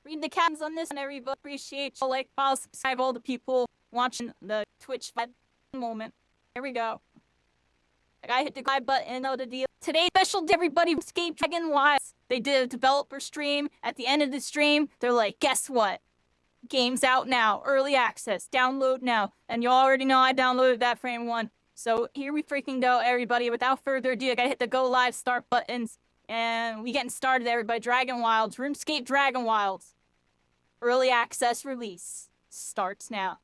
read the comments on this, and everybody appreciate you. Like, follow, subscribe, all the people watching the Twitch moment. Here we go. I hit the like button and know the deal. Today's special day, everybody, RuneScape DragonWilds. They did a developer stream. At the end of the stream, they're like, guess what? Game's out now. Early access. Download now. And you already know I downloaded that frame one. So here we freaking go, everybody. Without further ado, I gotta hit the go live start buttons. And we getting started, everybody. DragonWilds. RuneScape DragonWilds. Early access release starts now.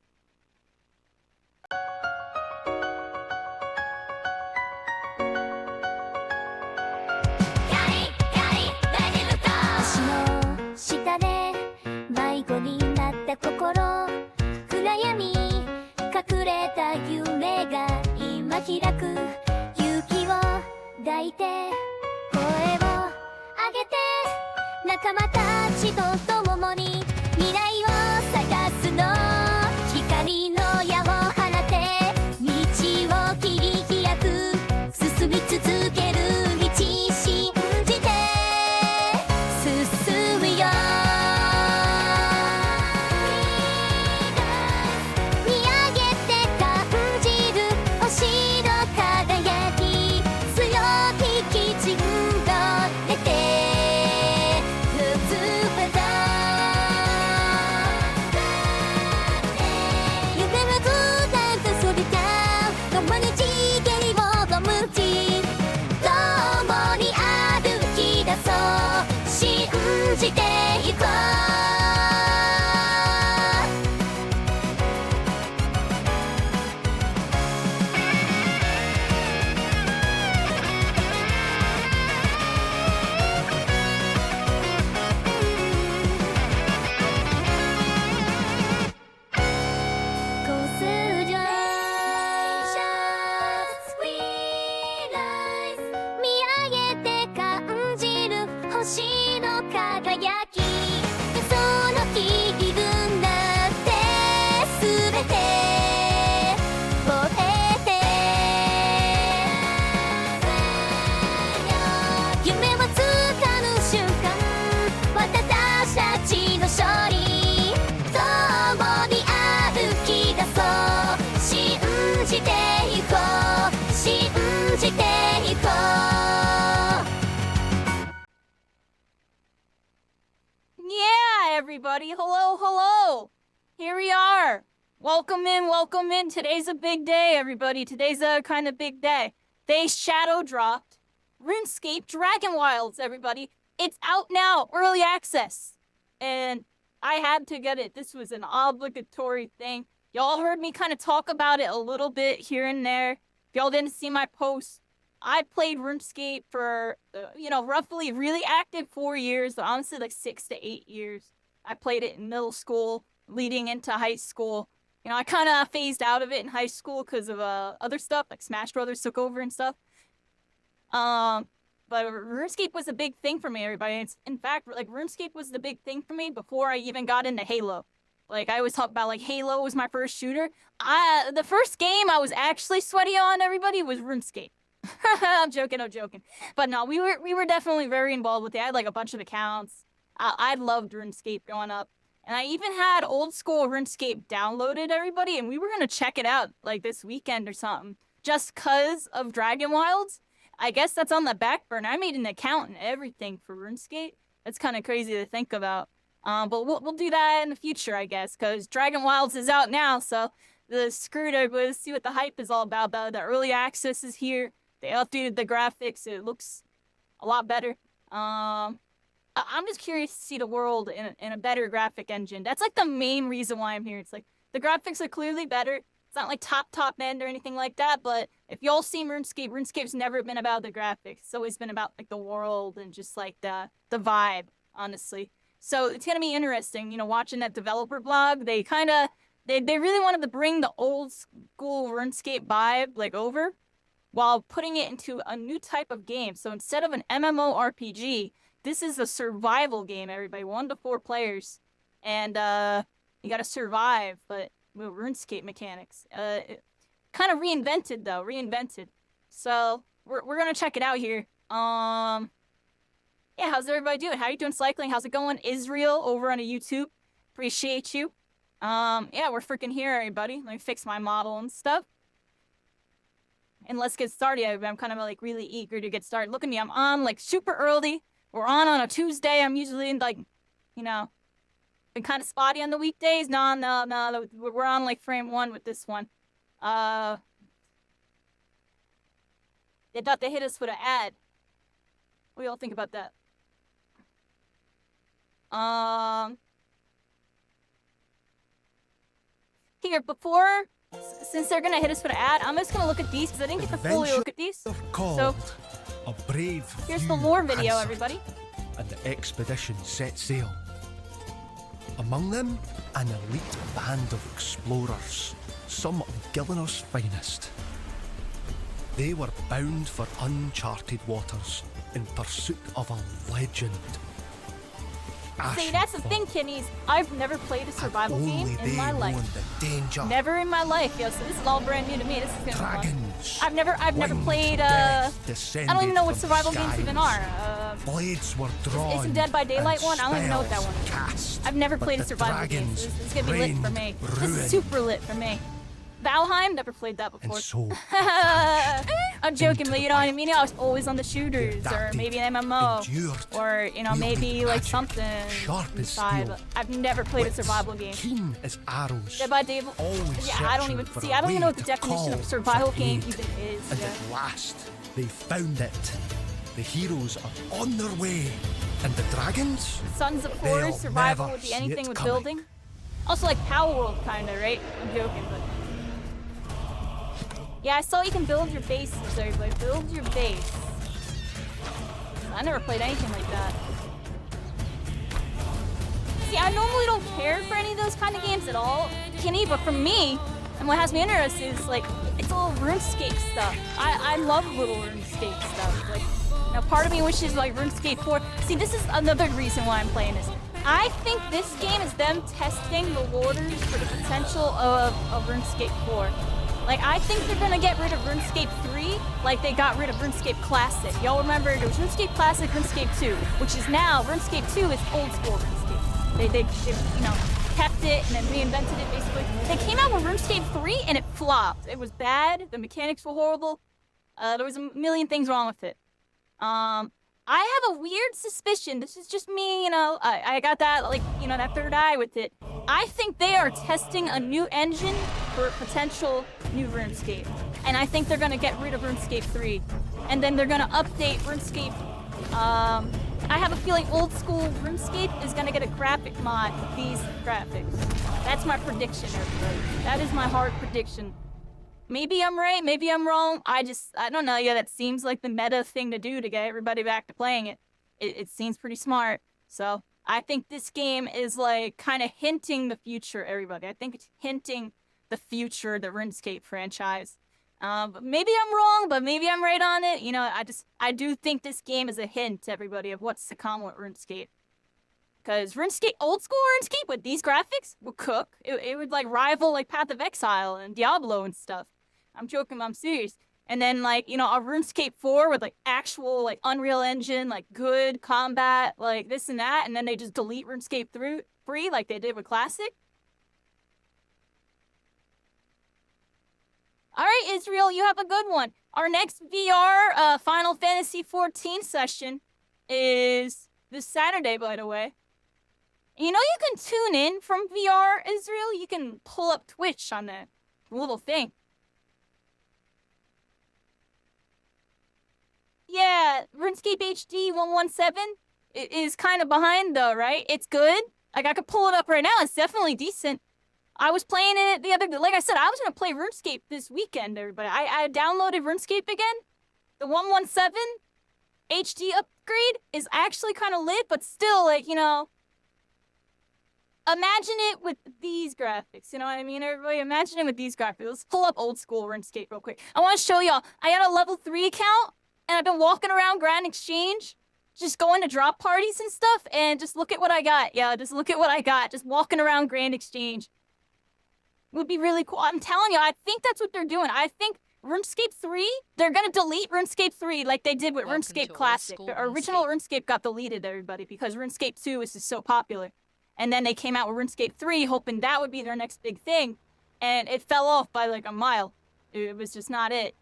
Everybody, hello. Here we are. Welcome in. Today's a big day, everybody. Today's a kind of big day. They shadow dropped RuneScape DragonWilds, everybody. It's out now, early access. And I had to get it. This was an obligatory thing. Y'all heard me kind of talk about it a little bit here and there. If y'all didn't see my post, I played RuneScape for, roughly really active 4 years, but honestly like 6 to 8 years. I played it in middle school, leading into high school. You know, I kind of phased out of it in high school because of other stuff, like Smash Brothers took over and stuff. But RuneScape was a big thing for me, everybody. In fact, like, RuneScape was the big thing for me before I even got into Halo. Like, I always talk about, like, Halo was my first shooter. The first game I was actually sweaty on, everybody, was RuneScape. I'm joking. But no, we were definitely very involved with it. I had, like, a bunch of accounts. I loved RuneScape growing up. And I even had old school RuneScape downloaded, everybody, and we were going to check it out, like, this weekend or something. Just because of DragonWilds. I guess that's on the back burner. I made an account and everything for RuneScape. That's kind of crazy to think about. But we'll do that in the future, I guess, because DragonWilds is out now, so screw it, everybody. Let's see what the hype is all about. The early access is here. They updated the graphics. It looks a lot better. I'm just curious to see the world in a better graphic engine. That's like the main reason why I'm here. It's like the graphics are clearly better. It's not like top end or anything like that, but if y'all seen RuneScape's never been about the graphics. It's always been about like the world and just like the vibe, honestly. So it's gonna be interesting, you know, watching that developer blog. They really wanted to bring the old school RuneScape vibe like over while putting it into a new type of game. So instead of an MMORPG, this is a survival game, everybody. 1 to 4 players. And you gotta survive, but with RuneScape mechanics. Kind of reinvented, though. So we're gonna check it out here. Yeah, how's everybody doing? How are you doing cycling? How's it going? Israel over on YouTube. Appreciate you. Yeah, we're freaking here, everybody. Let me fix my model and stuff. And let's get started. I'm kind of like really eager to get started. Look at me, I'm on like super early. We're on a Tuesday. I'm usually like, you know, been kind of spotty on the weekdays. No. We're on like frame 1 with this one. They thought they hit us with an ad. What do y'all think about that? Here, before, since they're gonna hit us with an ad, I'm just gonna look at these because I didn't get to fully look at these. So, a brave here's the lore video, everybody. And the expedition set sail. Among them, an elite band of explorers, some of Gillinor's finest. They were bound for uncharted waters in pursuit of a legend. See, that's the thing, kiddies. I've never played a survival game in my life. Never in my life, yo. So this is all brand new to me. This is gonna be fun. I've never played. I don't even know what survival games even are. Blades were drawn. Is it Dead by Daylight one? I don't even know what that one is. I've never played a survival game. So this is gonna be lit for me. This is super lit for me. Valheim, never played that before. So I'm joking, but you know what I mean? I was always on the shooters, or maybe an MMO, or you know, maybe like something inside. But I've never played a survival game. Keen as arrows. Dead by Daylight. Yeah, I don't even see. I don't even know what the definition of survival game even is. And at last, they found it. The heroes are on their way, and the dragons. Sons of Forest survival would be anything with building. Also like Power World, kinda, right? I'm joking, but. Yeah, I saw you can build your base, so everybody build your base. I never played anything like that. See, I normally don't care for any of those kind of games at all, Kenny, but for me, and what has me interested is like, it's all RuneScape stuff. I love little RuneScape stuff. Like, now part of me wishes like RuneScape 4. See, this is another reason why I'm playing this. I think this game is them testing the waters for the potential of RuneScape 4. Like, I think they're gonna get rid of RuneScape 3 like they got rid of RuneScape Classic. Y'all remember there was RuneScape Classic, RuneScape 2, which is now, RuneScape 2 is old school RuneScape. They you know, kept it and then reinvented it basically. They came out with RuneScape 3 and it flopped. It was bad, the mechanics were horrible, there was a million things wrong with it. I have a weird suspicion, this is just me, you know, I got that, like, you know, that third eye with it. I think they are testing a new engine for potential new RuneScape. And I think they're gonna get rid of RuneScape 3. And then they're gonna update RuneScape. I have a feeling old school RuneScape is gonna get a graphic mod with these graphics. That's my prediction, everybody. That is my hard prediction. Maybe I'm right, maybe I'm wrong. I don't know. Yeah, that seems like the meta thing to do to get everybody back to playing it. It seems pretty smart. So I think this game is like kind of hinting the future, everybody. I think it's hinting the future of the RuneScape franchise. But maybe I'm wrong, but maybe I'm right on it. You know, I do think this game is a hint, everybody, of what's to come with RuneScape. Because RuneScape, old school RuneScape with these graphics would cook. It would like rival like Path of Exile and Diablo and stuff. I'm joking, but I'm serious. And then like, you know, a RuneScape 4 with like actual like Unreal Engine, like good combat, like this and that. And then they just delete RuneScape 3 like they did with Classic. All right, Israel, you have a good one. Our next VR Final Fantasy 14 session is this Saturday, by the way. You know you can tune in from VR, Israel? You can pull up Twitch on the little thing. Yeah, RuneScape HD 117 is kind of behind though, right? It's good. Like I could pull it up right now. It's definitely decent. I was playing it the other day. Like I said, I was gonna play RuneScape this weekend, everybody. I downloaded RuneScape again. The 117 HD upgrade is actually kind of lit, but still, like, you know, imagine it with these graphics. You know what I mean, everybody? Imagine it with these graphics. Let's pull up old school RuneScape real quick. I want to show y'all. I got a level 3 account. And I've been walking around Grand Exchange, just going to drop parties and stuff, and just look at what I got. Yeah, just look at what I got. Just walking around Grand Exchange. Would be really cool. I'm telling you, I think that's what they're doing. I think RuneScape 3, they're gonna delete RuneScape 3 like they did with Welcome RuneScape to Classic. old The school original RuneScape. RuneScape got deleted, everybody, because RuneScape 2 is just so popular. And then they came out with RuneScape 3, hoping that would be their next big thing. And it fell off by like a mile. It was just not it.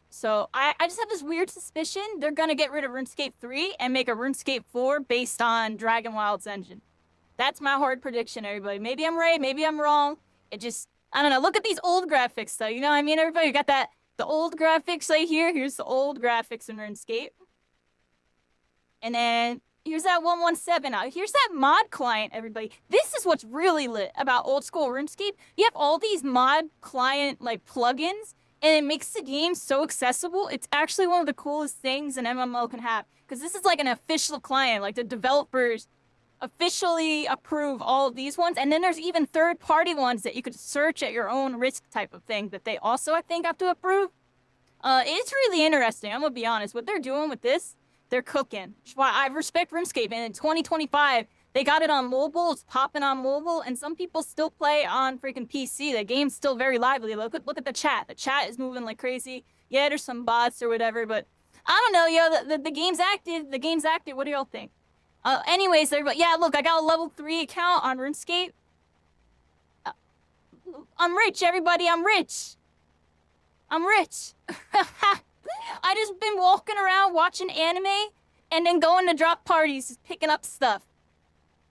So I just have this weird suspicion they're gonna get rid of RuneScape 3 and make a RuneScape 4 based on DragonWilds engine. That's my hard prediction, everybody. Maybe I'm right, maybe I'm wrong. It just, I don't know. Look at these old graphics, though. You know what I mean, everybody? You got the old graphics right here. Here's the old graphics in RuneScape. And then here's that 117 out. Here's that mod client, everybody. This is what's really lit about old school RuneScape. You have all these mod client like plugins, and it makes the game so accessible. It's actually one of the coolest things an MMO can have, because this is like an official client. Like the developers officially approve all of these ones, and then there's even third-party ones that you could search at your own risk type of thing that they also, I think, have to approve. It's really interesting. I'm gonna be honest. What they're doing with this, they're cooking. Which is why I respect RuneScape. And in 2025, they got it on mobile. It's popping on mobile, and some people still play on freaking PC. The game's still very lively. Look at the chat. The chat is moving like crazy. Yeah, there's some bots or whatever, but I don't know, yo. The game's active. The game's active. What do y'all think? Anyways, everybody, yeah, look, I got a level 3 account on RuneScape. I'm rich, everybody, I'm rich. I'm rich. I just been walking around watching anime and then going to drop parties, just picking up stuff.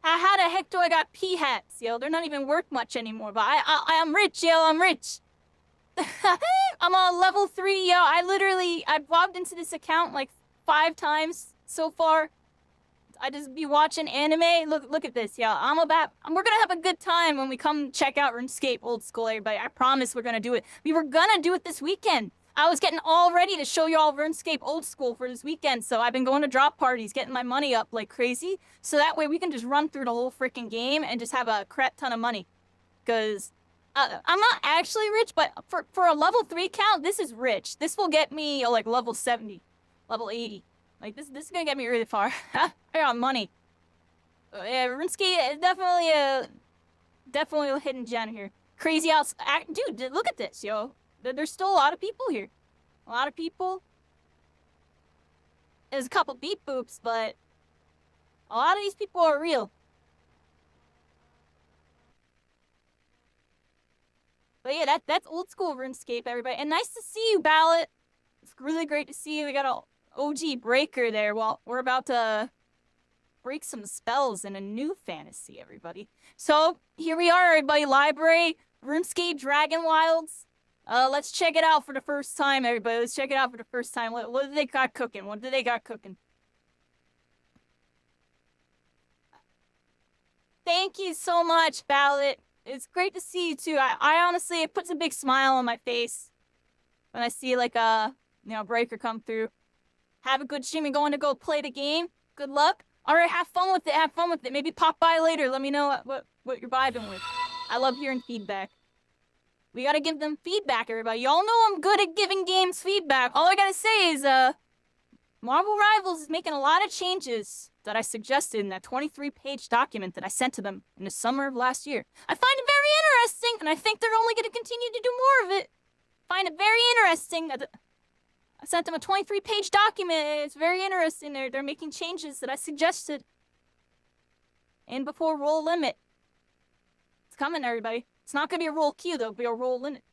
How the heck do I got P hats, yo? They're not even worth much anymore, but I'm rich, yo, I'm rich. I'm on level 3, yo. I've logged into this account like 5 times so far. I just be watching anime. Look at this, yeah. We're gonna have a good time when we come check out RuneScape Old School, everybody. I promise we're gonna do it. We were gonna do it this weekend. I was getting all ready to show y'all RuneScape Old School for this weekend, so I've been going to drop parties, getting my money up like crazy, so that way we can just run through the whole freaking game and just have a crap ton of money. Cause I'm not actually rich, but for a level 3 count, this is rich. This will get me like level 70, level 80. Like, this is gonna get me really far. I got money. Yeah, RuneScape is definitely a hidden gem here. Crazy outs. Dude, look at this, yo. There's still a lot of people here. A lot of people. There's a couple beep boops, but a lot of these people are real. But yeah, that's old school RuneScape, everybody. And nice to see you, Ballot. It's really great to see you. We got a OG breaker there. Well, we're about to break some spells in a new fantasy, everybody. So here we are, everybody. Library, RuneScape, DragonWilds. Let's check it out for the first time, everybody. Let's check it out for the first time. What do they got cooking? What do they got cooking? Thank you so much, Ballot. It's great to see you too. I honestly, it puts a big smile on my face when I see like a breaker come through. Have a good stream and going to go play the game. Good luck. All right, have fun with it. Have fun with it. Maybe pop by later. Let me know what you're vibing with. I love hearing feedback. We gotta give them feedback, everybody. Y'all know I'm good at giving games feedback. All I gotta say is, Marvel Rivals is making a lot of changes that I suggested in that 23-page document that I sent to them in the summer of last year. I find it very interesting, and I think they're only gonna continue to do more of it. Find it very interesting that I sent them a 23-page document. It's very interesting. They're making changes that I suggested. And before roll limit. It's coming, everybody. It's not gonna be a roll queue, though. It'll be a roll limit.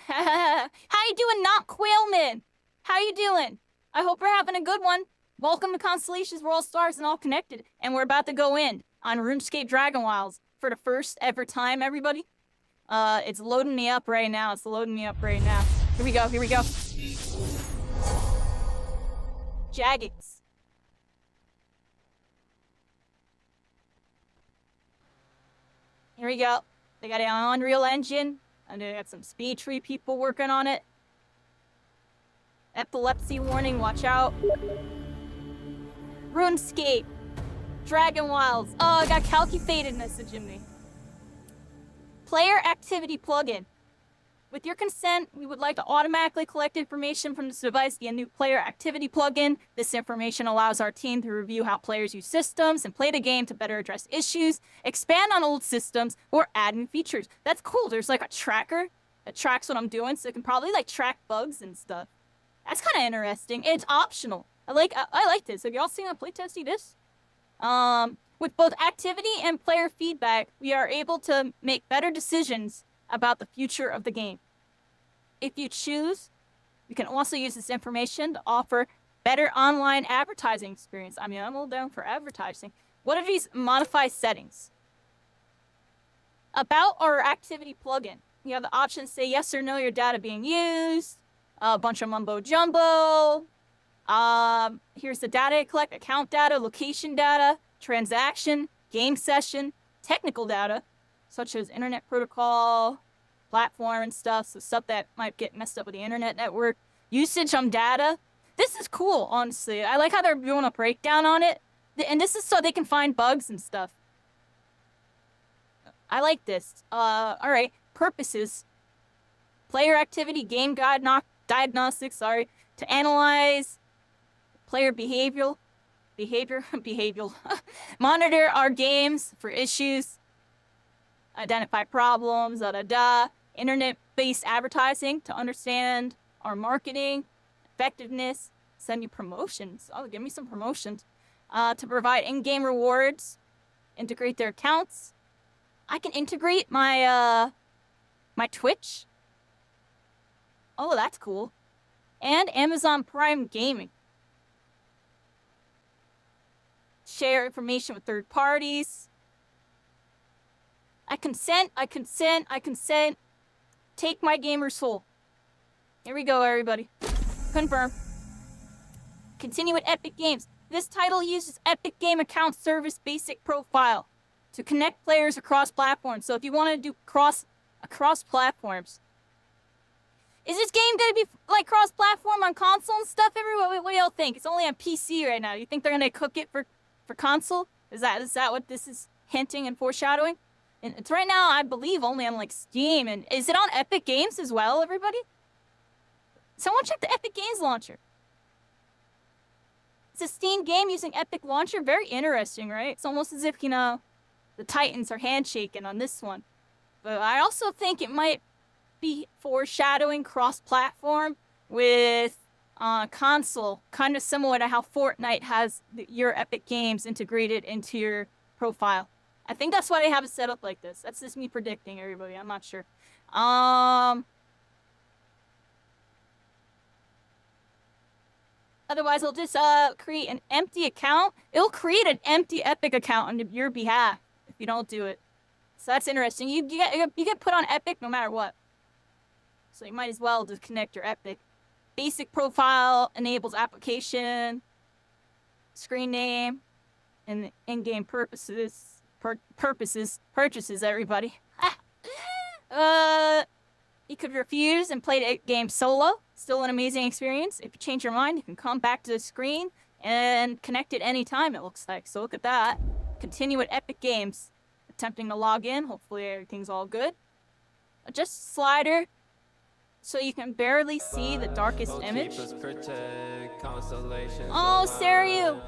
How you doing, Not Quailman? How you doing? I hope you're having a good one. Welcome to Constellations. We're all stars and all connected. And we're about to go in on RuneScape DragonWilds for the first ever time, everybody. It's loading me up right now. It's loading me up right now. Here we go. Here we go. Jaggeds. Here we go. They got an Unreal Engine, and they got some speed tree people working on it. Epilepsy warning, watch out. RuneScape. DragonWilds. Oh, I got calculated messaging me. Player activity plugin. With your consent, we would like to automatically collect information from this device via new player activity plugin. This information allows our team to review how players use systems and play the game to better address issues, expand on old systems, or add new features. That's cool. There's like a tracker It tracks what I'm doing, so it can probably like track bugs and stuff. That's kind of interesting. It's optional. I like this. Have y'all seen a playtesting this? With both activity and player feedback, we are able to make better decisions about the future of the game. If you choose, you can also use this information to offer better online advertising experience. I mean, I'm all down for advertising. What are these modify settings? About our activity plugin, you have the option to say yes or no your data being used, a bunch of mumbo jumbo. Here's the data collect, account data, location data, transaction, game session, technical data, such as internet protocol, platform and stuff, so stuff that might get messed up with the internet network, usage on data. This is cool, honestly. I like how they're doing a breakdown on it, and this is so they can find bugs and stuff. I like this. Alright, purposes. Player activity, game guide, diagnostics, to analyze player behavioral, monitor our games for issues, identify problems, internet-based advertising to understand our marketing, effectiveness, send you promotions. Oh, give me some promotions. To provide in-game rewards, integrate their accounts. I can integrate my, my Twitch. Oh, that's cool. And Amazon Prime Gaming. Share information with third parties. I consent. Take my gamer soul. Here we go, everybody. Confirm. Continue with Epic Games. This title uses Epic Game Account Service Basic Profile to connect players across platforms. So if you want to do across platforms. Is this game gonna be like cross-platform on console and stuff? Everyone, what do y'all think? It's only on PC right now. You think they're gonna cook it for console? Is that what this is hinting and foreshadowing? And it's right now, I believe, only on like Steam. And is it on Epic Games as well, everybody? Someone check the Epic Games launcher. It's a Steam game using Epic Launcher. Very interesting, right? It's almost as if, you know, the Titans are handshaking on this one. But I also think it might be foreshadowing cross-platform with console, kind of similar to how Fortnite has your Epic Games integrated into your profile. I think that's why they have it set up like this. That's just me predicting, everybody. I'm not sure. Otherwise, it'll just create an empty account. It'll create an empty Epic account on your behalf if you don't do it. So that's interesting. You get put on Epic no matter what. So you might as well just connect your Epic. Basic profile enables application, screen name, and in-game purchases, everybody. You could refuse and play the game solo. Still an amazing experience. If you change your mind, you can come back to the screen and connect at any time, it looks like. So look at that. Continue with Epic Games. Attempting to log in. Hopefully everything's all good. Just slider so you can barely see the darkest image. Oh, Sariu!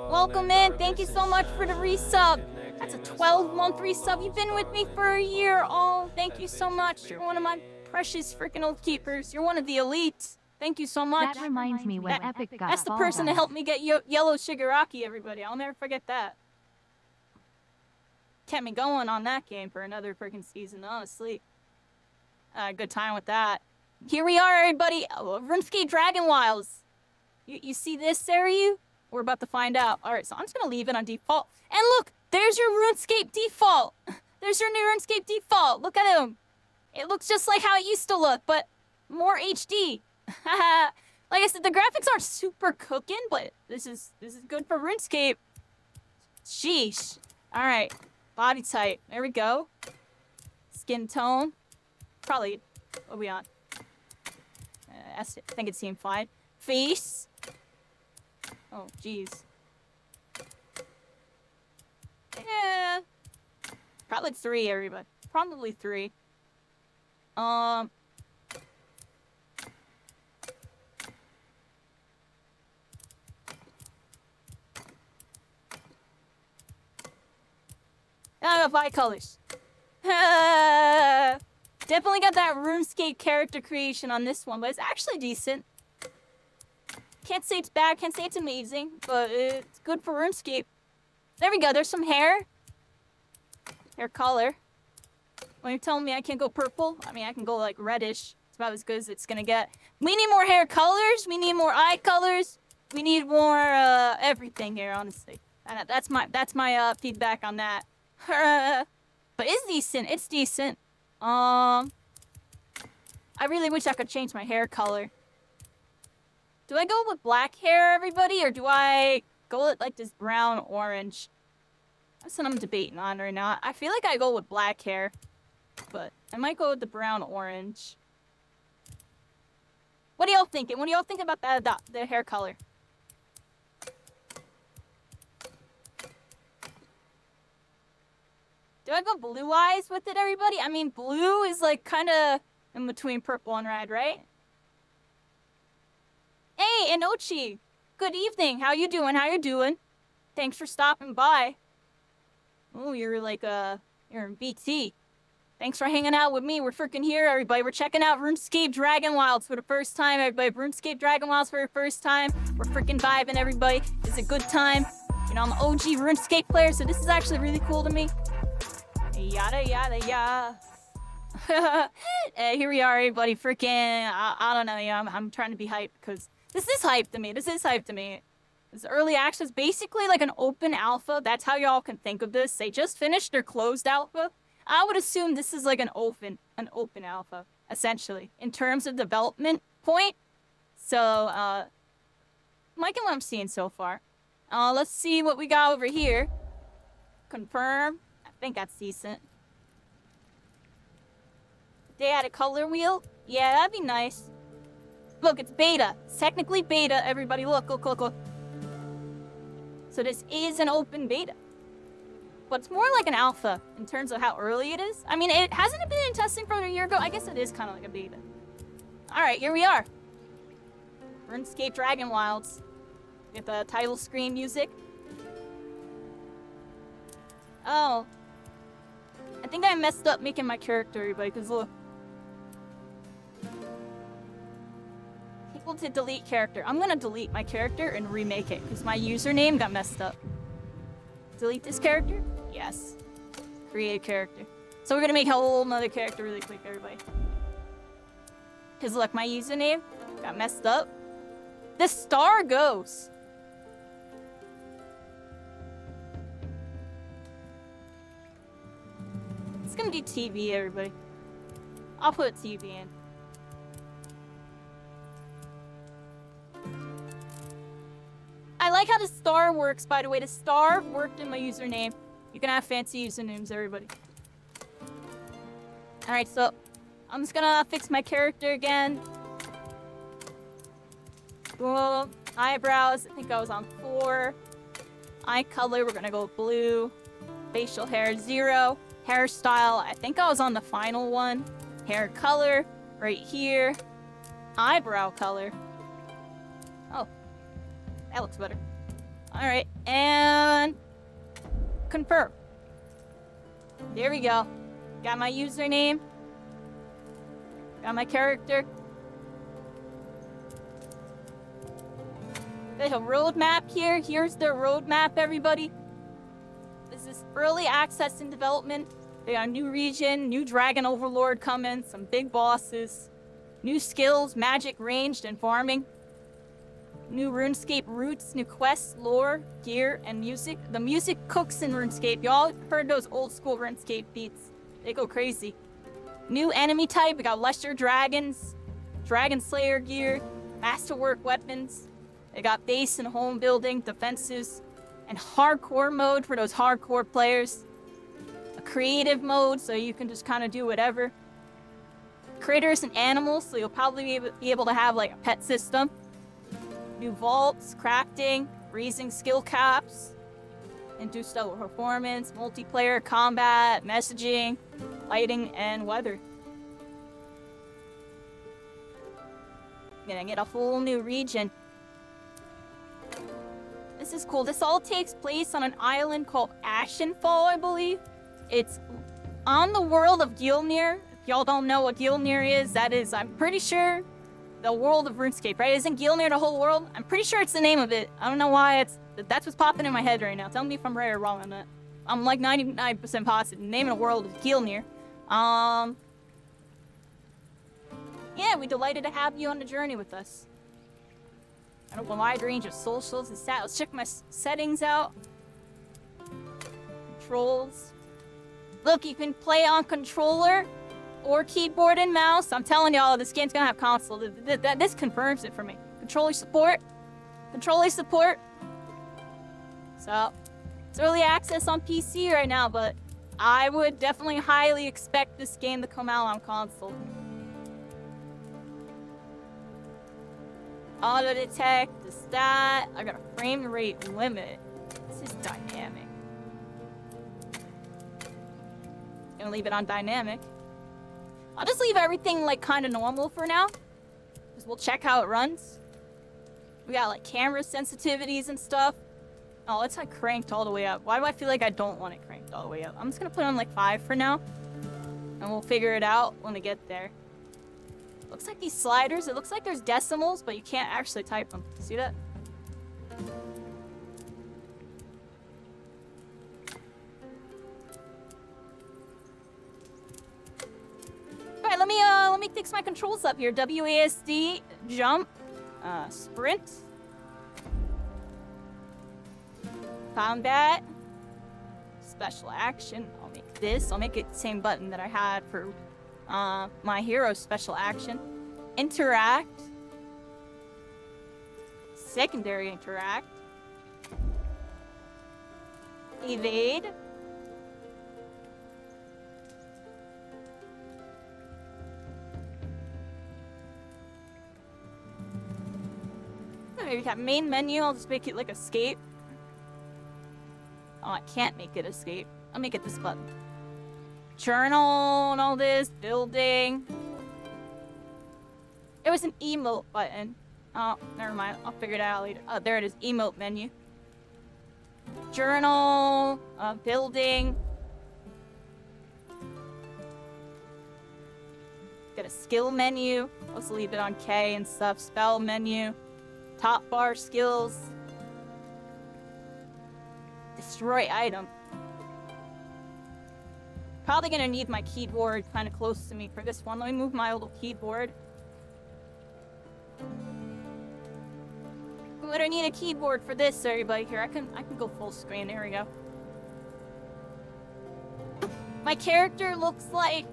Welcome in. Thank you so much for the resub. That's a 12-month resub. You've been with me for a year. Oh, thank you so much. You're one of my precious freaking old keepers. You're one of the elites. Thank you so much. That reminds me when Epic got That's the person that helped me get Yellow Shigaraki, everybody. I'll never forget that. Kept me going on that game for another freaking season, honestly. Good time with that. Here we are, everybody. RuneScape DragonWilds. You see this, Sariu? We're about to find out. Alright, so I'm just gonna leave it on default. And look! There's your RuneScape default! There's your new RuneScape default! Look at him! It looks just like how it used to look, but more HD. Like I said, the graphics aren't super cooking, but this is good for RuneScape. Sheesh. Alright. Body type. There we go. Skin tone. Probably. What are we on? I think it seemed fine. Face. Oh, jeez. Yeah. Probably 3, everybody. Probably 3. Eye colors. Definitely got that RuneScape character creation on this one, but it's actually decent. Can't say it's bad, can't say it's amazing, but it's good for RuneScape. There we go, there's some hair. Hair color. When you're telling me I can't go purple, I mean, I can go like reddish. It's about as good as it's gonna get. We need more hair colors, we need more eye colors, we need more everything here, honestly. And that's my feedback on that. But it's decent, it's decent. I really wish I could change my hair color. Do I go with black hair, everybody, or do I go with like this brown orange? That's what I'm debating on right now. I feel like I go with black hair, but I might go with the brown orange. What are y'all thinking? What do y'all think about the hair color? Do I go blue eyes with it, everybody? I mean, blue is like kind of in between purple and red, right? Hey, Inochi! Good evening. How you doing? How you doing? Thanks for stopping by. Oh, you're like, you're in BT. Thanks for hanging out with me. We're freaking here, everybody. We're checking out RuneScape DragonWilds for the first time, everybody. RuneScape DragonWilds for the first time. We're freaking vibing, everybody. It's a good time. You know, I'm an OG RuneScape player, so this is actually really cool to me. Yada, yada, yada. Here we are, everybody. Freaking, I don't know, yeah, I'm trying to be hyped because this is hype to me. This is hype to me. This early access, basically like an open alpha. That's how y'all can think of this. They just finished their closed alpha. I would assume this is like an open alpha, essentially, in terms of development point. So, liking what I'm seeing so far. Let's see what we got over here. Confirm. I think that's decent. They had a color wheel? Yeah, that'd be nice. Look, it's beta. It's technically beta, everybody. Look, look, look, look. So this is an open beta. But it's more like an alpha in terms of how early it is. I mean, it hasn't been in testing for a year ago. I guess it is kind of like a beta. Alright, here we are. RuneScape DragonWilds. Get the title screen music. Oh. I think I messed up making my character, everybody, because look. Equal to delete character. I'm gonna delete my character and remake it, because my username got messed up. Delete this character? Yes. Create a character. So we're gonna make a whole nother character really quick, everybody. Because look, my username got messed up. The star goes. It's gonna be TV, everybody. I'll put TV in. I like how the star works, by the way. The star worked in my username. You can have fancy usernames, everybody. Alright, so I'm just gonna fix my character again. Boom. Eyebrows, I think I was on 4. Eye color, we're gonna go blue. Facial hair, 0. Hairstyle, I think I was on the final one. Hair color, right here. Eyebrow color. Oh. That looks better. Alright, and confirm. There we go. Got my username. Got my character. There's a roadmap here. Here's the roadmap, everybody. This is early access and development. They got a new region, new dragon overlord coming, some big bosses, new skills, magic, ranged, and farming. New RuneScape roots, new quests, lore, gear, and music. The music cooks in RuneScape. Y'all heard those old school RuneScape beats. They go crazy. New enemy type. We got Lesser Dragons, Dragon Slayer gear, Masterwork weapons. They got base and home building, defenses, and hardcore mode for those hardcore players. A creative mode, so you can just kind of do whatever. Critters and animals, so you'll probably be able to have like a pet system. New vaults, crafting, raising skill caps, and do stuff with performance, multiplayer, combat, messaging, lighting, and weather. Gonna get a whole new region. This is cool. This all takes place on an island called Ashenfall, I believe. It's on the world of Gilnir. If y'all don't know what Gilnir is, that is, I'm pretty sure, the world of RuneScape, right? Isn't Gilnir the whole world? I'm pretty sure it's the name of it. I don't know why that's what's popping in my head right now. Tell me if I'm right or wrong on that. I'm like 99% positive. The name of the world is Gilnir. Yeah, we're delighted to have you on the journey with us. I have a wide range of socials and stats. Let's check my settings out. Controls. Look, you can play on controller or keyboard and mouse. I'm telling y'all, this game's gonna have console. This confirms it for me. Controller support. Controller support. So, it's early access on PC right now, but I would definitely highly expect this game to come out on console. Auto detect, the stat. I got a frame rate limit. This is dynamic. Gonna leave it on dynamic. I'll just leave everything like kind of normal for now. Because we'll check how it runs. We got like camera sensitivities and stuff. Oh, it's like cranked all the way up. Why do I feel like I don't want it cranked all the way up? I'm just gonna put on like 5 for now. And we'll figure it out when we get there. Looks like these sliders, it looks like there's decimals, but you can't actually type them. See that? Alright, let me fix my controls up here. WASD, jump, sprint, combat, special action. I'll make this. I'll make it the same button that I had for my hero special action. Interact, secondary interact, evade. Maybe we got main menu. I'll just make it like escape. Oh, I can't make it escape. I'll make it this button. Journal and all this. Building. It was an emote button. Oh, never mind. I'll figure it out later. Oh, there it is. Emote menu. Journal. Building. Got a skill menu. Let's leave it on K and stuff. Spell menu. Top bar skills. Destroy item. Probably gonna need my keyboard kind of close to me for this one. Let me move my little keyboard. Would I need a keyboard for this, everybody? Here, I can go full screen. There we go. My character looks like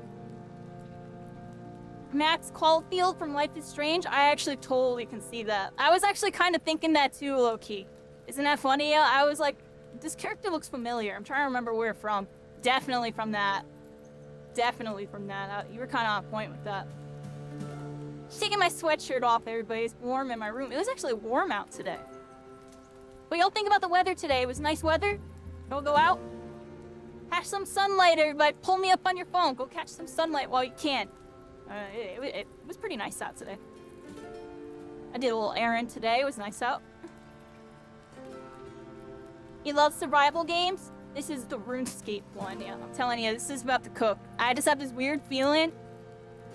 Max Caulfield from Life is Strange. I actually totally can see that. I was actually kind of thinking that too, low-key. Isn't that funny? I was like, this character looks familiar. I'm trying to remember where from. Definitely from that. Definitely from that. You were kind of on point with that. Just taking my sweatshirt off, everybody. It's warm in my room. It was actually warm out today. What y'all think about the weather today? It was nice weather? Don't go out? Catch some sunlight, everybody. Pull me up on your phone. Go catch some sunlight while you can. It was pretty nice out today. I did a little errand today. It was nice out. You love survival games? This is the RuneScape one. Yeah, I'm telling you, this is about to cook. I just have this weird feeling.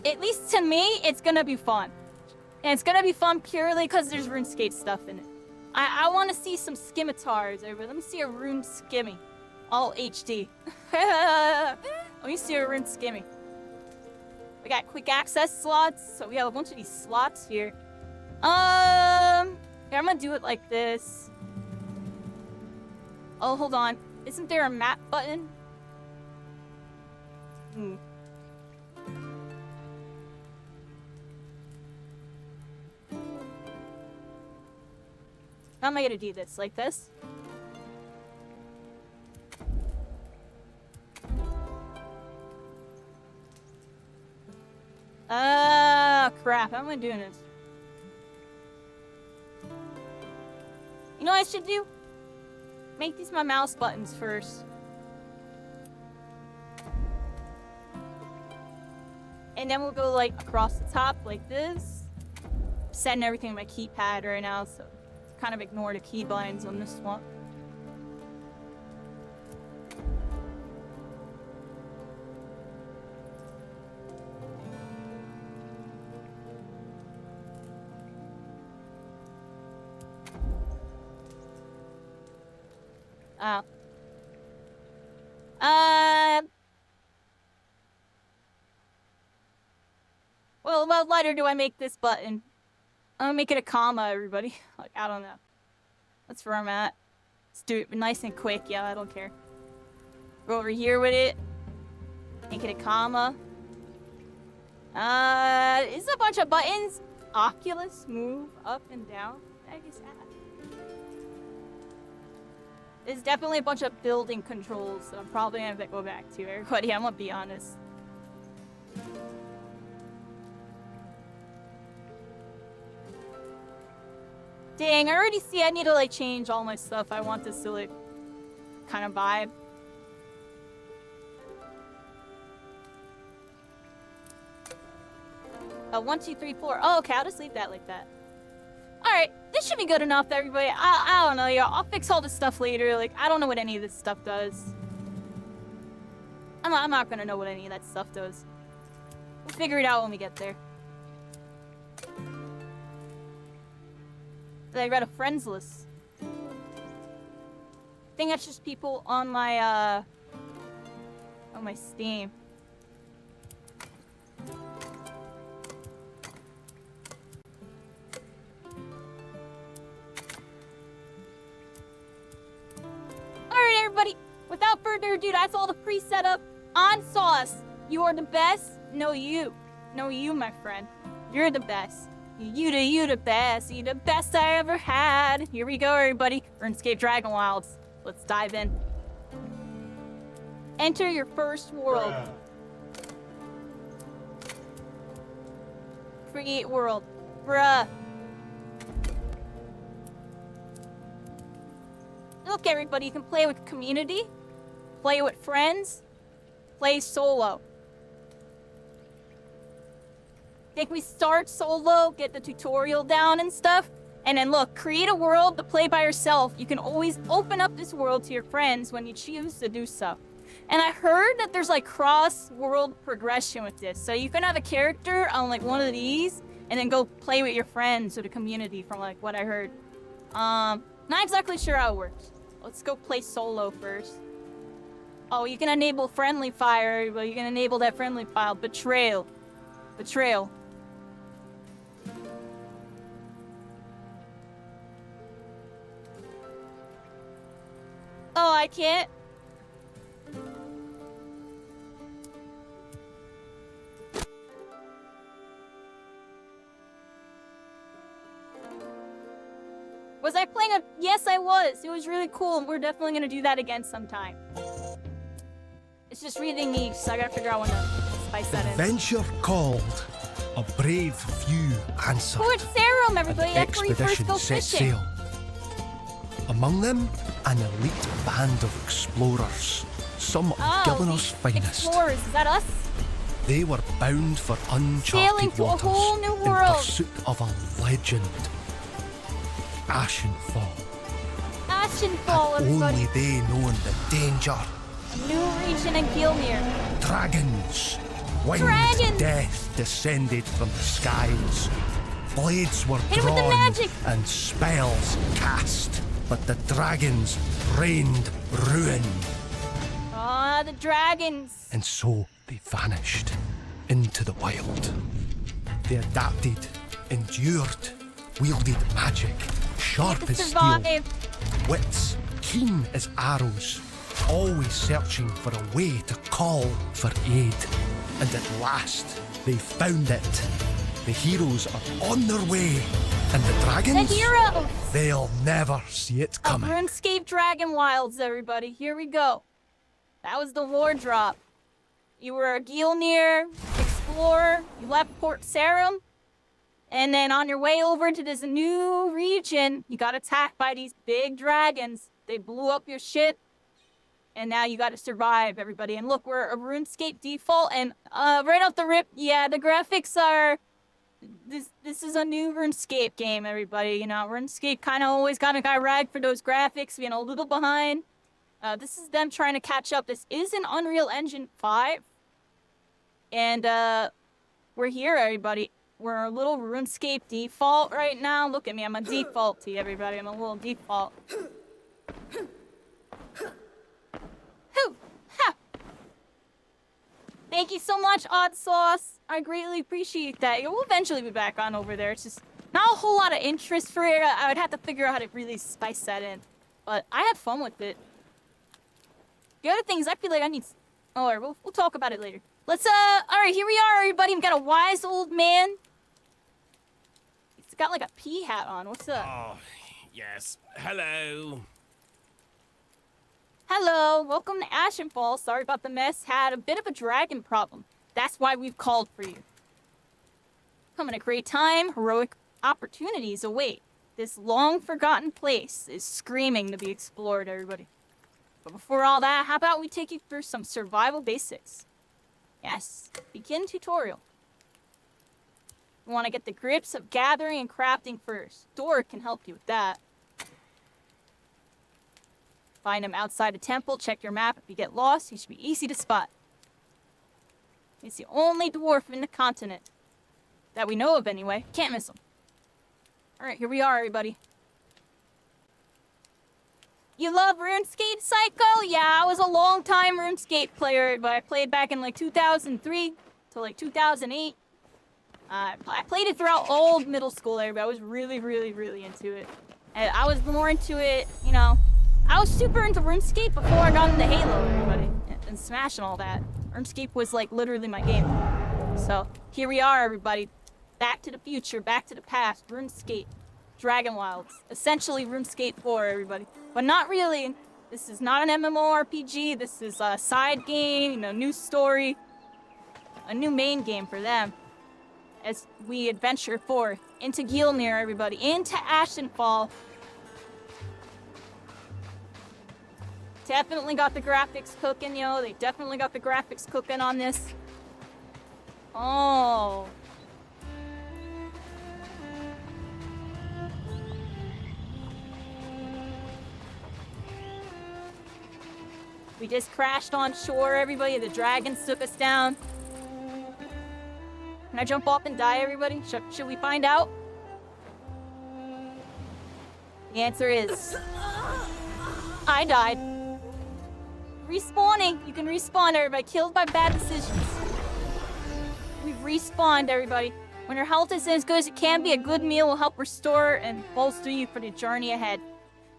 At least to me, it's gonna be fun. And it's gonna be fun purely because there's RuneScape stuff in it. I want to see some scimitars. Everybody. Let me see a rune skimmy. All HD. Let me see a rune skimmy. We got quick access slots, so we have a bunch of these slots here. Here, I'm gonna do it like this. Oh, hold on. Isn't there a map button? How am I gonna do this? Like this? Crap. How am I doing this? You know what I should do? Make these my mouse buttons first. And then we'll go like across the top like this. Setting everything on my keypad right now, so kind of ignore the key binds on this one. Oh. Well, what letter do I make this button? I'm gonna make it a comma, everybody. Like, I don't know. That's where I'm at. Let's do it nice and quick. Yeah, I don't care. Go over here with it. Make it a comma. It's a bunch of buttons. Oculus, move, up and down. What the heck is that? There's definitely a bunch of building controls that I'm probably gonna have to go back to, everybody. I'm gonna be honest. Dang, I already see I need to, like, change all my stuff. I want this to, like, kind of vibe. One, two, three, four. Oh, okay, I'll just leave that like that. Alright, this should be good enough, everybody. I don't know, y'all. I'll fix all this stuff later. Like, I don't know what any of this stuff does. I'm not gonna know what any of that stuff does. We'll figure it out when we get there. I read a friends list. I think that's just people on my Steam. Alright, everybody. Without further ado, that's all the pre-setup. On sauce. You are the best. No, you. No, you, my friend. You're the best. You the best. You the best I ever had. Here we go, everybody. RuneScape DragonWilds. Let's dive in. Enter your first world. Create world. Bruh. Look, everybody, you can play with community, play with friends, play solo. I think we start solo, get the tutorial down and stuff, and then look, create a world to play by yourself. You can always open up this world to your friends when you choose to do so. And I heard that there's like cross-world progression with this. So you can have a character on like one of these, and then go play with your friends or the community from like what I heard. Not exactly sure how it works. Let's go play solo first. Oh, you can enable friendly fire, but you can enable that friendly file. Betrayal. Betrayal. Oh, I can't. Was I playing a... Yes, I was. It was really cool, and we're definitely gonna do that again sometime. It's just reading each, so I gotta figure out when to spice that in. Adventure called. A brave few answered. Port Serum, everybody. An That's where you first expedition go set fishing. sail. Among them, an elite band of explorers. Some of Gillinor's finest. Explorers, is that us? They were bound for Sailing uncharted to a waters whole new in world. pursuit of a legend. Ashenfall. Ashenfall, Had everybody. only they known the danger. A new region in Gilmere. Dragons. Winged Dragons! death descended from the skies. Blades were Hit it with the drawn magic! and spells cast. But the dragons rained ruin. Ah, the dragons. And so they vanished into the wild. They adapted, endured, wielded magic, sharp as steel, Survive. wits keen as arrows, always searching for a way to call for aid. And at last, they found it. The heroes are on their way, and the dragons, The heroes. they'll never see it coming. RuneScape DragonWilds, everybody. Here we go. That was the war drop. You were a Gilmere explorer. You left Port Serum. And then on your way over to this new region, you got attacked by these big dragons. They blew up your ship. And now you gotta survive, everybody. And look, we're a RuneScape default. And right off the rip, yeah, the graphics are... This is a new RuneScape game, everybody. You know, RuneScape kind of always got ragged for those graphics, being a little behind. This is them trying to catch up. This is an Unreal Engine 5. And we're here, everybody. We're a little RuneScape default right now. Look at me, I'm a default to everybody. I'm a little default. Thank you so much, Odd Sauce. I greatly appreciate that. We'll eventually be back on over there. It's just not a whole lot of interest for it. I would have to figure out how to really spice that in. But I had fun with it. The other things, I feel like I need... Oh, alright, we'll talk about it later. Let's, alright, here we are, everybody. We've got a wise old man. He's got, like, a pea hat on. What's up? Oh, yes. Hello. Hello, welcome to Ashenfall. Sorry about the mess. Had a bit of a dragon problem. That's why we've called for you. Coming a great time, heroic opportunities await. This long-forgotten place is screaming to be explored, everybody. But before all that, how about we take you through some survival basics? Yes, begin tutorial. You want to get the grips of gathering and crafting first. Dora can help you with that. Find him outside a temple, check your map. If you get lost, he should be easy to spot. He's the only dwarf in the continent. That we know of, anyway. Can't miss him. Alright, here we are, everybody. You love RuneScape, Psycho? Yeah, I was a long-time RuneScape player, but I played back in, like, 2003 to, like, 2008. I played it throughout old middle school, everybody. I was really, really, really into it. And I was more into it, you know... I was super into RuneScape before I got into Halo, everybody, and Smash and all that. RuneScape was, like, literally my game. So, here we are, everybody. Back to the future, back to the past, RuneScape, DragonWilds. Essentially RuneScape 4, everybody. But not really. This is not an MMORPG. This is a side game, you know, new story. A new main game for them. As we adventure forth into Gilmere, everybody. Into Ashenfall. Definitely got the graphics cooking, yo. They definitely got the graphics cooking on this. Oh. We just crashed on shore, everybody. The dragons took us down. Can I jump off and die, everybody? Should we find out? The answer is... I died. Respawning! You can respawn, everybody. Killed by bad decisions. We've respawned, everybody. When your health isn't as good as it can be, a good meal will help restore and bolster you for the journey ahead.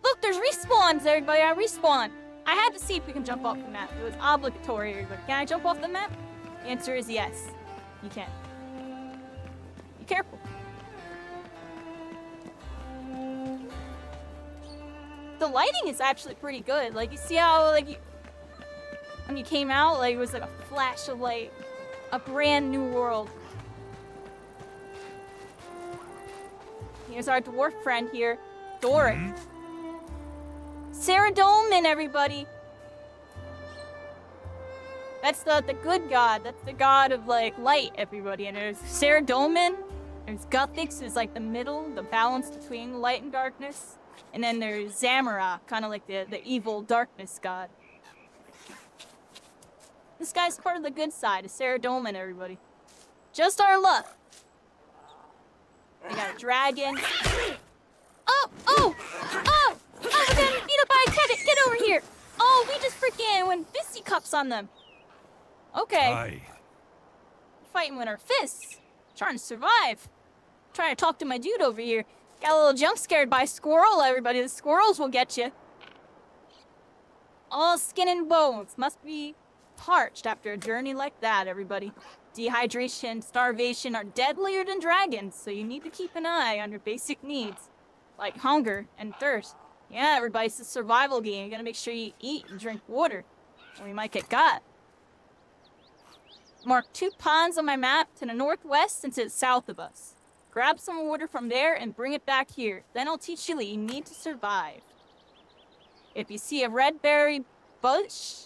Look, there's respawns, everybody. I respawned. I had to see if we can jump off the map. It was obligatory, everybody. Can I jump off the map? The answer is yes. You can. Be careful. The lighting is actually pretty good. Like, you see how, like, when you came out, like, it was like a flash of light. A brand new world. Here's our dwarf friend here, Doric. Sarah Dolman, everybody. That's the good god. That's the god of, like, light, everybody. And there's Sarah Dolman. There's Guthix, who's like the middle, the balance between light and darkness. And then there's Zamara, kind of like the evil darkness god. This guy's part of the good side, is Sarah Dolman, everybody. Just our luck. We got a dragon. Oh! Oh! Oh! Oh, we're getting beat up by a Kevin! Get over here! Oh, we just freaking went fisticuffs on them. Okay. Aye. Fighting with our fists. Trying to survive. Trying to talk to my dude over here. Got a little jump scared by a squirrel, everybody. The squirrels will get you. All skin and bones. Must be parched after a journey like that, everybody. Dehydration, starvation are deadlier than dragons, so you need to keep an eye on your basic needs, like hunger and thirst. Yeah, everybody, it's a survival game. You gotta make sure you eat and drink water, or you might get got. Mark 2 ponds on my map to the northwest and to the south of us. Grab some water from there and bring it back here. Then I'll teach you that you need to survive. If you see a red berry bush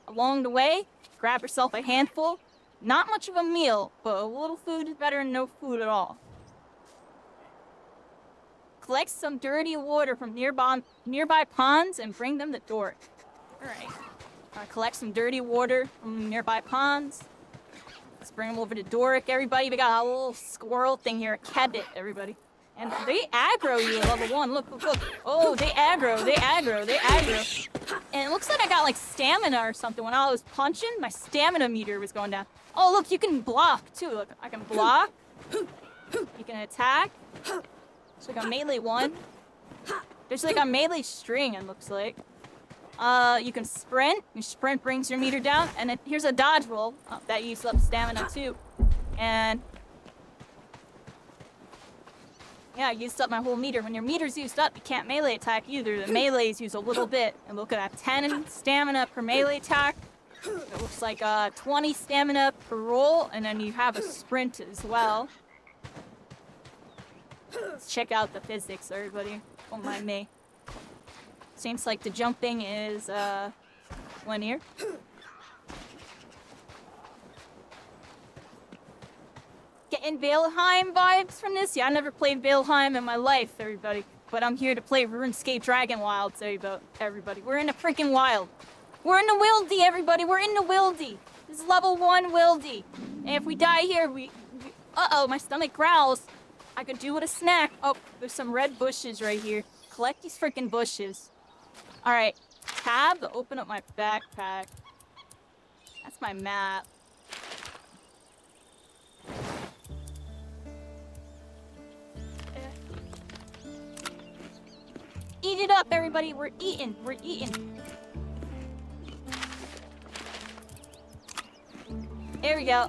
along the way, grab yourself a handful. Not much of a meal, but a little food is better than no food at all. Collect some dirty water from nearby ponds and bring them to Doric. Alright. Collect some dirty water from nearby ponds. Let's bring them over to Doric, everybody. We got a little squirrel thing here, a cabbit, everybody. And they aggro you at level 1. Look, look, look. Oh, they aggro, they aggro, they aggro. And it looks like I got like stamina or something. When I was punching, my stamina meter was going down. Oh, look, you can block too. Look, I can block. You can attack. It's like a melee one. There's like a melee string, it looks like. You can sprint. Your sprint brings your meter down. And then here's a dodge roll. That uses up stamina too. And yeah, I used up my whole meter. When your meter's used up, you can't melee attack either. The melees use a little bit. And look at that, 10 stamina per melee attack. It looks like 20 stamina per roll, and then you have a sprint as well. Let's check out the physics, everybody. Don't mind me. Seems like the jumping is linear. Getting Valheim vibes from this? Yeah, I never played Valheim in my life, everybody. But I'm here to play RuneScape DragonWilds, everybody. We're in the freaking wild. We're in the wildy, everybody. We're in the wildy. This is level 1 wildy. And if we die here, uh-oh, my stomach growls. I could do with a snack. Oh, there's some red bushes right here. Collect these freaking bushes. All right, tab to open up my backpack. That's my map. Eat it up, everybody. We're eating. We're eating. There we go.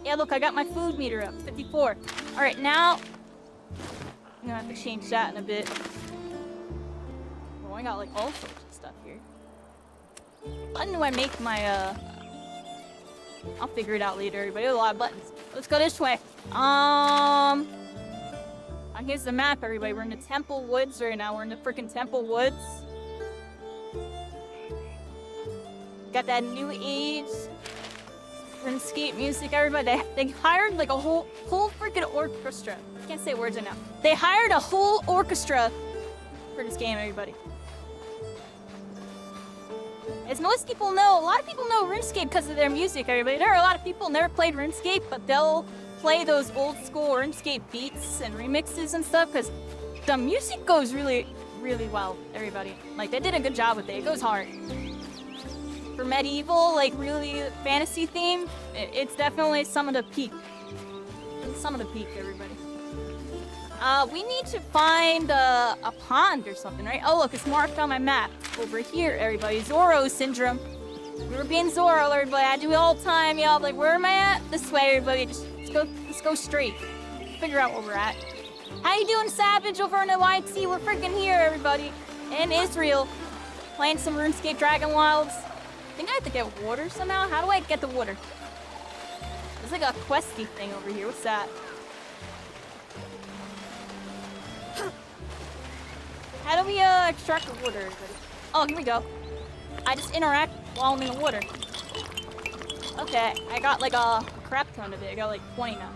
Yeah, look, I got my food meter up. 54. All right, now I'm gonna have to change that in a bit. Oh, I got like all sorts of stuff here. Button do I make my I'll figure it out later, everybody. There's a lot of buttons. Let's go this way. Here's the map, everybody. We're in the Temple Woods right now. We're in the freaking Temple Woods. Got that new age RuneScape music, everybody. They hired like a whole freaking orchestra. I can't say words right now. They hired a whole orchestra for this game, everybody. As most people know, a lot of people know RuneScape because of their music, everybody. There are a lot of people who never played RuneScape, but they'll play those old school RuneScape beats and remixes and stuff because the music goes really, really well, everybody. Like, they did a good job with it. It goes hard. For medieval, like, really fantasy theme, it's definitely some of the peak. Some of the peak, everybody. We need to find a pond or something, right? Oh, look, it's marked on my map. Over here, everybody. Zorro syndrome. We were being Zorro, everybody. I do it all the time, y'all. Like, where am I at? This way, everybody. Let's go straight. Figure out where we're at. How you doing, Savage, over in the YT? We're freaking here, everybody. In Israel. Playing some RuneScape DragonWilds. I think I have to get water somehow. How do I get the water? There's like a questy thing over here. What's that? How do we extract the water, everybody? Oh, here we go. I just interact while I'm in the water. Okay, I got like a crap ton of it. I got like 20 now.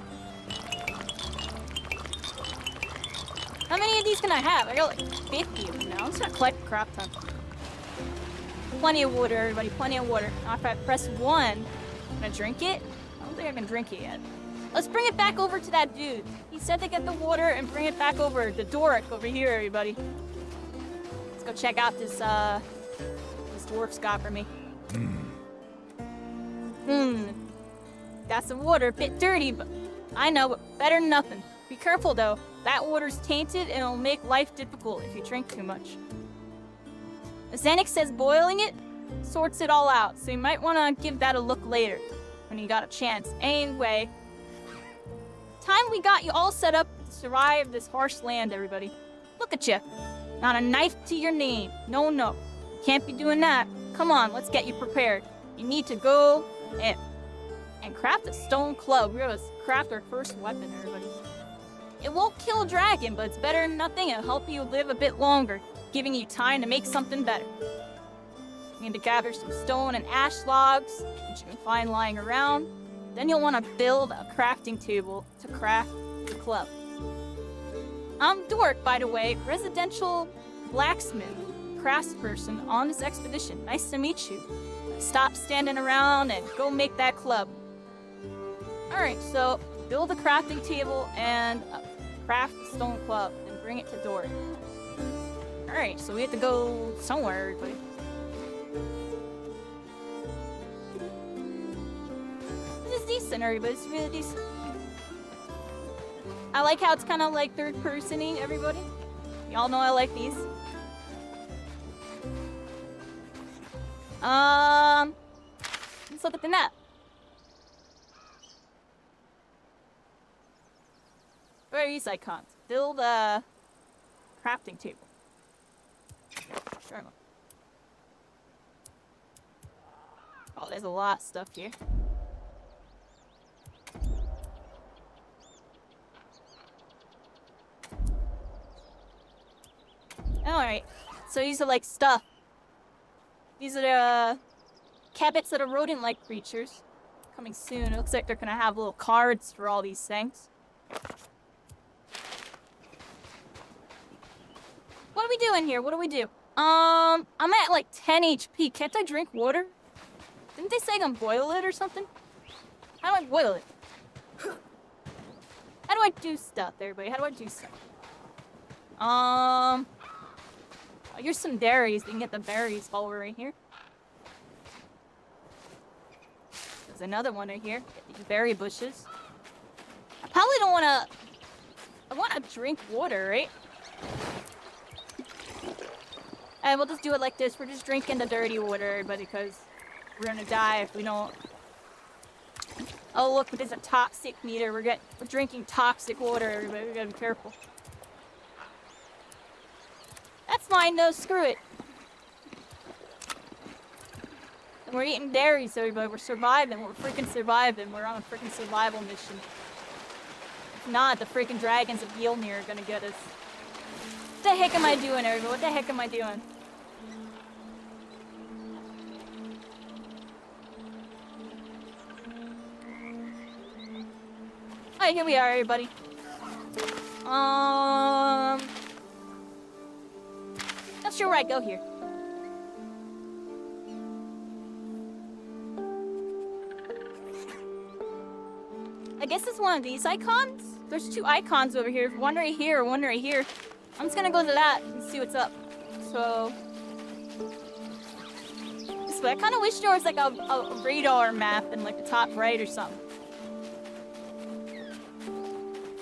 How many of these can I have? I got like 50 of them now. I'm just gonna collect a crap ton. Plenty of water, everybody. Plenty of water. Now if I press 1, can I drink it? I don't think I can drink it yet. Let's bring it back over to that dude. He said to get the water and bring it back over to Doric over here, everybody. Let's go check out this dwarf's got for me. Got some water, a bit dirty, but I know, but better than nothing. Be careful though. That water's tainted and it'll make life difficult if you drink too much. Xenic says boiling it sorts it all out, so you might want to give that a look later when you got a chance. Anyway, time we got you all set up to survive this harsh land, everybody. Look at you. Not a knife to your name. No, no. Can't be doing that. Come on, let's get you prepared. You need to go and craft a stone club. We're gonna craft our first weapon, everybody. It won't kill a dragon, but it's better than nothing. It'll help you live a bit longer, giving you time to make something better. You need to gather some stone and ash logs, which you can find lying around. Then you'll want to build a crafting table to craft the club. I'm Dork, by the way, residential blacksmith, craftsperson on this expedition. Nice to meet you. Stop standing around and go make that club. Alright, so build a crafting table and craft a stone club and bring it to Dork. Alright, so we have to go somewhere, everybody. decent, everybody. It's really decent. I like how it's kind of like third-person-y, everybody. Y'all know I like these. Let's look at the map. Where are these icons? Build a crafting table. Sure. Oh, there's a lot of stuff here. Alright, so these are like stuff. These are the cabbits that are rodent-like creatures. Coming soon. It looks like they're gonna have little cards for all these things. What do we do in here? What do we do? I'm at like 10 HP. Can't I drink water? Didn't they say I can boil it or something? How do I boil it? How do I do stuff, everybody? How do I do stuff? Oh, here's some berries. We can get the berries while we're right here. There's another one right here. Get these berry bushes. I probably don't wanna... I wanna drink water, right? And we'll just do it like this. We're just drinking the dirty water, everybody, because we're gonna die if we don't. Oh look, there's a toxic meter. We're drinking toxic water, everybody. We gotta be careful. That's fine though, screw it. And we're eating berries, everybody. We're surviving. We're freaking surviving. We're on a freaking survival mission. If not, the freaking dragons of Gilnir are gonna get us. What the heck am I doing, everybody? What the heck am I doing? Alright, here we are, everybody. Not sure where I go here. I guess it's one of these icons? There's two icons over here. One right here, one right here. I'm just gonna go to that and see what's up. So... this way. I kinda wish there was like a radar map in like the top right or something.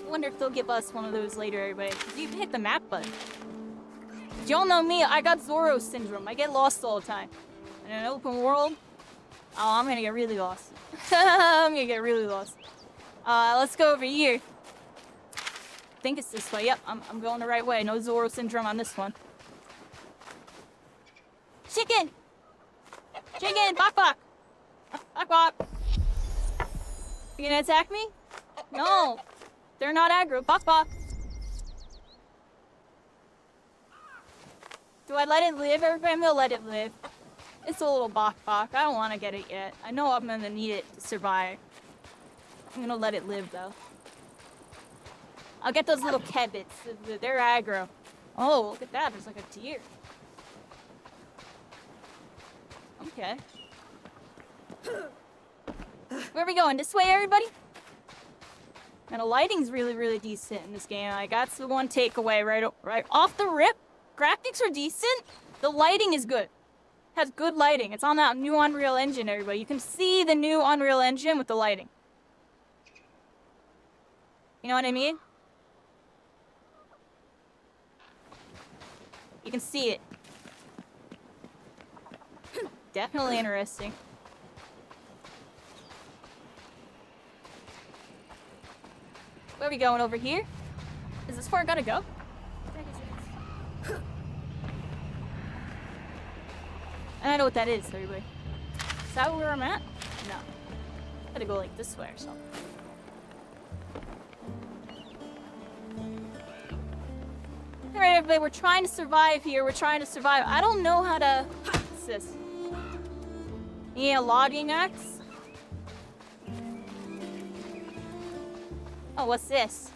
I wonder if they'll give us one of those later, everybody. You can hit the map button. Y'all know me, I got Zorro syndrome. I get lost all the time. In an open world, oh, I'm gonna get really lost. I'm gonna get really lost. Let's go over here. I think it's this way. Yep, I'm going the right way. No Zorro syndrome on this one. Chicken! Chicken! Bok bok! Bok bok! You gonna attack me? No! They're not aggro. Bok bok! Do I let it live? Everybody, I'm gonna let it live. It's a little bok bok. I don't want to get it yet. I know I'm gonna need it to survive. I'm gonna let it live, though. I'll get those little cabbits. They're aggro. Oh, look at that. There's like a deer. Okay. Where are we going? This way, everybody? And the lighting's really, really decent in this game. Like, that's the one takeaway right off the rip. Graphics are decent. The lighting is good. Has good lighting. It's on that new Unreal Engine, everybody. You can see the new Unreal Engine with the lighting. You know what I mean? You can see it. Definitely interesting. Where are we going over here? Is this where I gotta go? And I know what that is, everybody. Is that where I'm at? No. Gotta go like this way or something. Alright, everybody, we're trying to survive here. We're trying to survive. I don't know how to... What's this? Yeah, logging axe? Oh, what's this?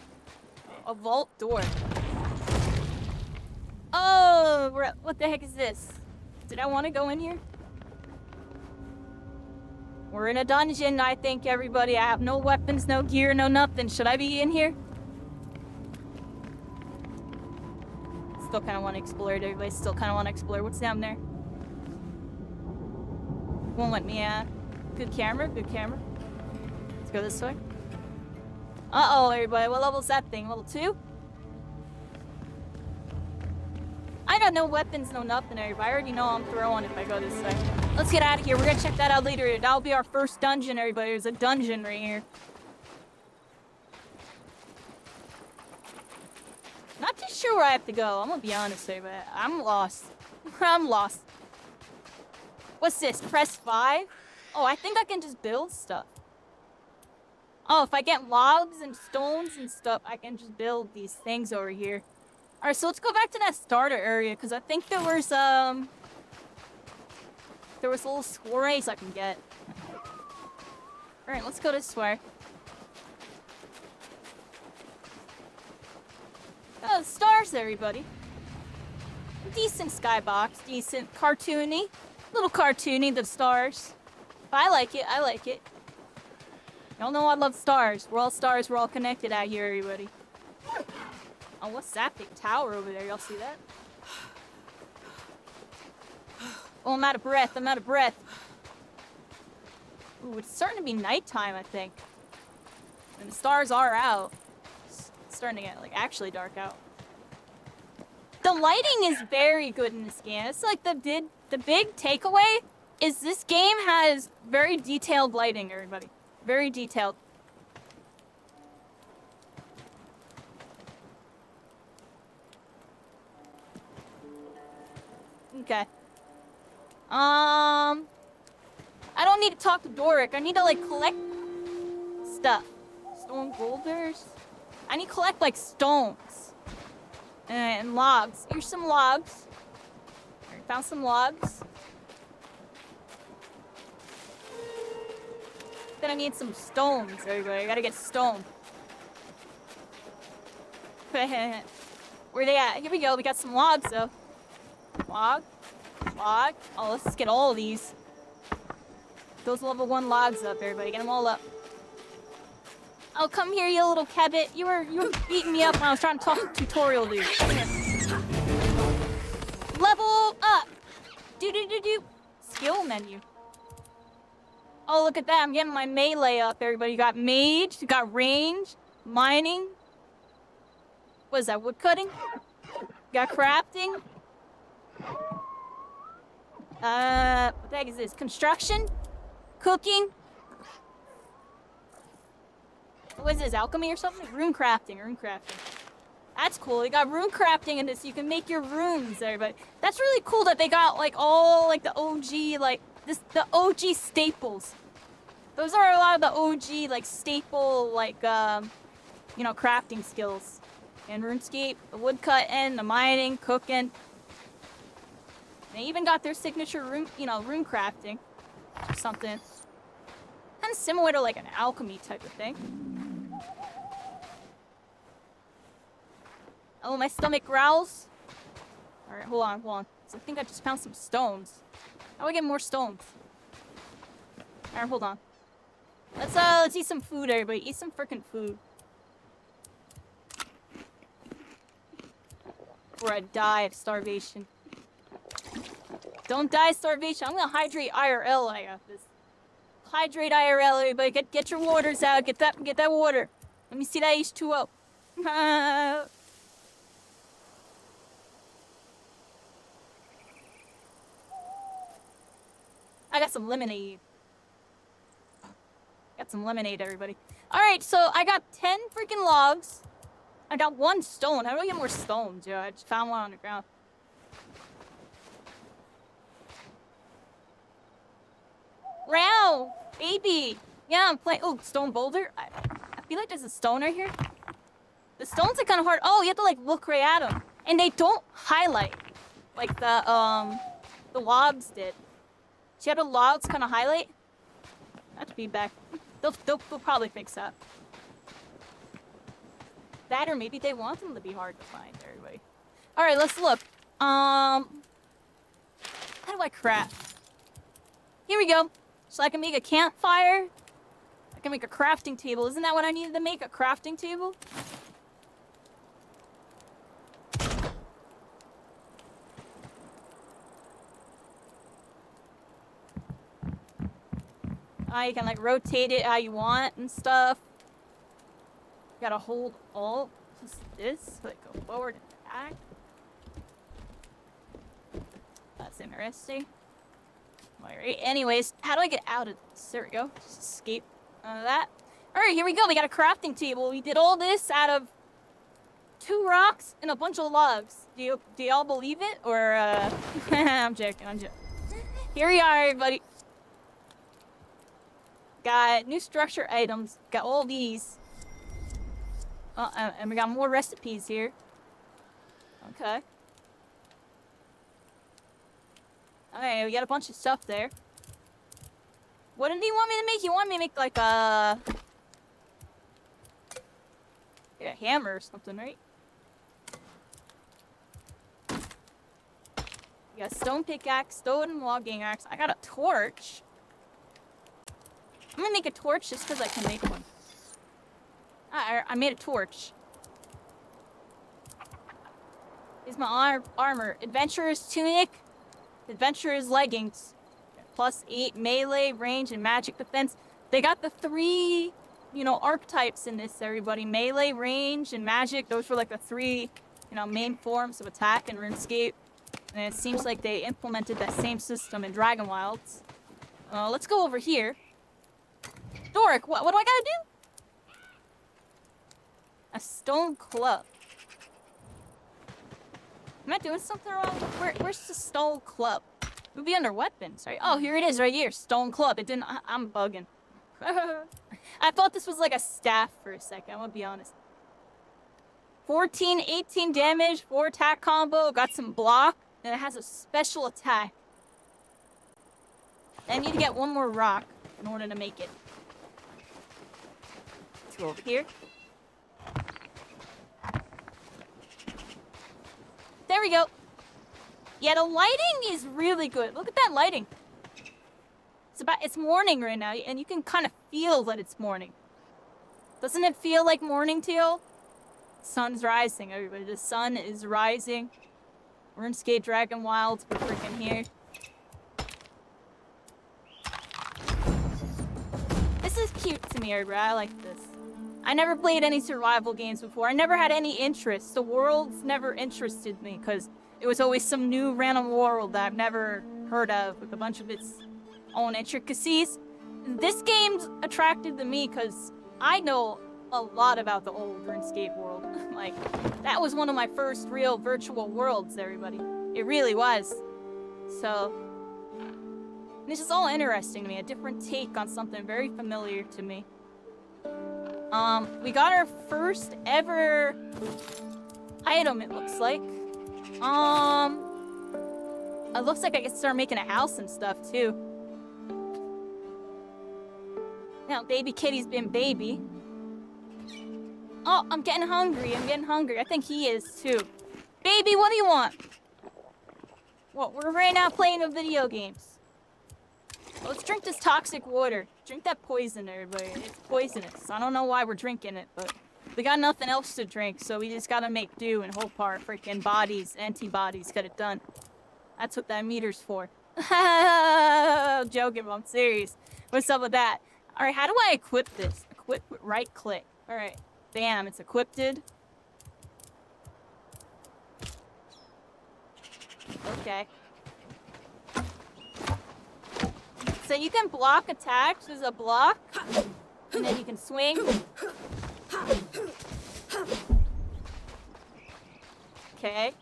A vault door. Oh, what the heck is this? Did I want to go in here? We're in a dungeon, I think, everybody. I have no weapons, no gear, no nothing. Should I be in here? Still kind of want to explore it, everybody. Still kind of want to explore. What's down there? Won't let me, good camera, good camera. Let's go this way. Uh-oh, everybody. What level's that thing? Level 2? I got no weapons, no nothing, everybody. I already know I'm throwing if I go this way. Let's get out of here. We're gonna check that out later. That'll be our first dungeon, everybody. There's a dungeon right here. Not too sure where I have to go. I'm gonna be honest with you, but I'm lost. I'm lost. What's this? Press 5? Oh, I think I can just build stuff. Oh, if I get logs and stones and stuff, I can just build these things over here. Alright, so let's go back to that starter area, because I think there was little squirrels I can get. Alright, let's go this way. Oh, stars, everybody. Decent skybox, decent cartoony. Little cartoony, the stars. But I like it, I like it. Y'all know I love stars. We're all stars, we're all connected out here, everybody. Oh, what's that big tower over there? Y'all see that? Oh, I'm out of breath, I'm out of breath. Ooh, it's starting to be nighttime, I think. And the stars are out. It's starting to get, like, actually dark out. The lighting is very good in this game. It's like the big takeaway is this game has very detailed lighting, everybody. Very detailed. Okay. I don't need to talk to Doric. I need to, like, collect stuff. Stone boulders. I need to collect, like, stones. And logs. Here's some logs. Alright, found some logs. Then I need some stones, everybody. I gotta get stone. Where they at? Here we go. We got some logs, though. Log. Log. Oh, let's get all of these. Those level 1 logs up, everybody. Get them all up. Oh, come here, you little cabbit. You were beating me up when I was trying to talk tutorial, dude. Come here. Level up. Do. Skill menu. Oh, look at that. I'm getting my melee up, everybody. You got mage, you got range, mining. What is that, wood cutting? You got crafting. What the heck is this? Construction? Cooking? What is this, alchemy or something? Rune crafting. That's cool. You got rune crafting in this. You can make your runes, everybody. That's really cool that they got, like, all, like, the OG, like, the OG staples. Those are a lot of the OG, like, staple, like, you know, crafting skills. And RuneScape, the woodcutting, the mining, cooking. They even got their signature rune, you know, rune crafting. Or something. Kind of similar to, like, an alchemy type of thing. Oh, my stomach growls. Alright, hold on. So I think I just found some stones. How do I get more stones? Alright, hold on. Let's eat some food, everybody. Eat some frickin' food. Before I die of starvation. Don't die of starvation. I'm gonna hydrate IRL. I got this. Hydrate IRL, everybody. Get your waters out. Get that water. Let me see that H2O. I got some lemonade. Got some lemonade, everybody. Alright, so I got 10 freaking logs. I got 1 stone. How do I get more stones? Yeah, I just found one on the ground. Wow, baby. Yeah, I'm playing. Oh, stone boulder. I feel like there's a stone right here. The stones are kind of hard. Oh, you have to like look right at them, and they don't highlight like the logs did. See how the logs kind of highlight? That's feedback. They'll probably fix that. That or maybe they want them to be hard to find, everybody. All right, let's look. How do I craft? Here we go. So I can make a campfire. I can make a crafting table. Isn't that what I needed to make? A crafting table? You can like rotate it how you want and stuff. You gotta hold Alt. Just this, like go forward and back. That's interesting. Alright, anyways, how do I get out of this? There we go. Just escape out of that. Alright, here we go. We got a crafting table. We did all this out of 2 rocks and a bunch of logs. Do y'all believe it? Or, I'm joking, I'm joking. Here we are, everybody. Got new structure items. Got all these. And we got more recipes here. Okay. Okay, we got a bunch of stuff there. What did he want me to make? He wanted me to make like a hammer or something, right? You got a stone pickaxe, stone logging axe. I got a torch. I'm gonna make a torch just because I can make one. I made a torch. Here's my armor. Adventurer's tunic. Adventurer's leggings. +8 melee, range, and magic defense. They got the 3, you know, archetypes in this, everybody. Melee, range, and magic. Those were like the 3, you know, main forms of attack in RuneScape. And it seems like they implemented that same system in DragonWilds. Let's go over here. Doric, what do I gotta do? A stone club. Am I doing something wrong? Where's the stone club? It would be under weapons, right? Oh, here it is right here. Stone club. It didn't... I'm bugging. I thought this was like a staff for a second. I'm gonna be honest. 14, 18 damage, 4 attack combo. Got some block. And it has a special attack. I need to get 1 more rock in order to make it. Let's go over here. There we go. Yeah, the lighting is really good. Look at that lighting. It's morning right now, and you can kind of feel that it's morning. Doesn't it feel like morning to you? Sun's rising, everybody. The sun is rising. RuneScape DragonWilds, we're freaking here. This is cute to me, everybody. I like this. I never played any survival games before. I never had any interest. The worlds never interested me because it was always some new random world that I've never heard of with a bunch of its own intricacies. This game's attracted to me because I know a lot about the old RuneScape world. Like, that was one of my first real virtual worlds, everybody. It really was. So, this is all interesting to me. A different take on something very familiar to me. We got our first ever item, it looks like. It looks like I can start making a house and stuff, too. Now, baby kitty's been baby. Oh, I'm getting hungry. I think he is, too. Baby, what do you want? Well, we're right now playing the video games. Let's drink this toxic water. Drink that poison, everybody. It's poisonous. I don't know why we're drinking it, but we got nothing else to drink, so we just gotta make do and hope our freaking bodies, antibodies, get it done. That's what that meter's for. I'm joking, but I'm serious. What's up with that? Alright, how do I equip this? Equip with right click. Alright. Bam, it's equipped. Okay. So you can block attacks. There's a block. And then you can swing. Okay.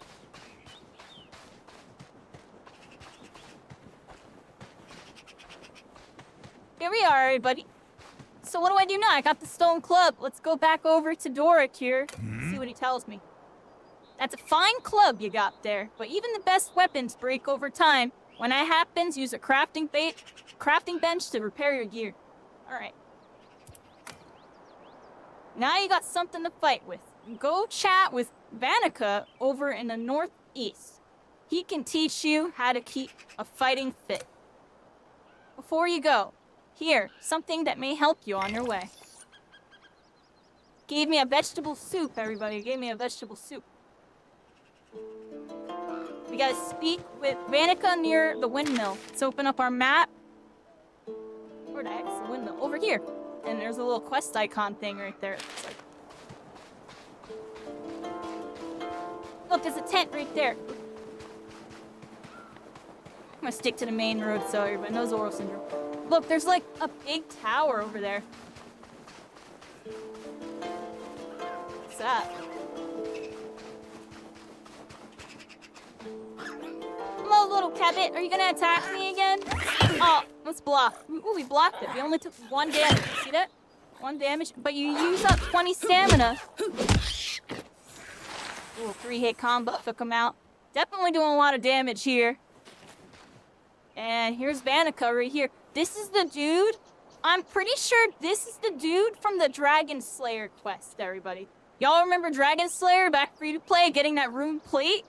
Here we are, everybody. So what do I do now? I got the stone club. Let's go back over to Doric here. See what he tells me. That's a fine club you got there, but even the best weapons break over time. When that happens, use a crafting bench to repair your gear. Alright. Now you got something to fight with. Go chat with Vanica over in the northeast. He can teach you how to keep a fighting fit. Before you go, here, something that may help you on your way. Gave me a vegetable soup, everybody. Gave me a vegetable soup. We gotta speak with Vanica near the windmill. Let's open up our map. Where'd I exit? here. And there's a little quest icon thing right there. It's like... Look, there's a tent right there. I'm gonna stick to the main road so everybody knows oral syndrome. Look, there's like a big tower over there. What's that? Hello, little cabbit. Are you gonna attack me again? Oh, let's block. Ooh, we blocked it. We only took 1 damage. See that? 1 damage. But you use up 20 stamina. Ooh, 3-hit combo took him out. Definitely doing a lot of damage here. And here's Vanica right here. This is the dude. I'm pretty sure this is the dude from the Dragon Slayer quest, everybody. Y'all remember Dragon Slayer back free to play, getting that rune plate?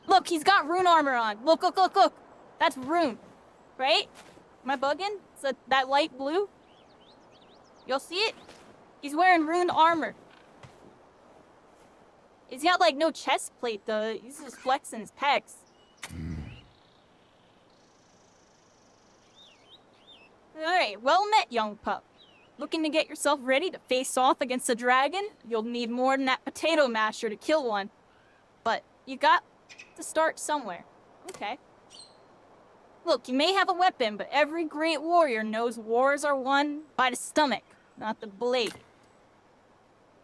Look, he's got rune armor on. Look, look, look, look. That's rune, right? Am I bugging? It's that light blue. Y'all see it? He's wearing rune armor. He's got like no chest plate though. He's just flexing his pecs. Alright, well met, young pup. Looking to get yourself ready to face off against a dragon? You'll need more than that potato masher to kill one. But you got to start somewhere. Okay. Look, you may have a weapon, but every great warrior knows wars are won by the stomach, not the blade.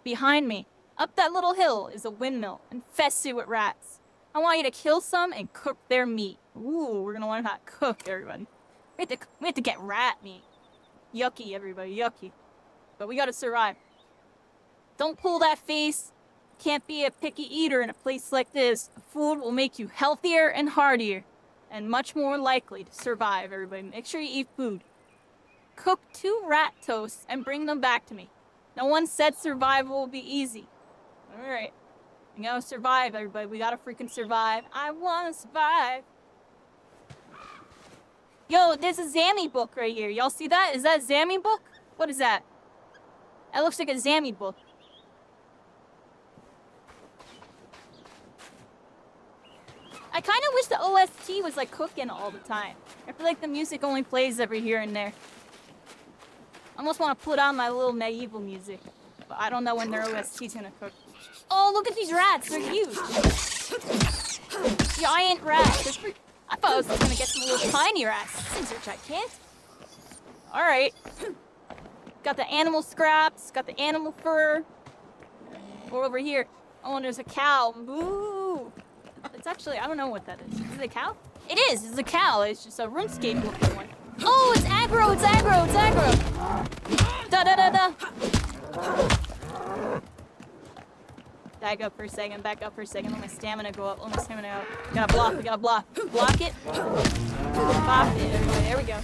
Behind me, up that little hill, is a windmill infested with rats. I want you to kill some and cook their meat. Ooh, we're gonna learn how to cook, everybody. We have to get rat meat. Yucky, everybody, yucky. But we gotta survive. Don't pull that face. Can't be a picky eater in a place like this. Food will make you healthier and hardier, and much more likely to survive, everybody. Make sure you eat food. Cook 2 rat toasts and bring them back to me. No one said survival will be easy. Alright. We gotta survive, everybody. We gotta freaking survive. I wanna survive. Yo, there's a Zammy book right here. Y'all see that? Is that a Zammy book? What is that? That looks like a Zammy book. I kind of wish the OST was like cooking all the time. I feel like the music only plays every here and there. I almost want to put on my little medieval music, but I don't know when their OST's gonna cook. Oh, look at these rats. They're huge. Giant rats. I thought I was just gonna get some little tiny rats. These things are gigantic. Alright. Got the animal scraps, got the animal fur. We're over here. Oh, and there's a cow. Moo! It's actually, I don't know what that is. Is it a cow? It is! It's a cow. It's just a RuneScape looking one. Oh, it's aggro! It's aggro! It's aggro! Da da da da! Back up for a second, back up for a second. Let my stamina go up, let my stamina go up. Gotta block, we gotta block. Block it. Pop it. There we go.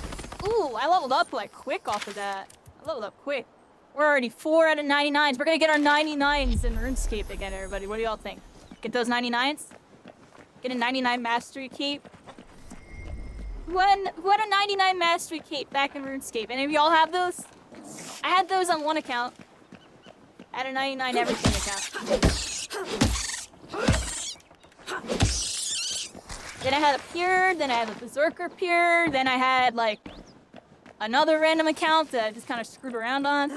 Ooh, I leveled up like quick off of that. I leveled up quick. We're already 4 out of 99s. We're gonna get our 99s in RuneScape again, everybody. What do y'all think? Get those 99s? Get a 99 mastery cape? Who had a 99 mastery cape back in RuneScape? Any of y'all have those? I had those on one account. I had a 99 everything account. Then I had a pure, then I had a berserker pure, then I had like another random account that I just kind of screwed around on.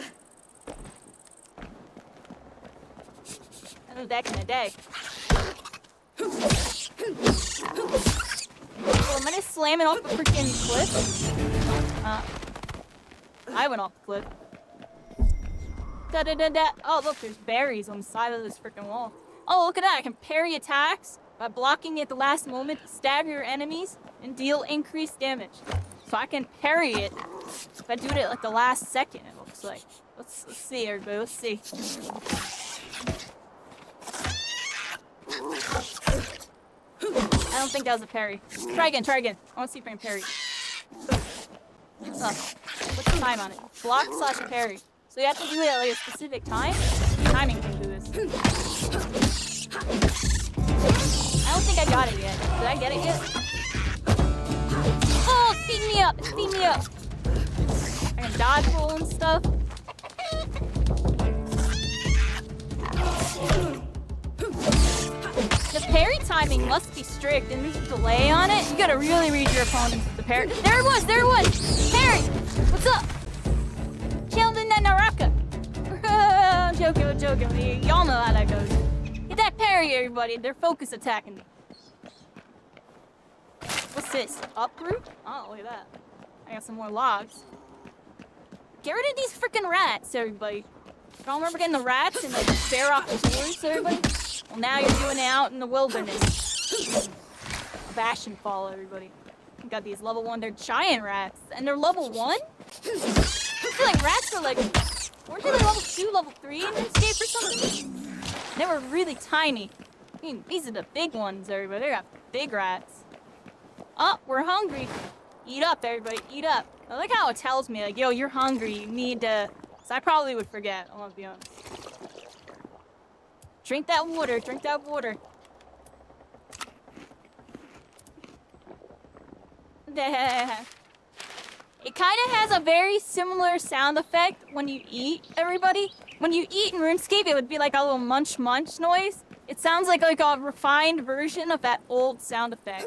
That was back in the day. Oh, am I just slamming off the freaking cliff? I went off the cliff. Da da da da. Oh, look, there's berries on the side of this freaking wall. Oh, look at that. I can parry attacks by blocking at the last moment to stagger your enemies and deal increased damage. So I can parry it if I do it at like the last second, it looks like. Let's see, everybody. Let's see. I don't think that was a parry. Try again, try again. I want to see if I can parry. Oh, what's the time on it? Block / parry. So you have to do it at like a specific time? Timing can do this. I don't think I got it yet. Did I get it yet? Oh, it's beating me up! It's beating me up! I can dodge roll and stuff. The parry timing must be strict, and there's a delay on it. You gotta really read your opponents with the parry. There it was! There it was! Parry! What's up? joking. Y'all know how that goes. Get that parry, everybody. They're focus attacking me. What's this? Uproot? Oh, look at that. I got some more logs. Get rid of these freaking rats, everybody. Y'all remember getting the rats and like bear off the tours, everybody? Well, now you're doing it out in the wilderness. Bastion fall, everybody. We got these level 1. They're giant rats, and they're level 1. I feel like rats are like, weren't they like level 2, level 3 in RuneScape or something? They were really tiny. I mean, these are the big ones, everybody. They got big rats. Oh, we're hungry. Eat up, everybody. Eat up. I like how it tells me, like, yo, you're hungry. You need to... So I probably would forget. I'm gonna be honest. Drink that water. Drink that water. It kind of has a very similar sound effect when you eat, everybody. When you eat in RuneScape, it would be like a little munch munch noise. It sounds like a refined version of that old sound effect.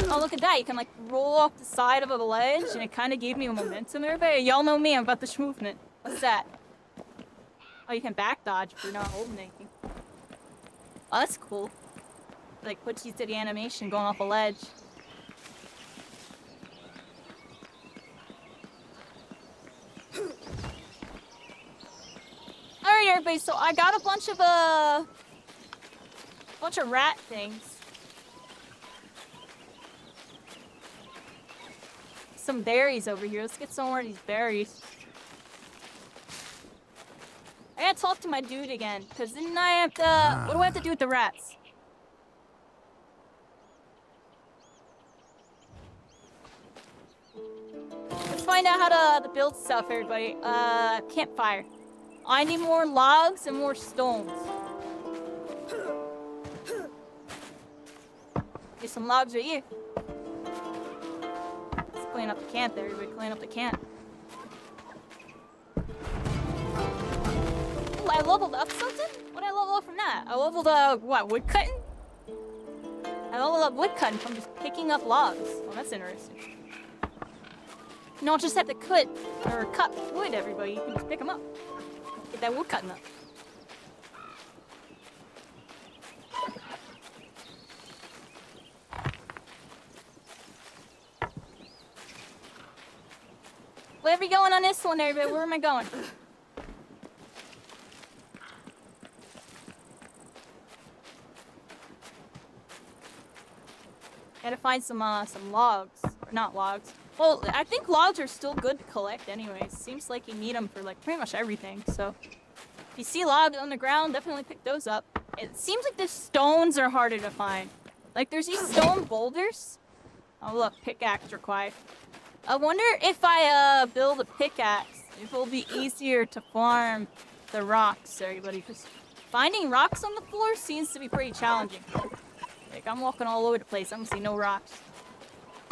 Oh, look at that. You can like roll off the side of a ledge, and it kind of gave me a momentum, everybody. Y'all know me. I'm about the movement. What's that? Oh, you can back dodge if you're not holding anything. Oh, that's cool. Like, puts you to the animation going off a ledge. Alright, everybody, so I got a bunch of rat things. Some berries over here. Let's get some more of these berries. I gotta talk to my dude again, because didn't I have to... What do I have to do with the rats? Let's find out how to build stuff, everybody. Campfire. I need more logs and more stones. Get some logs right here. Let's clean up the camp there, everybody. Clean up the camp. Ooh, I leveled up something? What did I level up from that? I leveled what, wood cutting? I leveled up wood cutting from just picking up logs. Oh, that's interesting. You don't just have to cut wood, everybody. You can just pick them up. Get that wood cutting up. Where are we going on this one, everybody? Where am I going? Gotta find some logs. Or not logs. Well, I think logs are still good to collect anyways. Seems like you need them for like pretty much everything, so... If you see logs on the ground, definitely pick those up. It seems like the stones are harder to find. Like, there's these stone boulders. Oh, look, pickaxe required. I wonder if I build a pickaxe, if it'll be easier to farm the rocks, everybody. Because finding rocks on the floor seems to be pretty challenging. Like, I'm walking all over the place. I don't see no rocks.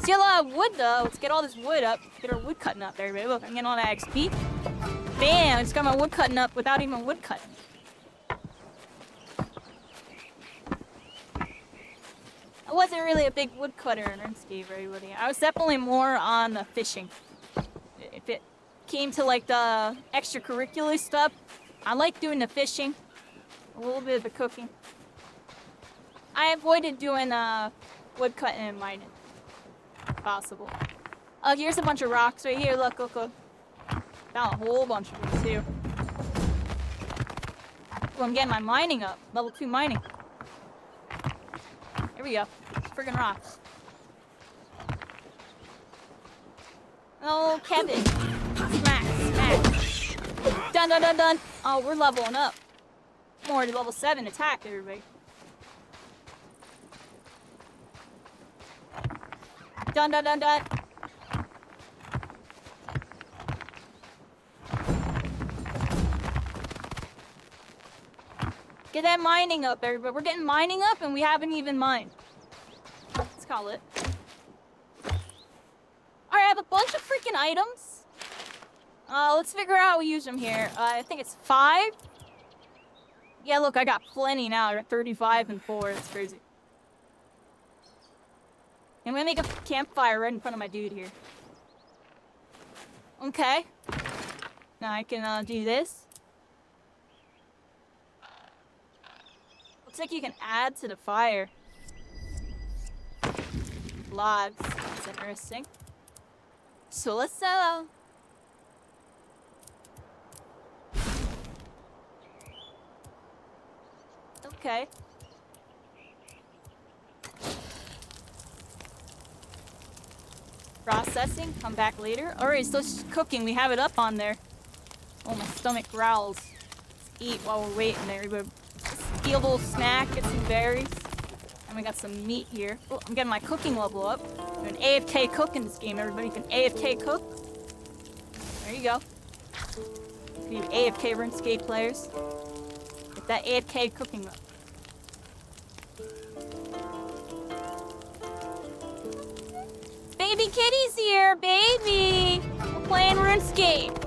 See a lot of wood, though. Let's get all this wood up. Get our wood cutting up, everybody. Look, I'm getting all that XP. Bam! I just got my wood cutting up without even wood cutting. I wasn't really a big wood cutter in RuneScape, everybody. I was definitely more on the fishing. If it came to like the extracurricular stuff, I like doing the fishing. A little bit of the cooking. I avoided doing wood cutting and mining. If possible. Oh, here's a bunch of rocks right here. Look, look, look. Found a whole bunch of them too. Well, I'm getting my mining up. Level 2 mining. Here we go. Friggin' rocks. Oh, Kevin. Smack, smack. Dun, dun, dun, dun. Oh, we're leveling up. More to level 7 attack, everybody. Dun, dun, dun, dun. Get that mining up, everybody. We're getting mining up and we haven't even mined. Let's call it. Alright, I have a bunch of freaking items. Let's figure out how we use them here. I think it's 5. Yeah, look, I got plenty now. I got 35 and 4. That's crazy. I'm gonna make a campfire right in front of my dude here. Okay. Now I can do this. Looks like you can add to the fire. Logs. That's interesting. Solo. Okay. Processing. Come back later. Alright, so it's cooking. We have it up on there. Oh, my stomach growls. Let's eat while we're waiting there. Let's eat a little snack. Get some berries. And we got some meat here. Oh, I'm getting my cooking level up. Doing AFK cook in this game, everybody. You can AFK cook. There you go. For you AFK RuneScape players. Get that AFK cooking up. Baby kitty's here, baby! We're playing RuneScape.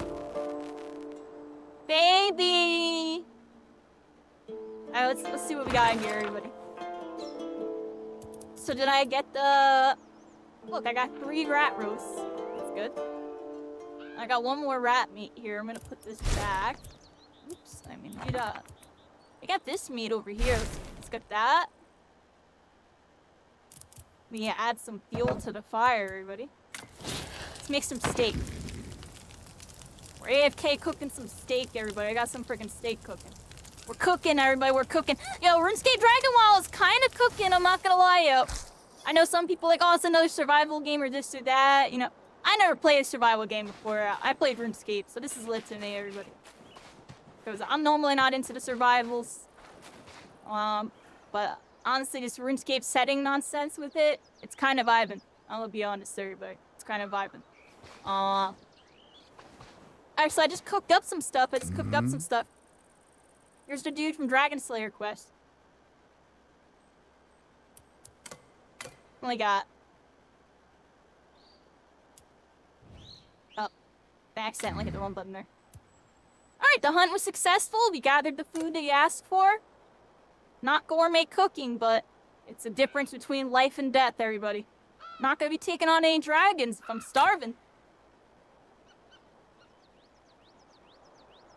Baby! Alright, let's see what we got in here, everybody. So did I get the... Look, I got 3 rat roasts. That's good. I got 1 more rat meat here. I'm gonna put this back. Oops, I mean, I got this meat over here. Let's get that. We can add some fuel to the fire, everybody. Let's make some steak. We're AFK cooking some steak, everybody. I got some freaking steak cooking. We're cooking, everybody. We're cooking. Yo, RuneScape DragonWilds is kind of cooking. I'm not gonna lie, yo. I know some people like, oh, it's another survival game or this or that. You know, I never played a survival game before. I played RuneScape, so this is lit to me, everybody. Because I'm normally not into the survivals. But honestly, this RuneScape setting nonsense with it, it's kind of vibing. I'm gonna be honest, everybody. It's kind of vibing. Actually, I just cooked up some stuff. Here's the dude from Dragon Slayer Quest. Only got... Oh, I accidentally hit the wrong button there. Alright, the hunt was successful. We gathered the food that you asked for. Not gourmet cooking, but it's a difference between life and death, everybody. Not gonna be taking on any dragons if I'm starving.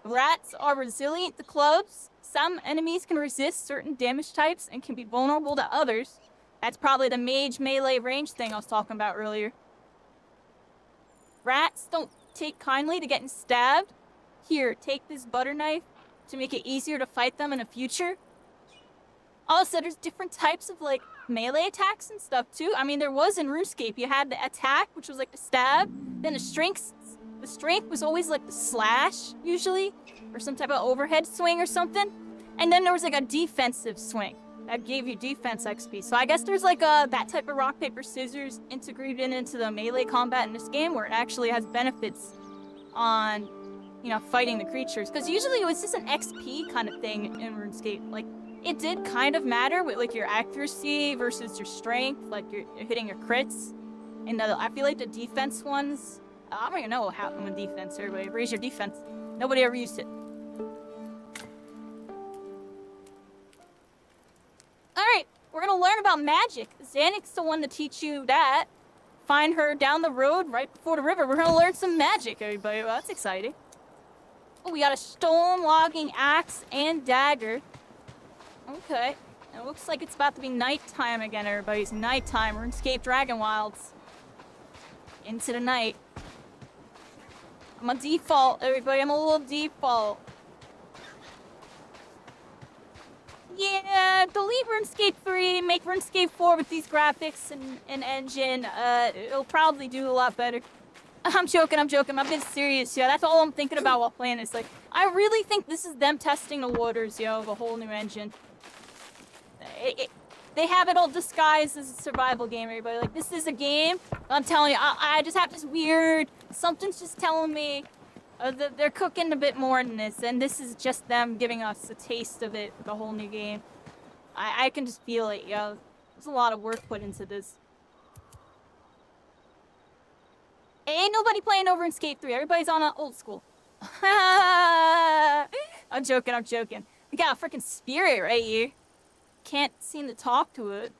Rats are resilient to clubs. Some enemies can resist certain damage types and can be vulnerable to others. That's probably the mage melee range thing I was talking about earlier. Rats don't take kindly to getting stabbed. Here, take this butter knife to make it easier to fight them in the future. Also, there's different types of, like, melee attacks and stuff, too. I mean, there was in RuneScape. You had the attack, which was, like, the stab. Then the strength was always, like, the slash, usually. Or some type of overhead swing or something. And then there was, like, a defensive swing. That gave you defense XP. So I guess there's, like, that type of rock, paper, scissors integrated into the melee combat in this game where it actually has benefits on, you know, fighting the creatures. Because usually it was just an XP kind of thing in RuneScape. Like, it did kind of matter with, like, your accuracy versus your strength, like, you're hitting your crits. And I feel like the defense ones, I don't even know what happened with defense, everybody. Raise your defense. Nobody ever used it. Alright, we're gonna learn about magic. Xanic's the one to teach you that. Find her down the road right before the river. We're gonna learn some magic, everybody. Well, that's exciting. Oh, we got a stone logging axe and dagger. Okay. It looks like it's about to be nighttime again, everybody. It's nighttime. RuneScape DragonWilds. Into the night. I'm a default, everybody. I'm a little default. Yeah, delete RuneScape 3, make RuneScape 4 with these graphics and engine. It'll probably do a lot better. I'm joking. I'm being serious, yo. That's all I'm thinking about while playing this. Like, I really think this is them testing the waters, yo, of a whole new engine. They have it all disguised as a survival game, everybody. Like, this is a game. I'm telling you, I just have this weird... Something's just telling me that they're cooking a bit more than this. And this is just them giving us a taste of it, the whole new game. I can just feel it, yo. There's a lot of work put into this. Ain't nobody playing over in Skate 3. Everybody's on old school. I'm joking. We got a freaking spirit right here. Can't seem to talk to it.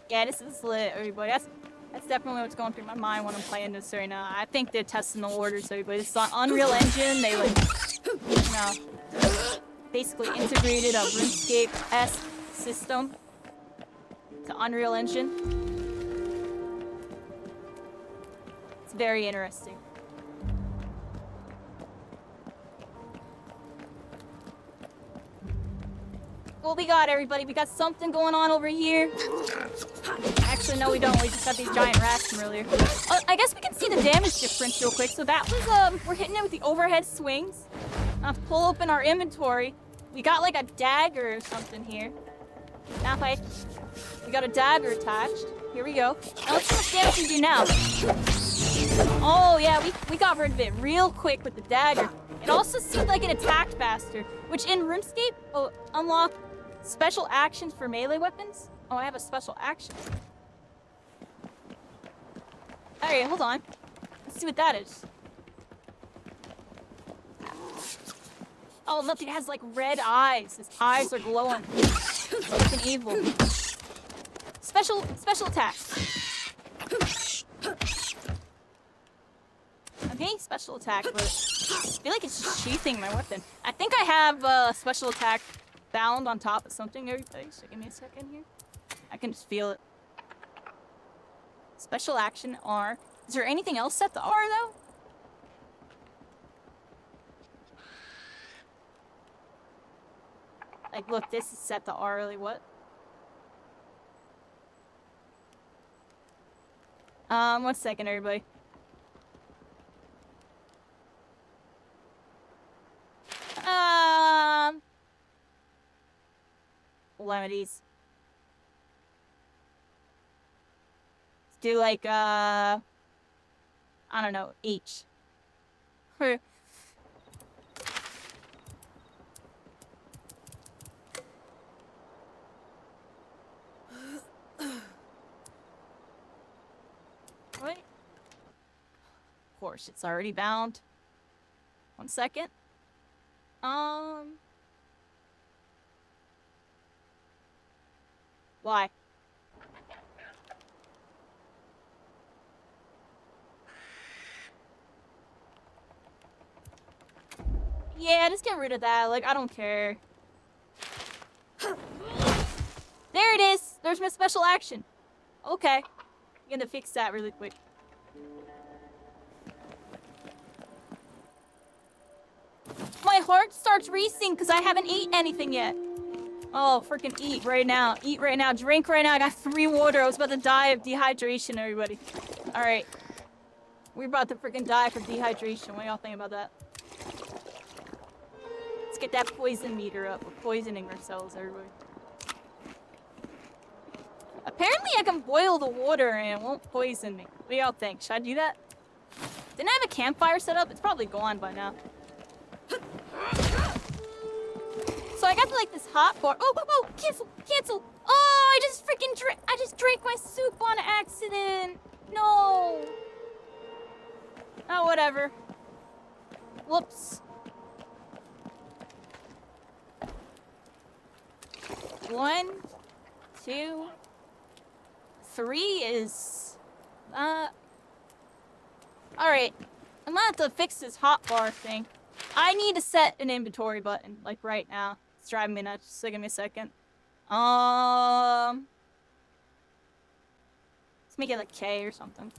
Yeah, this is lit, everybody. That's definitely what's going through my mind when I'm playing this right now. I think they're testing the orders, everybody. It's on Unreal Engine. They, like, you know, basically integrated a RuneScape-esque system to Unreal Engine. It's very interesting. What we got, everybody? We got something going on over here. Actually, no, we don't. We just got these giant rats from earlier. I guess we can see the damage difference real quick. So that was, we're hitting it with the overhead swings. Now, to pull open our inventory, we got like a dagger or something here. Now, we got a dagger attached. Here we go. Now, let's see how much damage we do now. Oh, yeah, we got rid of it real quick with the dagger. It also seemed like it attacked faster, which in RuneScape, unlock special actions for melee weapons. Oh, I have a special action. Alright, hold on. Let's see what that is. Oh, look, it has like red eyes. His eyes are glowing. It's looking evil. Special attack. Okay, special attack, but I feel like it's just sheathing my weapon. I think I have special attack bound on top of something, everybody. So give me a second here. I can just feel it. Special action R. Is there anything else set to R though? Like, look, this is set to R. Really, what? One second, everybody. Calamities. Let's do like, I don't know, H. What? Of course, it's already bound. One second. Why? Yeah, just get rid of that. Like, I don't care. There it is! There's my special action. Okay. I'm gonna fix that really quick. My heart starts racing because I haven't eaten anything yet. Oh, freaking eat right now. Eat right now. Drink right now. I got 3 water. I was about to die of dehydration, everybody. Alright. We're about to freaking die from dehydration. What do y'all think about that? Let's get that poison meter up. We're poisoning ourselves, everybody. Apparently I can boil the water and it won't poison me. What do y'all think? Should I do that? Didn't I have a campfire set up? It's probably gone by now. So I got like this hot bar. Oh, cancel. Oh, I just drank my soup on accident. No. Oh, whatever. Whoops. 1, 2, 3 is, alright. I'm gonna have to fix this hotbar thing. I need to set an inventory button, like right now. It's driving me nuts. So give me a second. Let's make it like K or something.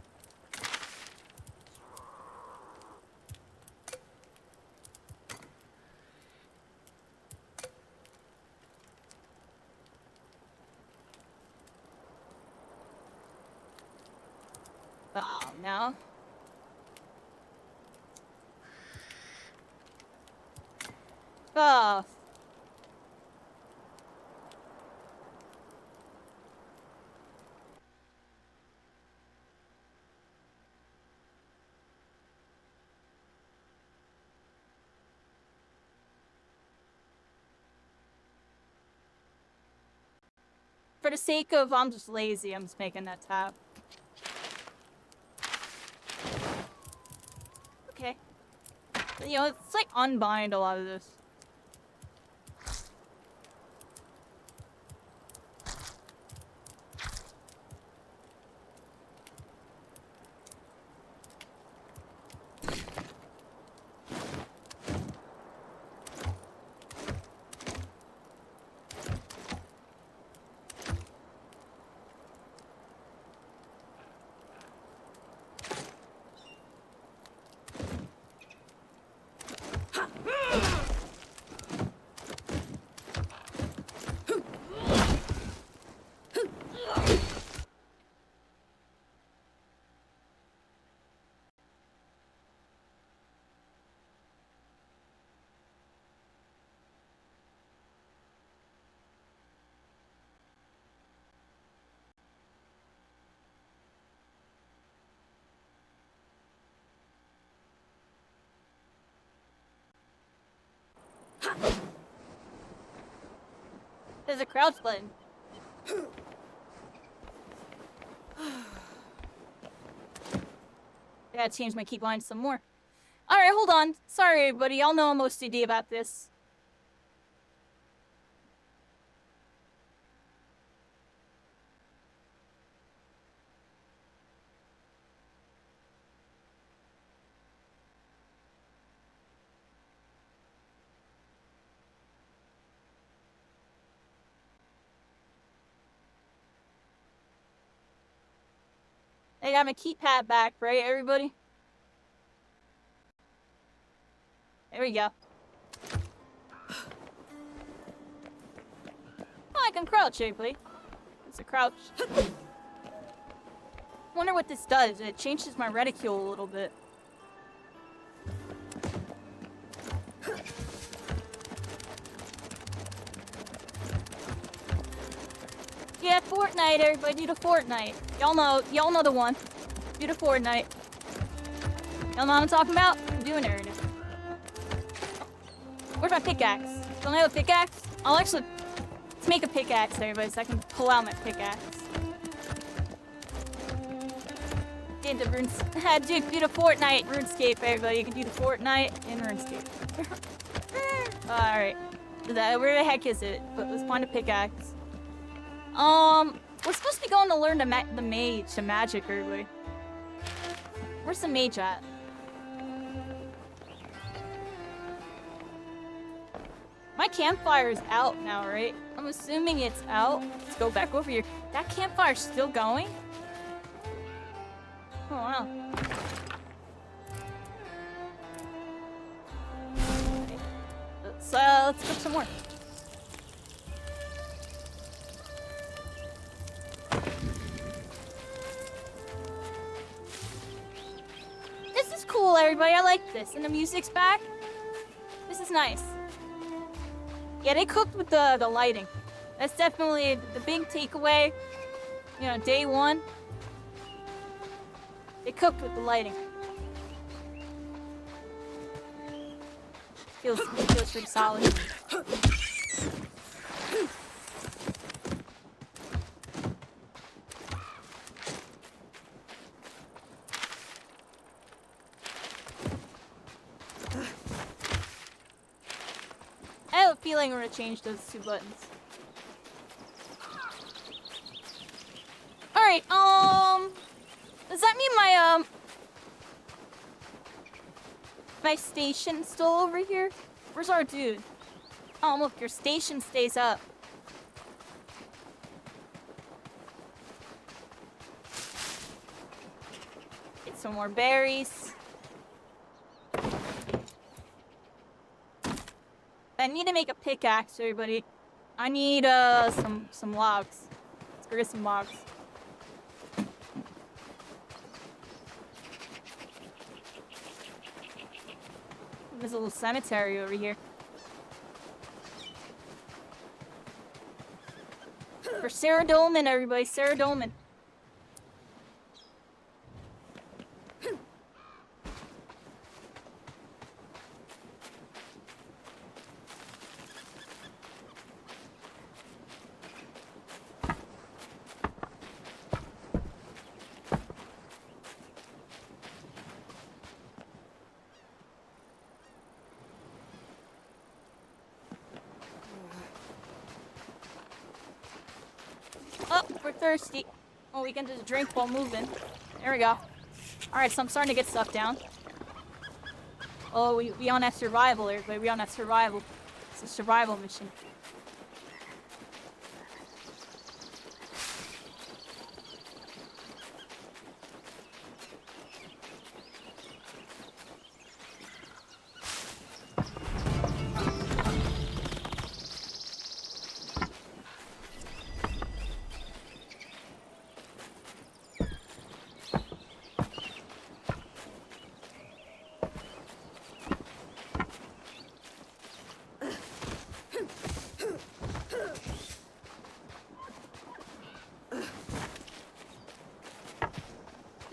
Oh, no. Oh. For the sake of, I'm just lazy, I'm just making that tab. Okay. But, you know, it's like unbind a lot of this. There's a crouch button. I gotta change my keybind some more. Alright, hold on. Sorry, everybody. Y'all know I'm OCD about this. I got my keypad back, right, everybody? There we go. Oh, I can crouch, everybody. It's a crouch. Wonder what this does. It changes my reticule a little bit. Yeah, Fortnite, everybody, do the Fortnite. Y'all know the one. Do the Fortnite. Y'all know what I'm talking about? I'm doing it right now. Where's my pickaxe? Don't I have a pickaxe? I'll actually... Let's make a pickaxe, everybody, so I can pull out my pickaxe. Get into RuneScape. Do the Fortnite RuneScape, everybody. You can do the Fortnite in RuneScape. Alright. Where the heck is it? Let's find a pickaxe. We're supposed to be going to learn the mage, the magic, everybody. Where's the mage at? My campfire is out now, right? I'm assuming it's out. Let's go back over here. That campfire's still going? Oh, wow. Okay. Let's cook some more. This is cool, everybody. I like this. And the music's back. This is nice. Yeah, they cooked with the lighting. That's definitely the big takeaway. You know, day one. They cooked with the lighting. Feels pretty solid. I have a feeling we're gonna change those two buttons. Alright, does that mean my station's still over here? Where's our dude? Oh, look, your station stays up. Get some more berries. I need to make a pickaxe, everybody. I need some logs. Let's go get some logs. There's a little cemetery over here. For Sarah Dolman, everybody. Sarah Dolman. Oh, we're thirsty. Oh, we can just drink while moving. There we go. Alright, so I'm starting to get stuff down. Oh, we on that survival, everybody. We on that survival. It's a survival mission.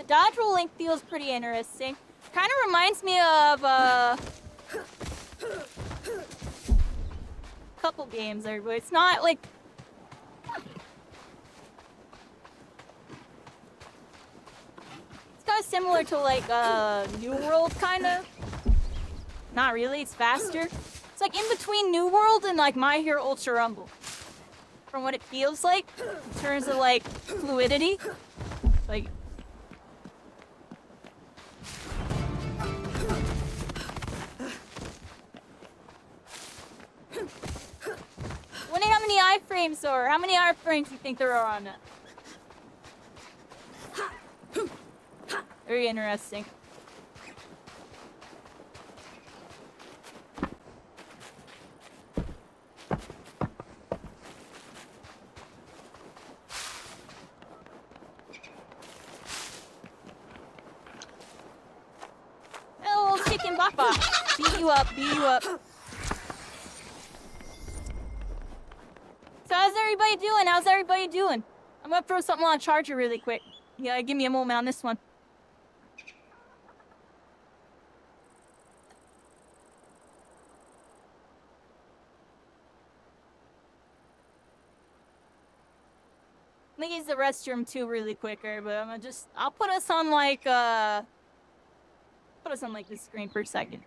Dodge rolling feels pretty interesting. Kind of reminds me of a couple games, everybody. It's not like kind of similar to like New World, kind of. Not really. It's faster. It's like in between New World and like My Hero Ultra Rumble. From what it feels like, in terms of like fluidity, like. Wonder how many iframes there are. How many iframes do you think there are on that? Very interesting. Oh, chicken bapa. Beat you up, beat you up. So how's everybody doing? How's everybody doing? I'm gonna throw something on charger really quick. Yeah, give me a moment on this one. Let me use the restroom too really quicker, but I'll put us on like this screen for a second.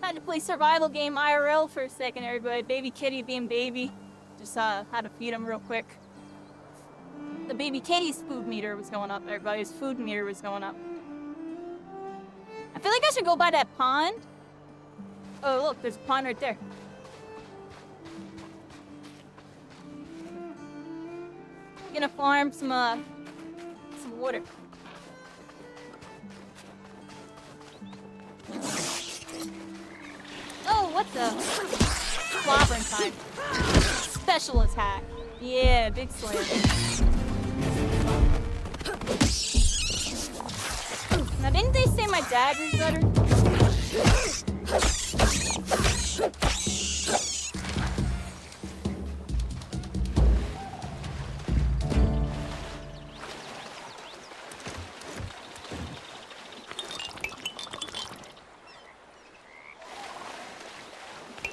Had to play survival game IRL for a second, everybody. Baby kitty being baby. Just had to feed him real quick. The baby kitty's food meter was going up, everybody's food meter was going up. I feel like I should go by that pond. Oh, look, there's a pond right there. Gonna farm some water. Oh, what the? Slobbering time. Special attack. Yeah, big slam. Now, didn't they say my dad was better?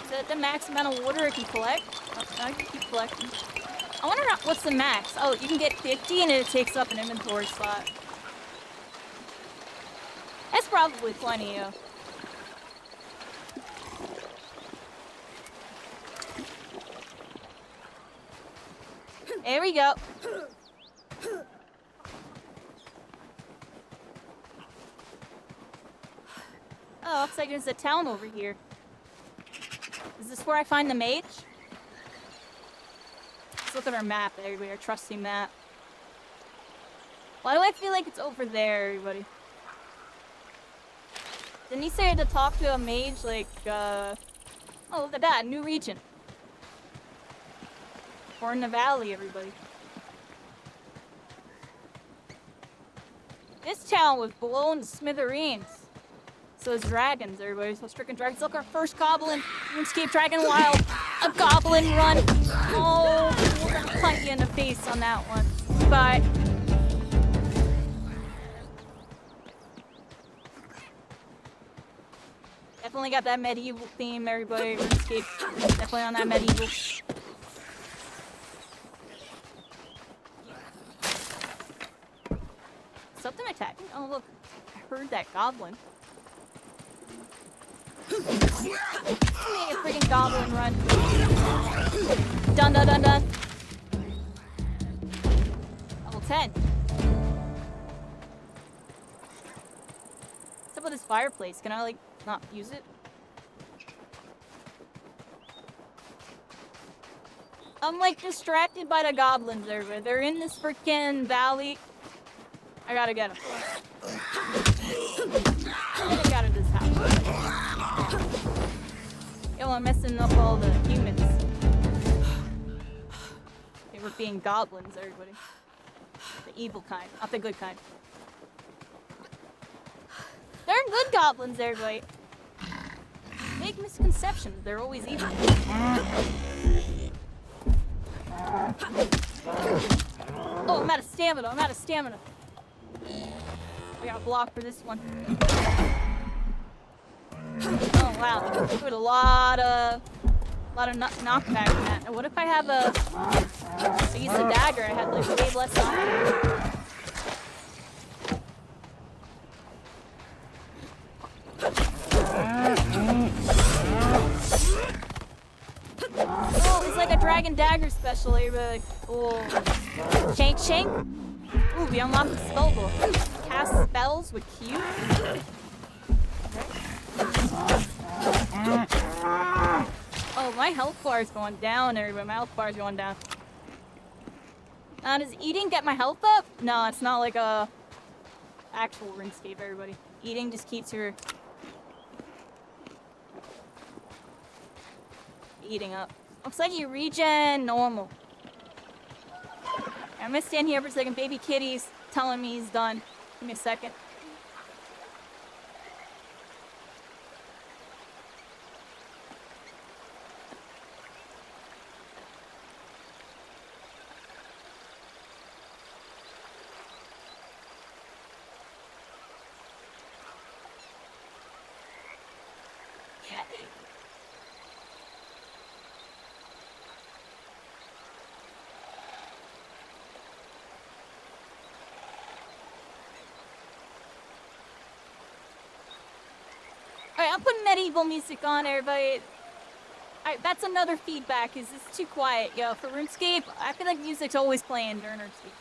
Is that the max amount of water I can collect? Oh, I can keep collecting. I wonder what's the max. Oh, you can get 50 and it takes up an inventory spot. That's probably plenty, yo. There we go. like there's a town over here. Is this where I find the mage? Let's look at our map, everybody, our trusty map. Why do I feel like it's over there, everybody? Didn't he say I had to talk to a mage, like, oh, look at that, new region. We're in the valley, everybody. This town was blown to smithereens. So it's dragons, everybody. So stricken dragons. Look, our first goblin. RuneScape Dragon Wild. A goblin run. Oh, we're gonna punch you in the face on that one. Bye. Definitely got that medieval theme, everybody. RuneScape. Definitely on that medieval. Something attacking? Oh, look. I heard that goblin. Make a freaking goblin run. Dun dun dun dun. Level 10. What's up with this fireplace? Can I, like, not use it? I'm, like, distracted by the goblins over. They're in this freaking valley. I gotta get them. I gotta get out of this house. Yo, I'm messing up all the humans. They were being goblins, everybody. The evil kind, not the good kind. They're good goblins, everybody. Big misconception, they're always evil. Oh, I'm out of stamina, I'm out of stamina. I got blocked for this one. Oh wow, put a lot of knockback in that. What if I have I use the dagger? I had like way less knockback. Oh, it's like a dragon dagger special. You're like, oh, shank shank. Ooh, we unlocked the spell book. Cast spells with Q. Oh, my health bar is going down, everybody. My health bar is going down. Does eating get my health up? No, it's not like a actual RuneScape, everybody. Eating just keeps your eating up. Looks like you regen normal. I'm gonna stand here for a second. Baby Kitty's telling me he's done. Give me a second. Alright, I'm putting medieval music on, everybody. Alright, that's another feedback. Is this too quiet? Yo, for RuneScape, I feel like music's always playing during RuneScape.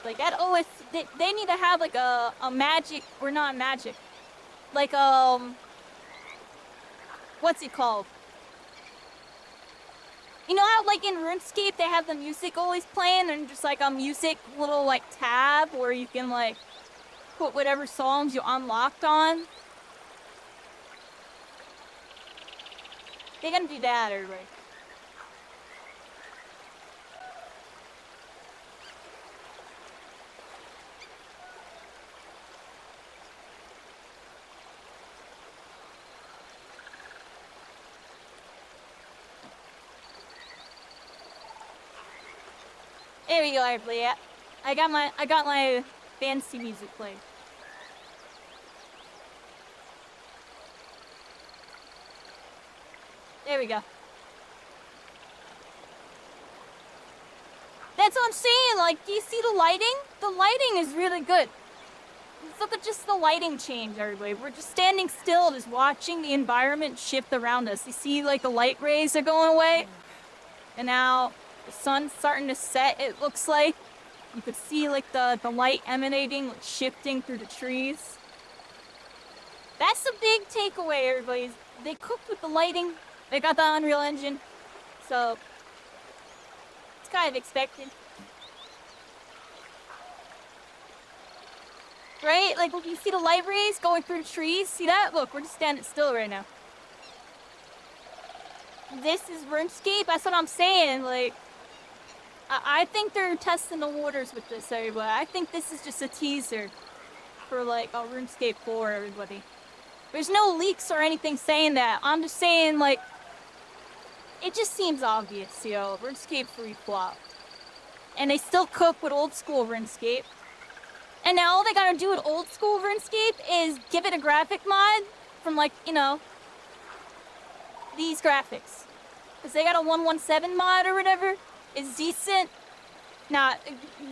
Like, at OS, they need to have, like, a magic, or not magic. Like, what's it called? You know how, like, in RuneScape, they have the music always playing, and just, like, a music little, like, tab where you can, like, put whatever songs you unlocked on? They gotta do that, everybody. There we go, everybody. I got my fancy music playing. There we go. That's what I'm saying. Like, do you see the lighting? The lighting is really good. look at just the lighting change, everybody. We're just standing still, just watching the environment shift around us. You see, like, the light rays are going away, and now the sun's starting to set, it looks like. You could see, like, the light emanating, like, shifting through the trees. That's the big takeaway, everybody. They cooked with the lighting. They got the Unreal Engine. So, it's kind of expected. Right? Like, look, you see the light rays going through the trees? See that? Look, we're just standing still right now. This is RuneScape? That's what I'm saying. Like, I think they're testing the waters with this, everybody. I think this is just a teaser for, like, a RuneScape 4, everybody. There's no leaks or anything saying that. I'm just saying, like, it just seems obvious, you know. RuneScape 3 flop. And they still cook with old school RuneScape. And now all they gotta do with old school RuneScape is give it a graphic mod from, like, you know, these graphics. Because they got a 117 mod or whatever. It's decent. Now,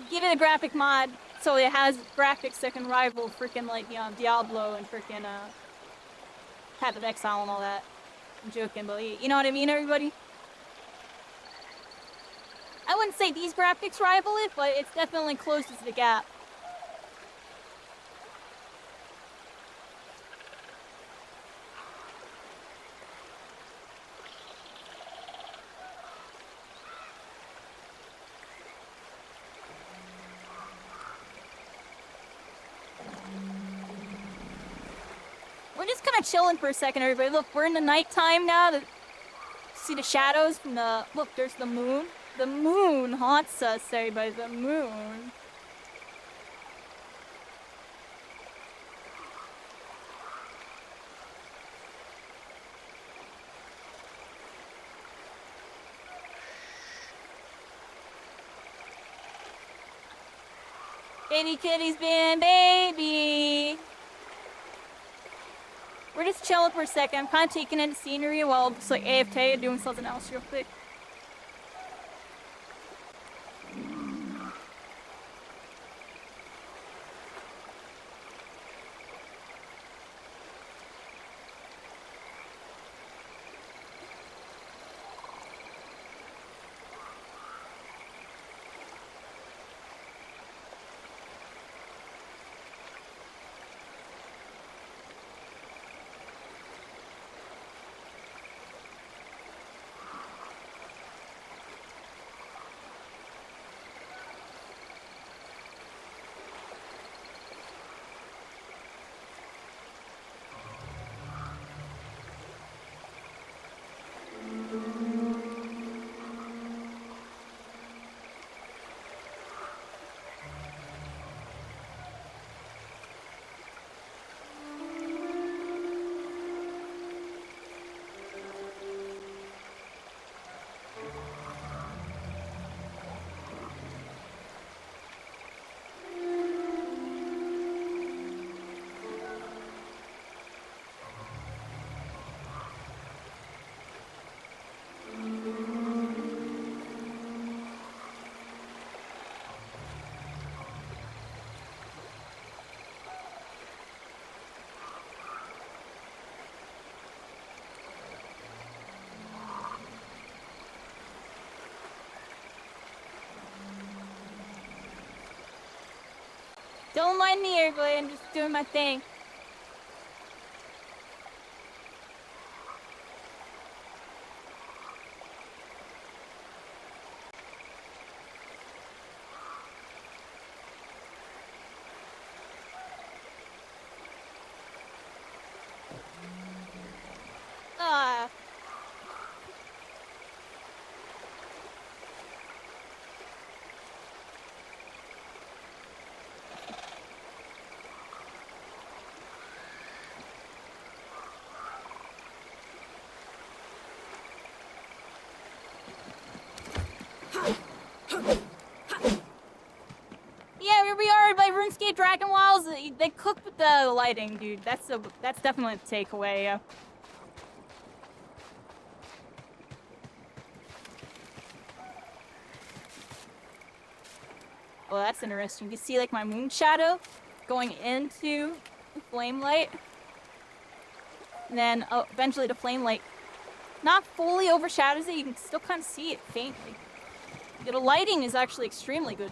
give it a graphic mod so it has graphics that can rival freaking, like, you know, Diablo and freaking, Path of Exile and all that. I'm joking, but you know what I mean, everybody? I wouldn't say these graphics rival it, but it's definitely closest to the gap. We're just kind of chilling for a second, everybody. Look, we're in the nighttime now. See the shadows from the... Look, there's the moon. The moon haunts us, everybody. The moon. Baby kitty's been baby. We're just chilling for a second. I'm kind of taking in the scenery while just like AFK and doing something else real quick. Don't mind me, everybody. I'm just doing my thing. Ah. Yeah, here we are by RuneScape DragonWilds. They cook with the lighting, dude. That's definitely the takeaway. Yeah. Well, that's interesting. You can see like my moon shadow. going into the flame light. And then eventually the flame light not fully overshadows it, you can still kind of see it faintly. Yeah, the lighting is actually extremely good.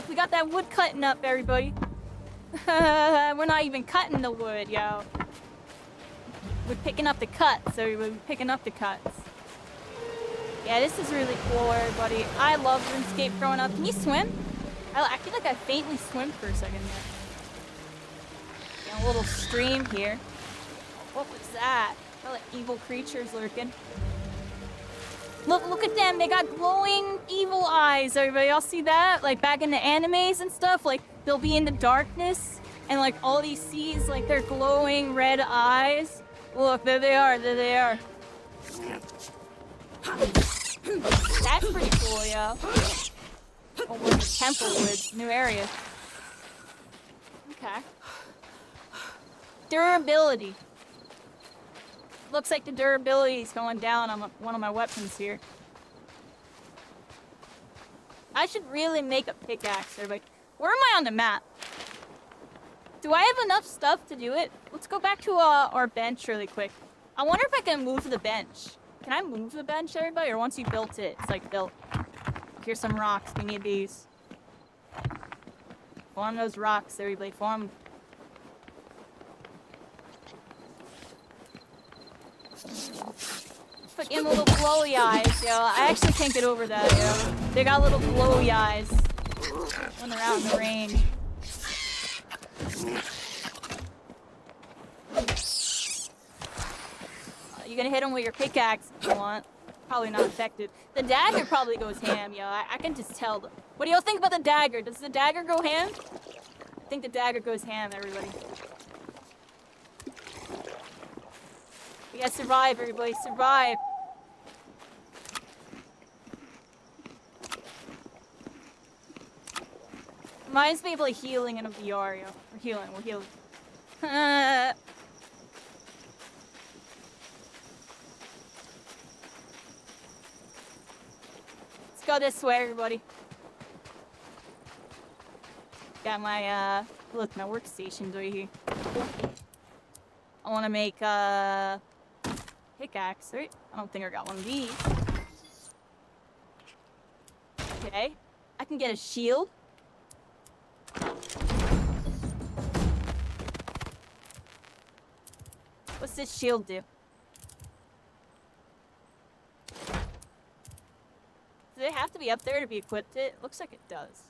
We got that wood cutting up, everybody. We're not even cutting the wood, yo. We're picking up the cuts, everybody. We're picking up the cuts. Yeah, this is really cool, everybody. I love RuneScape growing up. Can you swim? I feel like I faintly swim for a second there. Yeah, a little stream here. What was that? Oh, like evil creatures lurking. Look at them, they got glowing evil eyes, everybody. Y'all see that? Like back in the animes and stuff, like they'll be in the darkness and like all these seas, like they're glowing red eyes. Look, there they are, there they are. That's pretty cool, yo. Oh, we're in Temple Woods, new area. Okay. Durability. Looks like the durability is going down on one of my weapons here. I should really make a pickaxe, everybody. Where am I on the map? Do I have enough stuff to do it? Let's go back to our bench really quick. I wonder if I can move the bench. Can I move the bench, everybody? Or once you built it, it's like built. Here's some rocks. We need these. Form those rocks, everybody. Form. Fucking little glowy eyes, yo. I actually can't get over that, yo. They got little glowy eyes when they're out in the range. You gonna hit them with your pickaxe if you want. Probably not effective. The dagger probably goes ham, yo. I can just tell. What do y'all think about the dagger? Does the dagger go ham? I think the dagger goes ham, everybody. We gotta survive, everybody. Survive. Reminds me of like healing in a VR, yo. We're healing, we're healing. Let's go this way, everybody. Got my, look, my workstation's right here. I wanna make, pickaxe, right? I don't think I got one of these. Okay. I can get a shield. What's this shield do? Do they have to be up there to be equipped? It looks like it does.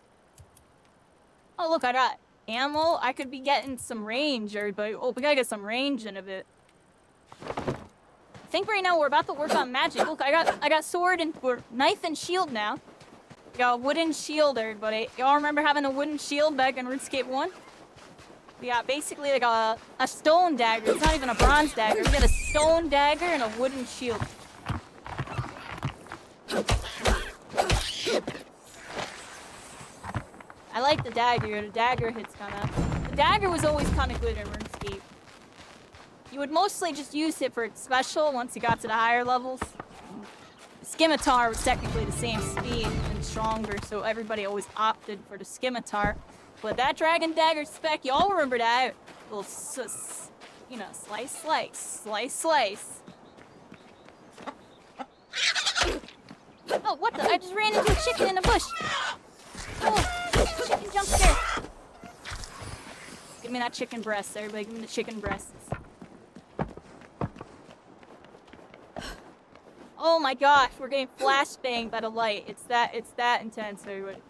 Oh, look, I got ammo. I could be getting some range, everybody. Oh, we gotta get some range in a bit. I think right now we're about to work on magic. Look, I got sword and or knife and shield now. Got a wooden shield, everybody. Y'all remember having a wooden shield back in RuneScape 1? We got basically like a stone dagger. It's not even a bronze dagger. We got a stone dagger and a wooden shield. I like the dagger. The dagger hits kinda... The dagger was always kinda good in RuneScape. You would mostly just use it for its special once you got to the higher levels. Scimitar was technically the same speed and stronger, so everybody always opted for the Scimitar. But that Dragon Dagger spec, y'all remember that? Little you know, slice, slice, slice, slice. Oh, what the? I just ran into a chicken in the bush. Oh, chicken jump scare. Give me that chicken breast, everybody. Give me the chicken breasts. Oh my gosh, we're getting flashbanged by the light. It's that intense, everybody.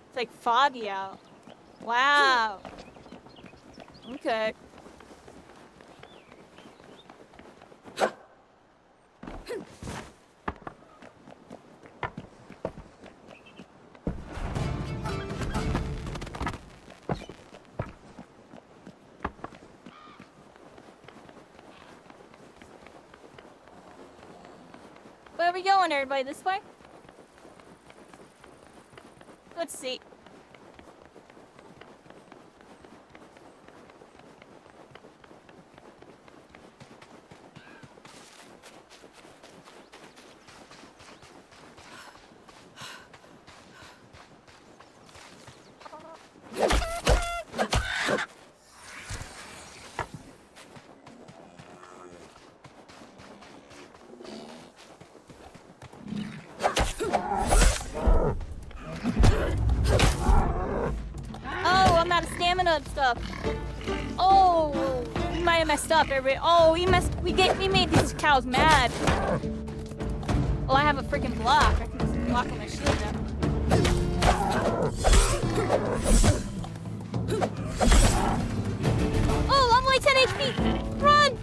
It's like foggy out. Wow. Okay. Where are we going, everybody? This way? Let's see. Oh, I'm out of stamina and stuff. Oh, we might have messed up, everybody. Oh, we made these cows mad. Oh, I have a freaking block. I can just block on my shield now. Oh, I'm only 10 HP. Run!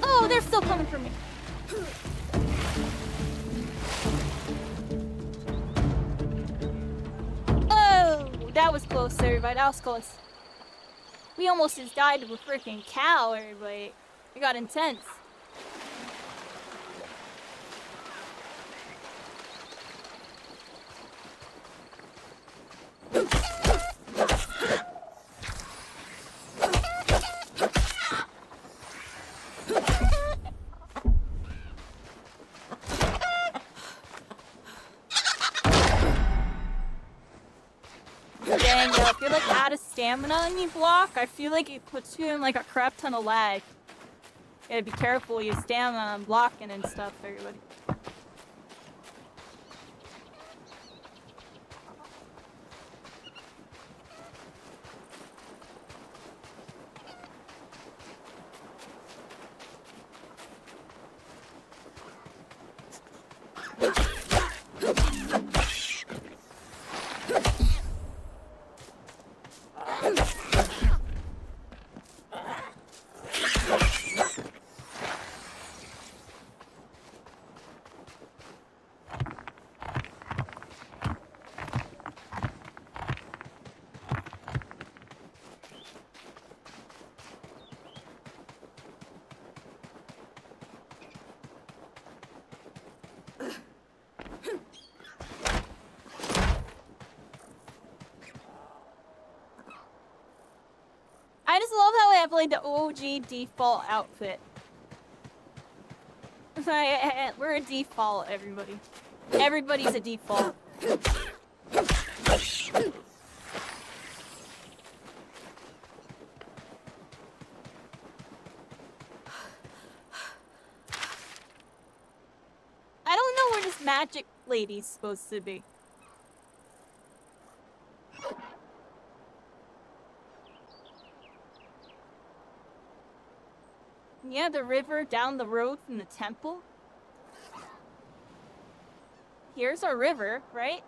Oh, they're still coming for me. Oh, that was close, everybody. That was close. We almost just died to a freaking cow, everybody. It got intense. Dang, yo, if you're like out of stamina and you block, I feel like it puts you in like a crap ton of lag. You gotta be careful with your stamina and blocking and stuff, everybody. I just love how I have like the OG default outfit. We're a default, everybody. Everybody's a default. I don't know where this magic lady's supposed to be. Yeah, the river down the road from the temple. Here's our river, right?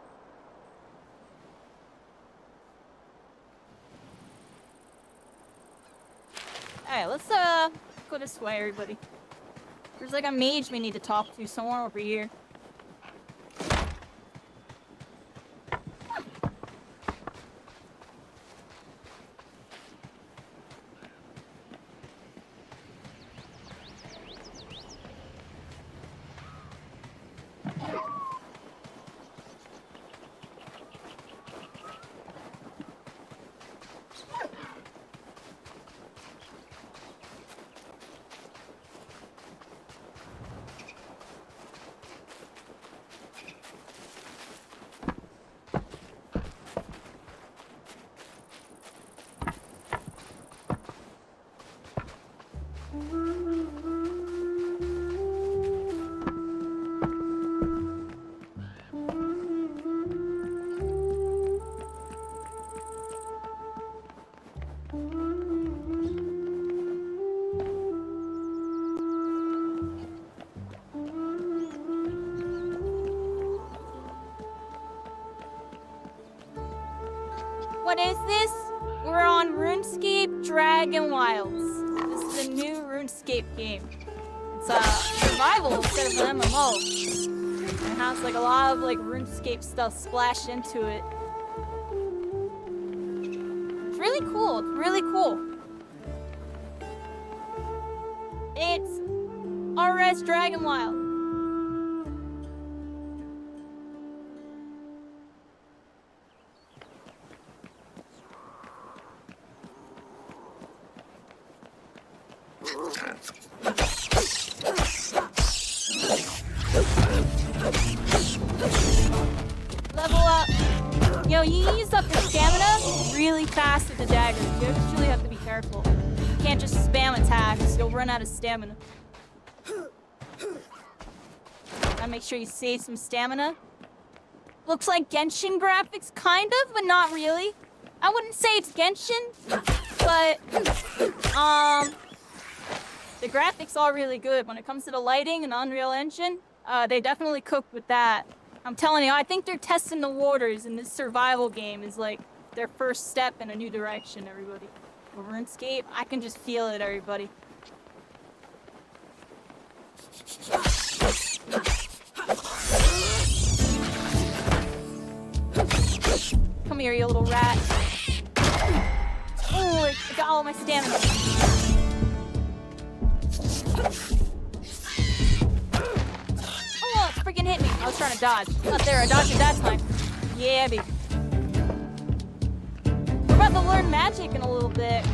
Alright, let's go this way, everybody. There's like a mage we need to talk to somewhere over here. What is this? We're on RuneScape DragonWilds. This is a new RuneScape game. It's a survival instead of an MMO. And it has like a lot of like RuneScape stuff splashed into it. It's really cool. It's really cool. RS DragonWilds. Level up. Yo, you use up your stamina really fast with the daggers. You just really have to be careful. You can't just spam attacks. You'll run out of stamina. Gotta make sure you save some stamina. Looks like Genshin graphics, kind of, but not really. I wouldn't say it's Genshin, but the graphics are really good. When it comes to the lighting and Unreal Engine, they definitely cooked with that. I'm telling you, I think they're testing the waters, and this survival game is like their first step in a new direction, everybody. With RuneScape, I can just feel it, everybody. Come here, you little rat. Oh, I got all my stamina. Oh, it freaking hit me. I was trying to dodge. Not there, I dodged it that time. Yeah, baby. We're about to learn magic in a little bit.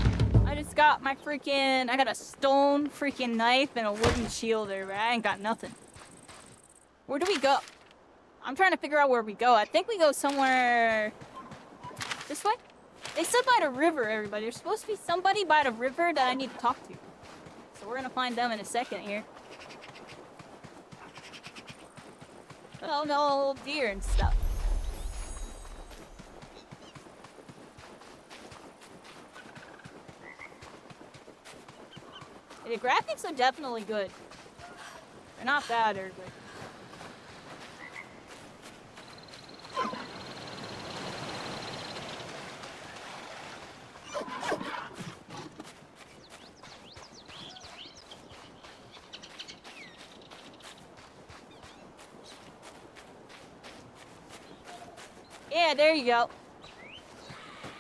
I just got my freaking... I got a stone freaking knife and a wooden shield there. I ain't got nothing. Where do we go? I'm trying to figure out where we go. I think we go somewhere... this way? They said by the river, everybody. There's supposed to be somebody by the river that I need to talk to. So we're gonna find them in a second here. Oh no, deer and stuff. The graphics are definitely good. They're not bad, everybody. Yeah, there you go.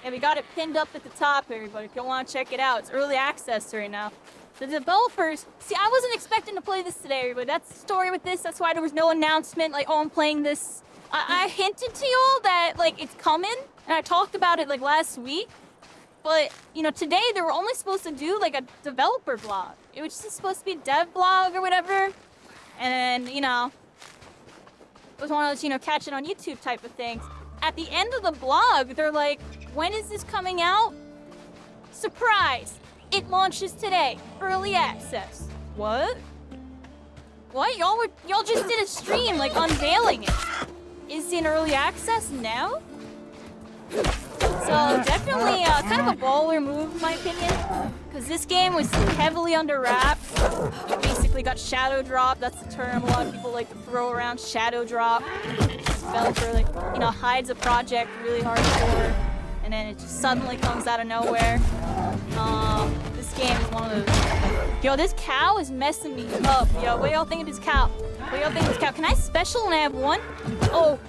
And we got it pinned up at the top, everybody, if you want to check it out. It's early access right now. The developers... See, I wasn't expecting to play this today, everybody. That's the story with this. That's why there was no announcement, like, oh, I'm playing this. I hinted to y'all that, like, it's coming. And I talked about it, like, last week. But, you know, today they were only supposed to do, like, a developer blog. It was just supposed to be a dev blog or whatever. And, you know... It was one of those, you know, catch it on YouTube type of things. At the end of the blog, they're like, when is this coming out? Surprise! It launches today. Early access. What? What? Y'all just did a stream, like, unveiling it. Is it in early access now? So, definitely kind of a baller move, in my opinion. Because this game was heavily under wraps. It basically got shadow dropped. That's the term a lot of people like to throw around, shadow drop. Developer, like, you know, hides a project really hardcore, and then it just suddenly comes out of nowhere. This game is one of those. Yo, this cow is messing me up. Yo, what y'all think of this cow? What y'all think of this cow? Can I special when I have one? Oh.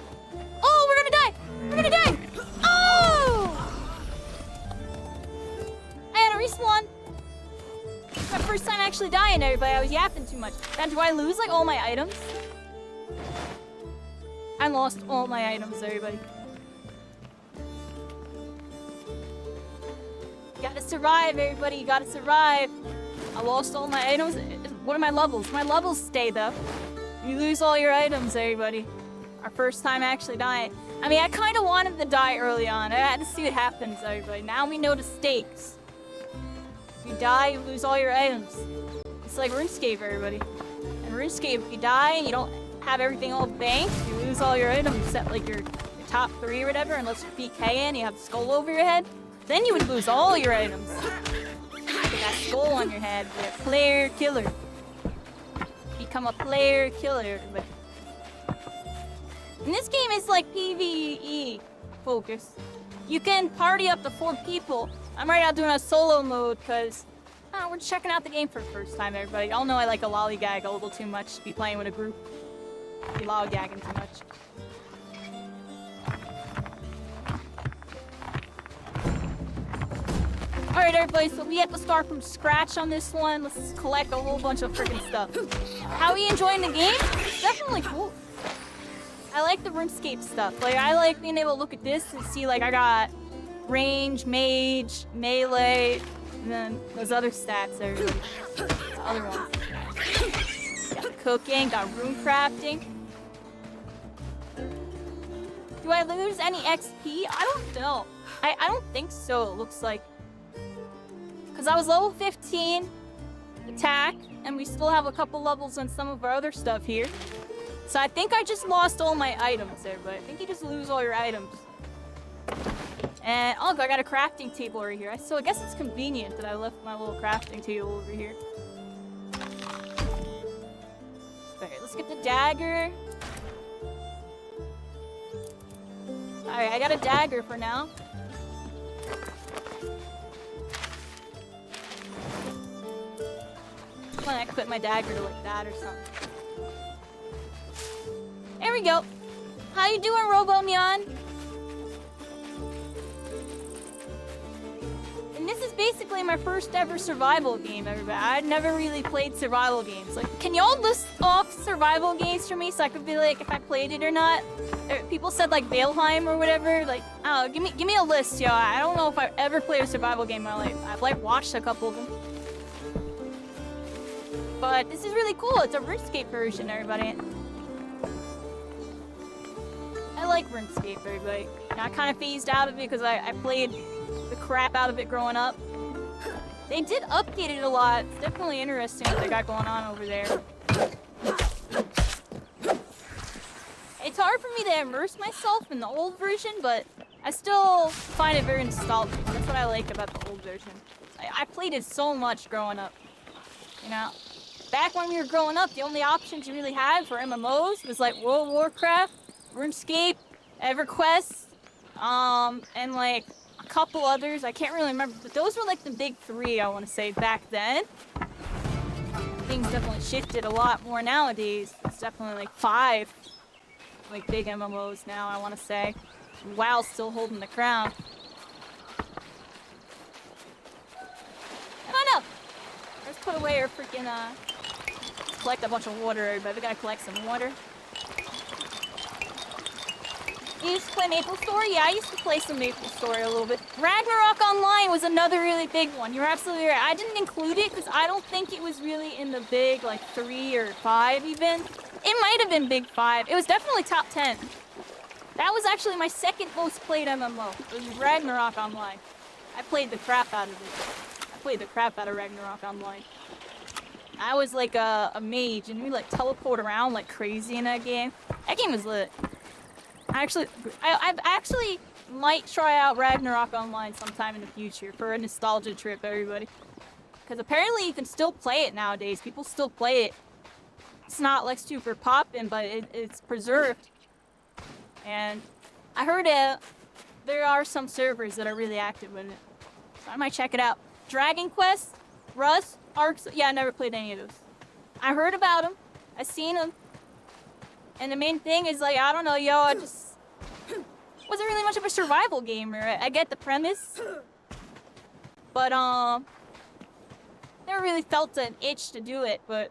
Oh, we're gonna die! We're gonna die! Oh! I had a respawn. It's my first time actually dying, everybody. I was yapping too much. Then do I lose, like, all my items? I lost all my items, everybody. You gotta survive, everybody. You gotta survive. I lost all my items. What are my levels? My levels stay, though. You lose all your items, everybody. Our first time actually dying. I mean, I kind of wanted to die early on. I had to see what happens, everybody. Now we know the stakes. If you die, you lose all your items. It's like RuneScape, everybody. In RuneScape, if you die and you don't have everything all banked, you lose all your items except like your top 3 or whatever, unless you beat K and you have a skull over your head. Then you would lose all your items. With that skull on your head, you're a player killer. Become a player killer. But and this game is like PvE focus. You can party up to 4 people. I'm right now doing a solo mode because we're checking out the game for the first time, everybody. Y'all know I like a lollygag a little too much to be playing with a group. Be lollygagging too much. Alright, Alright, everybody, so we have to start from scratch on this one. Let's collect a whole bunch of freaking stuff. How are you enjoying the game? It's definitely cool. I like the RuneScape stuff. Like, I like being able to look at this and see, like, I got range, mage, melee, and then those other stats, everybody. The other ones. Got cooking, got rune crafting. Do I lose any XP? I don't know. I don't think so, it looks like. Because I was level 15 attack, and we still have a couple levels on some of our other stuff here. So I think I just lost all my items, everybody. I think you just lose all your items. And, oh, I got a crafting table over here. So I guess it's convenient that I left my little crafting table over here. Okay, let's get the dagger. Alright, I got a dagger for now. Come on, I can put my dagger to like that or something. There we go. How you doing, RoboNeon? And this is basically my first ever survival game, everybody. I'd never really played survival games. Like, can y'all list off survival games for me so I could be like if I played it or not? People said like Valheim or whatever. Like, I don't know, give me a list, yo. I don't know if I've ever played a survival game in my life. I've like watched a couple of them. But this is really cool. It's a RuneScape version, everybody. I like RuneScape, everybody. And I kind of phased out of it because I played the crap out of it growing up. They did update it a lot. It's definitely interesting what they got going on over there. It's hard for me to immerse myself in the old version, but I still find it very nostalgic. That's what I like about the old version. I played it so much growing up. You know? Back when we were growing up, the only options you really had for MMOs was like World of Warcraft, RuneScape, EverQuest, and like a couple others. I can't really remember, but those were like the big three, I want to say, back then. Things definitely shifted a lot more nowadays. It's definitely like 5 like big MMOs now, I want to say. WoW's still holding the crown. Come on up! Let's put away our freaking, let's collect a bunch of water, everybody. We gotta collect some water. You used to play MapleStory? Yeah, I used to play some MapleStory a little bit. Ragnarok Online was another really big one. You're absolutely right. I didn't include it because I don't think it was really in the big, like, 3 or 5 even. It might have been big 5. It was definitely top 10. That was actually my second most played MMO. It was Ragnarok Online. I played the crap out of it. I played the crap out of Ragnarok Online. I was like a mage and we like teleport around like crazy in that game. That game was lit. I actually might try out Ragnarok Online sometime in the future for a nostalgia trip, everybody. Because apparently you can still play it nowadays. People still play it. It's not like super poppin', but it's preserved. And I heard there are some servers that are really active with it. So I might check it out. Dragon Quest, Rust, Arcs. Yeah, I never played any of those. I heard about them. I seen them. And the main thing is like, I don't know, yo, I just wasn't really much of a survival gamer. I get the premise. But, never really felt an itch to do it, but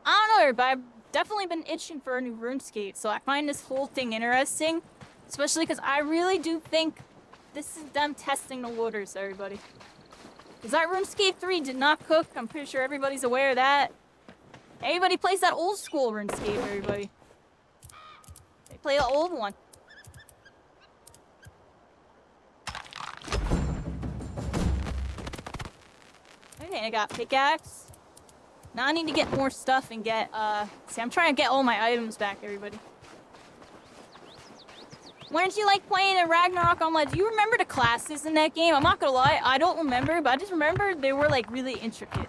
I don't know, but I've definitely been itching for a new RuneScape, so I find this whole thing interesting, especially because I really do think this is them testing the waters, everybody. Because that RuneScape 3 did not cook. I'm pretty sure everybody's aware of that. Everybody plays that old school RuneScape, everybody. They play the old one. Okay, I got pickaxe. Now I need to get more stuff and get, see, I'm trying to get all my items back, everybody. When did you like playing in Ragnarok Online? Do you remember the classes in that game? I'm not gonna lie, I don't remember, but I just remember they were, like, really intricate.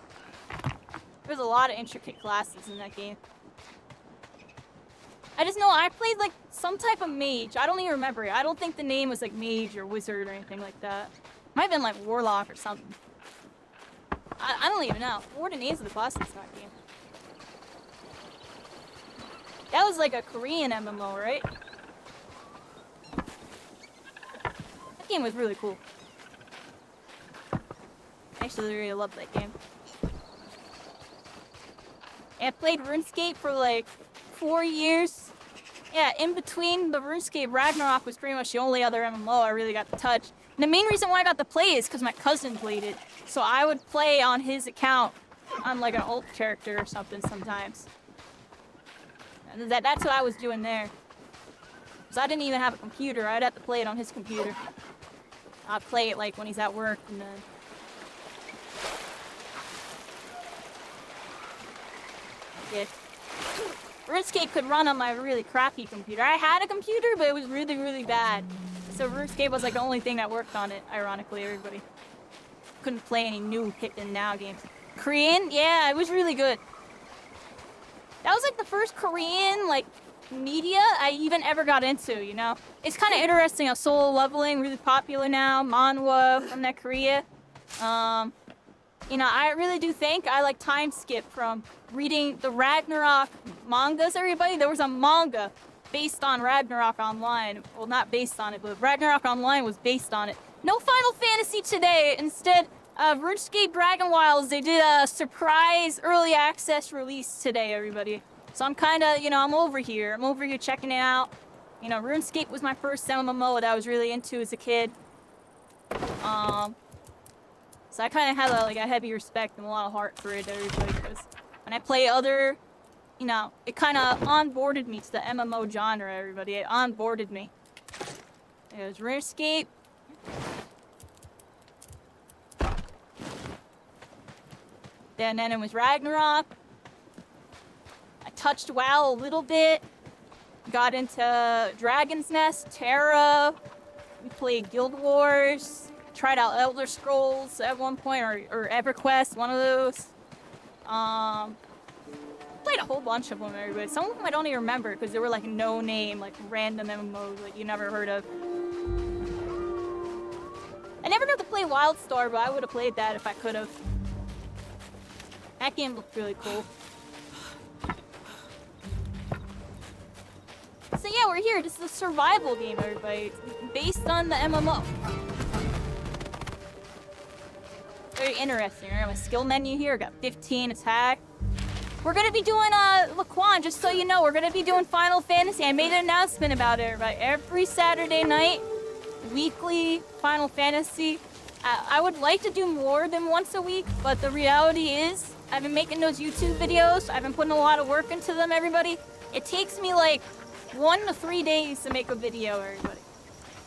There's a lot of intricate classes in that game. I just know I played, like, some type of mage. I don't even remember it. I don't think the name was, like, mage or wizard or anything like that. Might have been, like, warlock or something. I don't even know. What were the names of the classes in that game? That was like a Korean MMO, right? That game was really cool. I actually really love that game. I played RuneScape for like 4 years. Yeah, in between the RuneScape, Ragnarok was pretty much the only other MMO I really got to touch. And the main reason why I got to play is because my cousin played it. So I would play on his account on like an alt character or something sometimes. And that's what I was doing there. Because I didn't even have a computer. I'd have to play it on his computer. I'd play it like when he's at work and then... Yeah. RuneScape could run on my really crappy computer. I had a computer, but it was really, really bad. So RuneScape was like the only thing that worked on it, ironically, everybody. Couldn't play any new hit-and now games. Korean? Yeah, it was really good. That was like the first Korean, like, media I even ever got into, you know? It's kind of interesting how solo leveling, really popular now, manhwa from that Korea. You know, I really do think I like time skip from reading the Ragnarok mangas, everybody. There was a manga based on Ragnarok Online. Well, not based on it, but Ragnarok Online was based on it. No Final Fantasy today. Instead, RuneScape DragonWilds, they did a surprise early access release today, everybody. So I'm kind of, you know, I'm over here checking it out. You know, RuneScape was my first MMO that I was really into as a kid. So I kind of had like a heavy respect and a lot of heart for it, everybody, because when I play other, you know, it kind of onboarded me to the MMO genre, everybody. It onboarded me. It was RuneScape. Then it was Ragnarok. I touched WoW a little bit. Got into Dragon's Nest, Terra. We played Guild Wars. Tried out Elder Scrolls at one point, or EverQuest, one of those. Played a whole bunch of them, everybody. Some of them I don't even remember because they were like no name, like random MMOs that you never heard of. I never got to play WildStar, but I would have played that if I could have. That game looked really cool. So yeah, we're here. This is a survival game, everybody. It's based on the MMO. Very interesting. I got my skill menu here. I got 15 attack. We're gonna be doing Laquan, just so you know, we're gonna be doing Final Fantasy. I made an announcement about it, everybody. Every Saturday night, weekly Final Fantasy. I would like to do more than once a week, but the reality is, I've been making those YouTube videos. I've been putting a lot of work into them, everybody. It takes me like 1 to 3 days to make a video, everybody.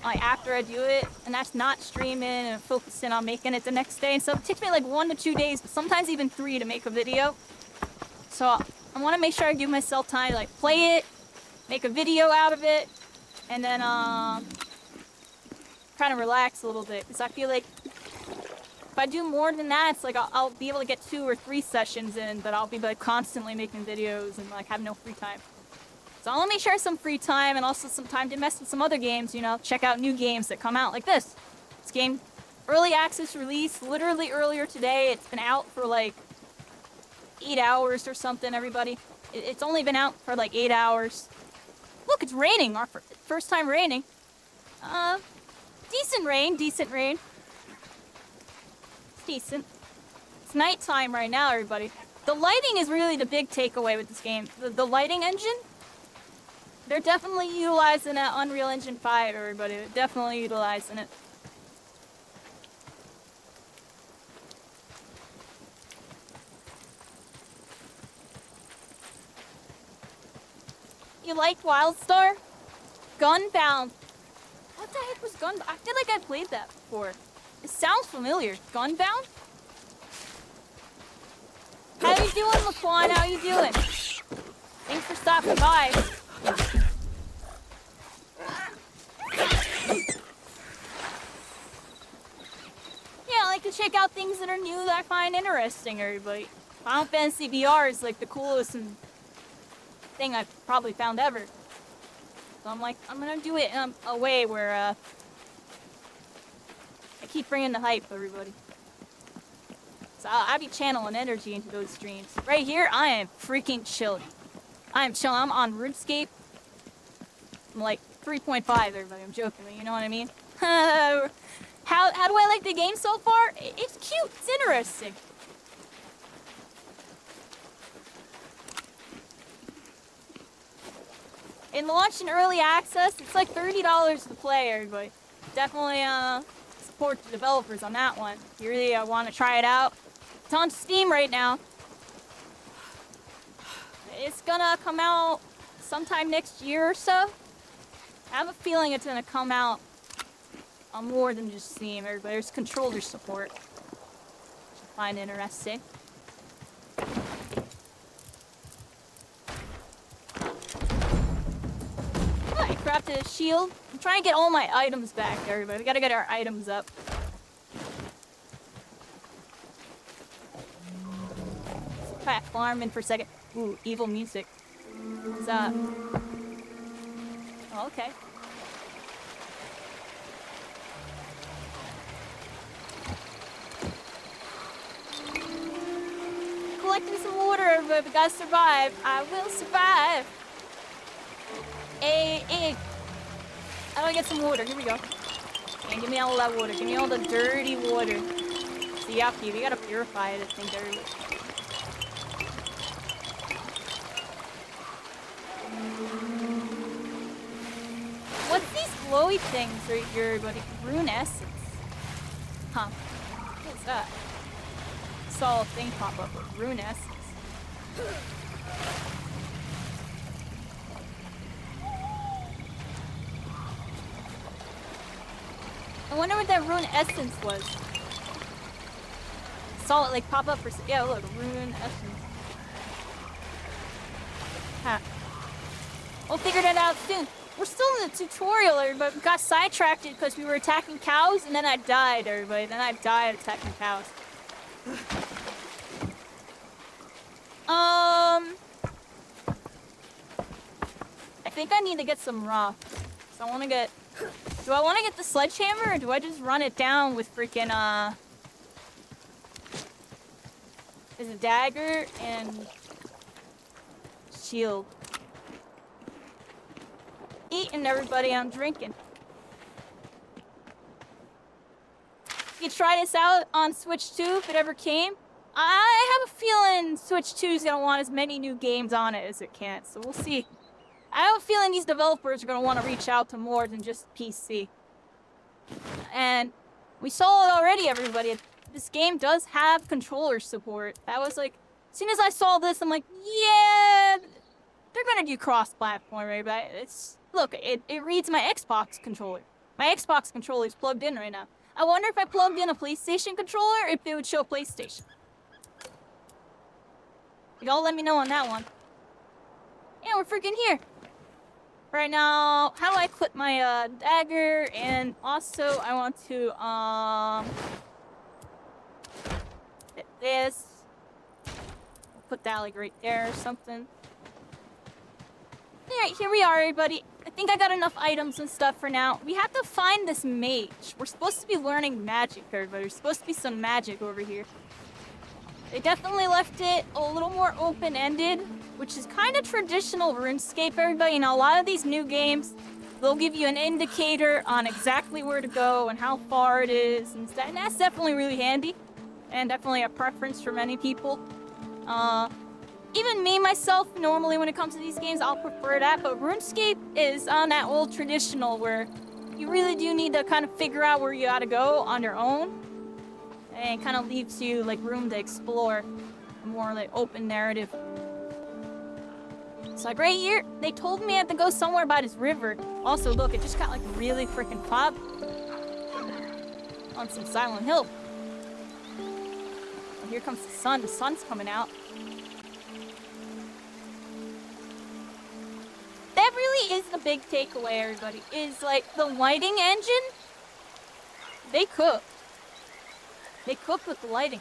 Like after I do it, and that's not streaming and focusing on making it the next day. So it takes me like 1 to 2 days, but sometimes even 3 to make a video. So I want to make sure I give myself time to like play it, make a video out of it, and then kind of relax a little bit. Because I feel like if I do more than that, it's like I'll be able to get 2 or 3 sessions in, but I'll be like constantly making videos and like have no free time. So I want to make sure I have some free time and also some time to mess with some other games, you know, check out new games that come out like this. This game, early access release, literally earlier today. It's been out for like 8 hours or something, everybody. It's only been out for like 8 hours. Look, it's raining, our first time raining. Decent rain. It's decent. It's nighttime right now, everybody. The lighting is really the big takeaway with this game. The lighting engine, they're definitely utilizing that Unreal Engine 5, everybody. They're definitely utilizing it. You like WildStar? Gunbound. What the heck was Gunbound? I feel like I played that before. It sounds familiar. Gunbound? How you doing, Laquan? How you doing? Thanks for stopping by. Yeah, I like to check out things that are new that I find interesting, everybody. Final Fantasy VR is like the coolest thing I've probably found ever. So I'm like, I'm gonna do it in a way where I keep bringing the hype, everybody. So I'll be channeling energy into those streams. Right here, I am freaking chilling. I am chilling. I'm on RuneScape. I'm like 3.5, everybody. I'm joking, you know what I mean? How do I like the game so far? It's cute. It's interesting. In launch and early access, it's like $30 to play, everybody. Definitely support the developers on that one. If you really want to try it out. It's on Steam right now. It's gonna come out sometime next year or so. I have a feeling it's gonna come out on more than just Steam, everybody. There's controller support, which I find interesting. Oh, I crafted a shield. I'm trying to get all my items back, everybody. We gotta get our items up. Back farming for a second. Ooh, evil music. What's up? Oh, okay. Collecting some water, everybody. We gotta survive. I will survive. Hey. How do I get some water? Here we go. And give me all that water. Give me all the dirty water. It's yucky. We gotta purify it, I think, everybody. What's these glowy things right here, everybody? Rune essence. Huh. What is that? Saw a thing pop up with rune essence. I wonder what that rune essence was. Saw it like pop up for yeah, look, rune essence. Huh. We'll figure that out soon. We're still in the tutorial, everybody. We got sidetracked because we were attacking cows, and then I died, everybody. Then I died attacking cows. I think I need to get some rocks. So I want to get... Do I want to get the sledgehammer, or do I just run it down with freaking, There's a dagger and... shield. Eating, everybody, I'm drinking. You try this out on Switch 2 if it ever came. I have a feeling Switch 2 is gonna want as many new games on it as it can, so we'll see. I have a feeling these developers are gonna want to reach out to more than just PC. And we saw it already, everybody. This game does have controller support. That was like, as soon as I saw this, I'm like, yeah, they're gonna do cross-platform, right? But it's look, it reads my Xbox controller. My Xbox controller is plugged in right now. I wonder if I plugged in a PlayStation controller, if it would show PlayStation. Y'all let me know on that one. Yeah, we're freaking here. Right now, how do I equip my dagger? And also, I want to fit this. Put that like right there or something. Alright, here we are, everybody. I think I got enough items and stuff for now. We have to find this mage. We're supposed to be learning magic, everybody. There's supposed to be some magic over here. They definitely left it a little more open-ended, which is kind of traditional RuneScape, everybody. You know, a lot of these new games, they'll give you an indicator on exactly where to go and how far it is, and that's definitely really handy, and definitely a preference for many people. Even me, myself, normally when it comes to these games, I'll prefer that, but RuneScape is on that old traditional where you really do need to kind of figure out where you gotta go on your own, and it kind of leaves you like room to explore a more like open narrative. So like right here, they told me I had to go somewhere by this river. Also, look, it just got like really freaking pop on some Silent Hill. And here comes the sun. The sun's coming out. That really is the big takeaway, everybody, is like the lighting engine, they cook. They cook with the lighting.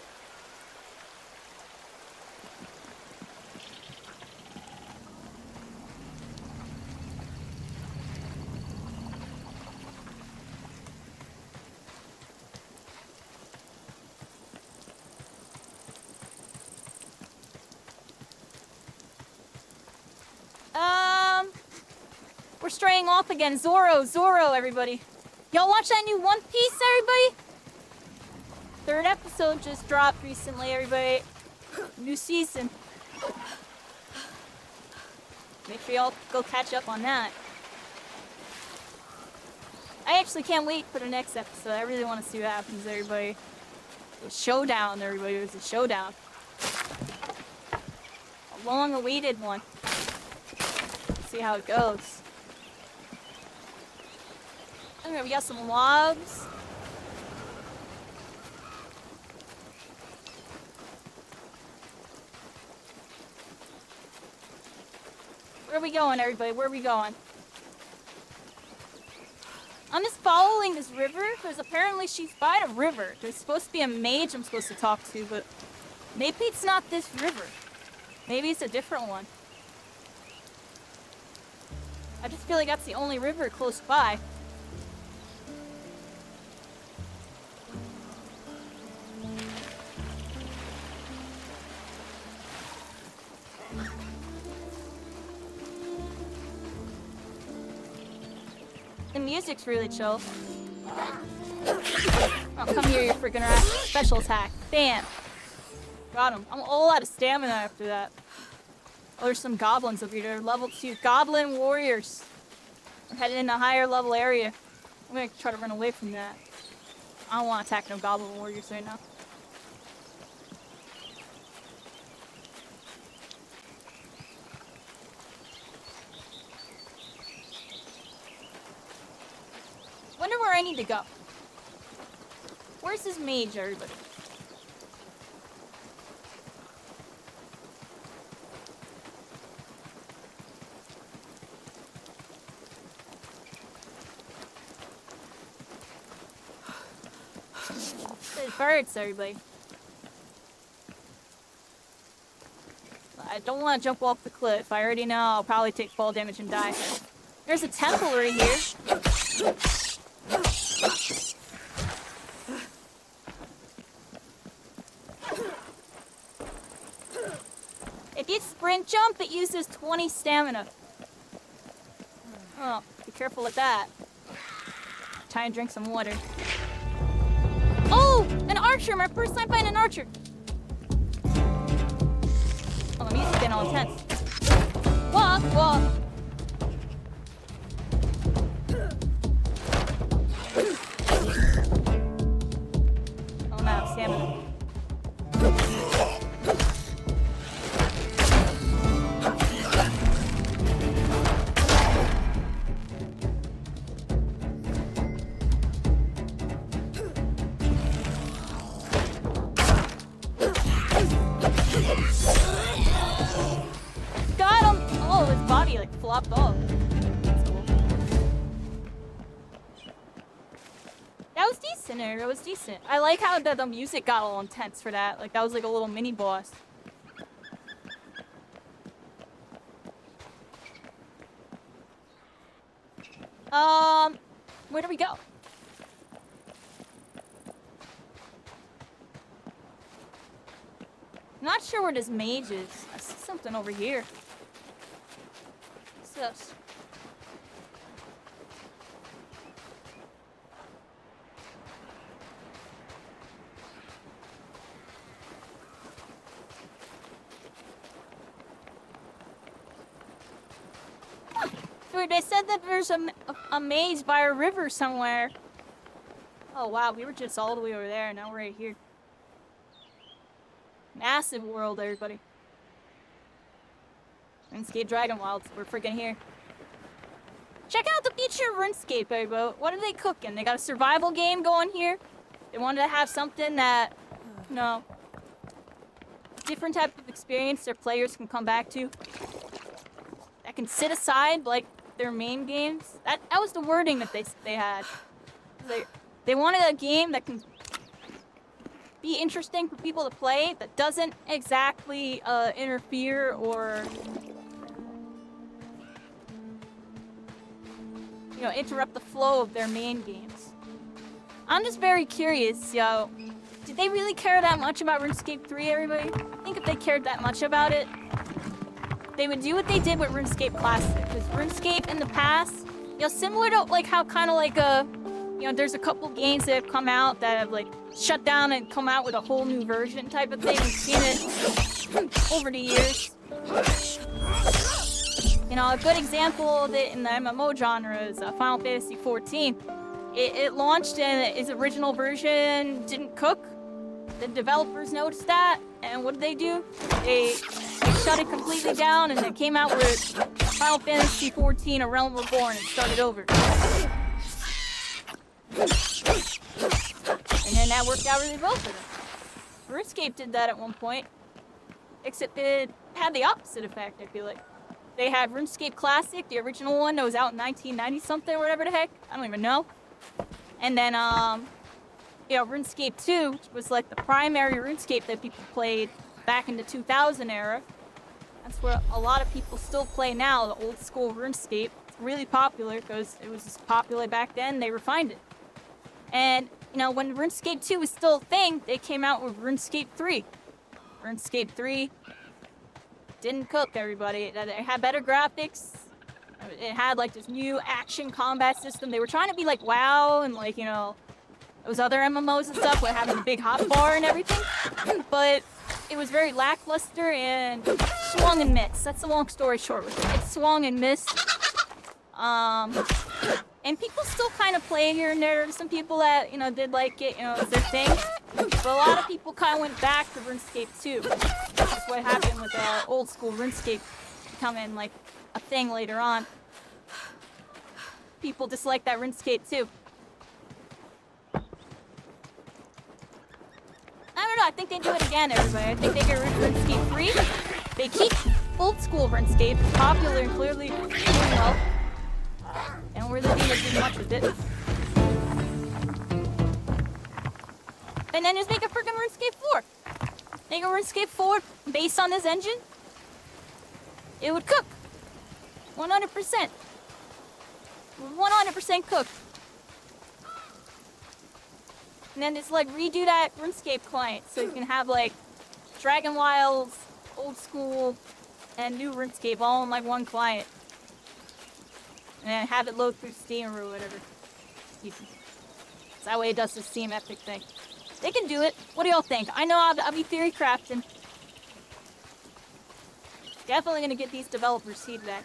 We're straying off again. Zoro, everybody. Y'all watch that new One Piece, everybody? Third episode just dropped recently, everybody. New season. Make sure y'all go catch up on that. I actually can't wait for the next episode. I really want to see what happens, everybody. The showdown, everybody. There's a showdown. A long-awaited one. See how it goes. Okay, we got some logs. Where are we going, everybody? Where are we going? I'm just following this river because apparently she's by the river. There's supposed to be a mage I'm supposed to talk to, but maybe it's not this river. Maybe it's a different one. I just feel like that's the only river close by. The music's really chill. Oh, come here, you freaking rat. Special attack. Bam. Got him. I'm all out of stamina after that. Oh, there's some goblins over here. Level 2 goblin warriors. We're heading in a higher level area. I'm gonna try to run away from that. I don't want to attack no goblin warriors right now. Wonder where I need to go. Where's this mage, everybody? There's birds, everybody. I don't want to jump off the cliff. I already know I'll probably take fall damage and die. There's a temple right here. If you sprint jump, it uses 20 stamina. Oh, be careful with that. Try and drink some water. Oh, an archer! My first time fighting an archer. Oh, the music's getting all intense. Walk, walk. Oh, I'm out of stamina. Got him! Oh, his body like flopped off. That's cool. That was decent, Eric. That was decent. I like how the music got all intense for that. Like that was like a little mini boss. Where do we go? Not sure where this mage is. I see something over here. What's this? Dude, they said that there's a maze by a river somewhere. Oh wow, we were just all the way over there. Now we're right here. Massive world, everybody. RuneScape DragonWilds, we're freaking here. Check out the future of RuneScape, everybody. What are they cooking? They got a survival game going here. They wanted to have something that, you know, different type of experience their players can come back to. That can sit aside like their main games. That was the wording that they had. They wanted a game that can be interesting for people to play, that doesn't exactly interfere or, you know, interrupt the flow of their main games. I'm just very curious, yo. Did they really care that much about RuneScape 3, everybody? I think if they cared that much about it, they would do what they did with RuneScape Classic. Because RuneScape in the past, you know, similar to like how kind of like You know, there's a couple games that have come out that have like shut down and come out with a whole new version type of thing. We've seen it over the years. You know, a good example of it in the MMO genre is Final Fantasy 14. It launched and its original version didn't cook. The developers noticed that, and what did they do? They shut it completely down, and they came out with Final Fantasy 14: A Realm Reborn and started over. And then that worked out really well for them. RuneScape did that at one point, except it had the opposite effect, I feel like. They had RuneScape Classic, the original one that was out in 1990 something or whatever the heck. I don't even know. And then, you know, RuneScape 2, which was like the primary RuneScape that people played back in the 2000 era. That's where a lot of people still play now, the old school RuneScape. It's really popular because it was just popular back then. They refined it. And, you know, when RuneScape 2 was still a thing, they came out with RuneScape 3. RuneScape 3 didn't cook, everybody. It had better graphics. It had like this new action combat system. They were trying to be like WoW and like, you know, those other MMOs and stuff with having a big hotbar and everything. But it was very lackluster and swung and missed. That's the long story short with it. It swung and missed. And people still kind of play here and there. Some people that, you know, did like it, you know, it's their thing. But a lot of people kind of went back to RuneScape 2. That's what happened with old school RuneScape becoming like a thing later on. People dislike that RuneScape 2. I don't know, I think they do it again, everybody. I think they get rid of RuneScape 3. They keep old school RuneScape. It's popular and clearly doing well. And we're really gonna do much with it. And then just make a freaking RuneScape 4. Make a RuneScape 4 based on this engine. It would cook. 100%. 100% cook. And then just like redo that RuneScape client so you can have like DragonWilds, old school, and new RuneScape all in like one client. And then have it load through Steam or whatever. So that way it does the Steam Epic thing. They can do it. What do y'all think? I know I'll be theory crafting. Definitely gonna get these developers feedback.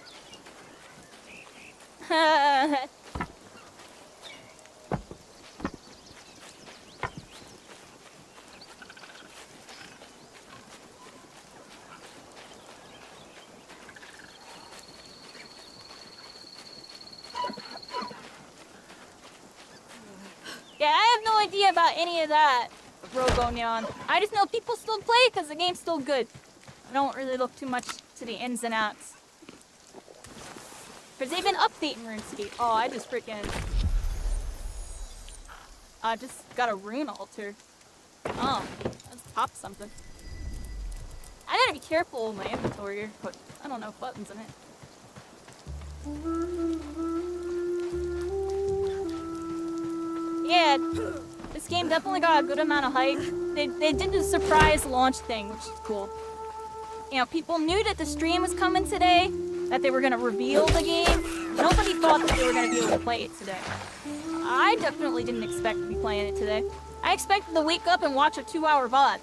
Yeah, I have no idea about any of that, Rogonion. I just know people still play because the game's still good. I don't really look too much to the ins and outs. Because they've been updating RuneScape. Oh, I just freaking... I just got a rune altar. Oh, let's pop something. I gotta be careful with my inventory here, but I don't know buttons in it. Yeah, this game definitely got a good amount of hype. They did the surprise launch thing, which is cool. You know, people knew that the stream was coming today, that they were gonna reveal the game. Nobody thought that they were gonna be able to play it today. I definitely didn't expect to be playing it today. I expected to wake up and watch a 2-hour VOD.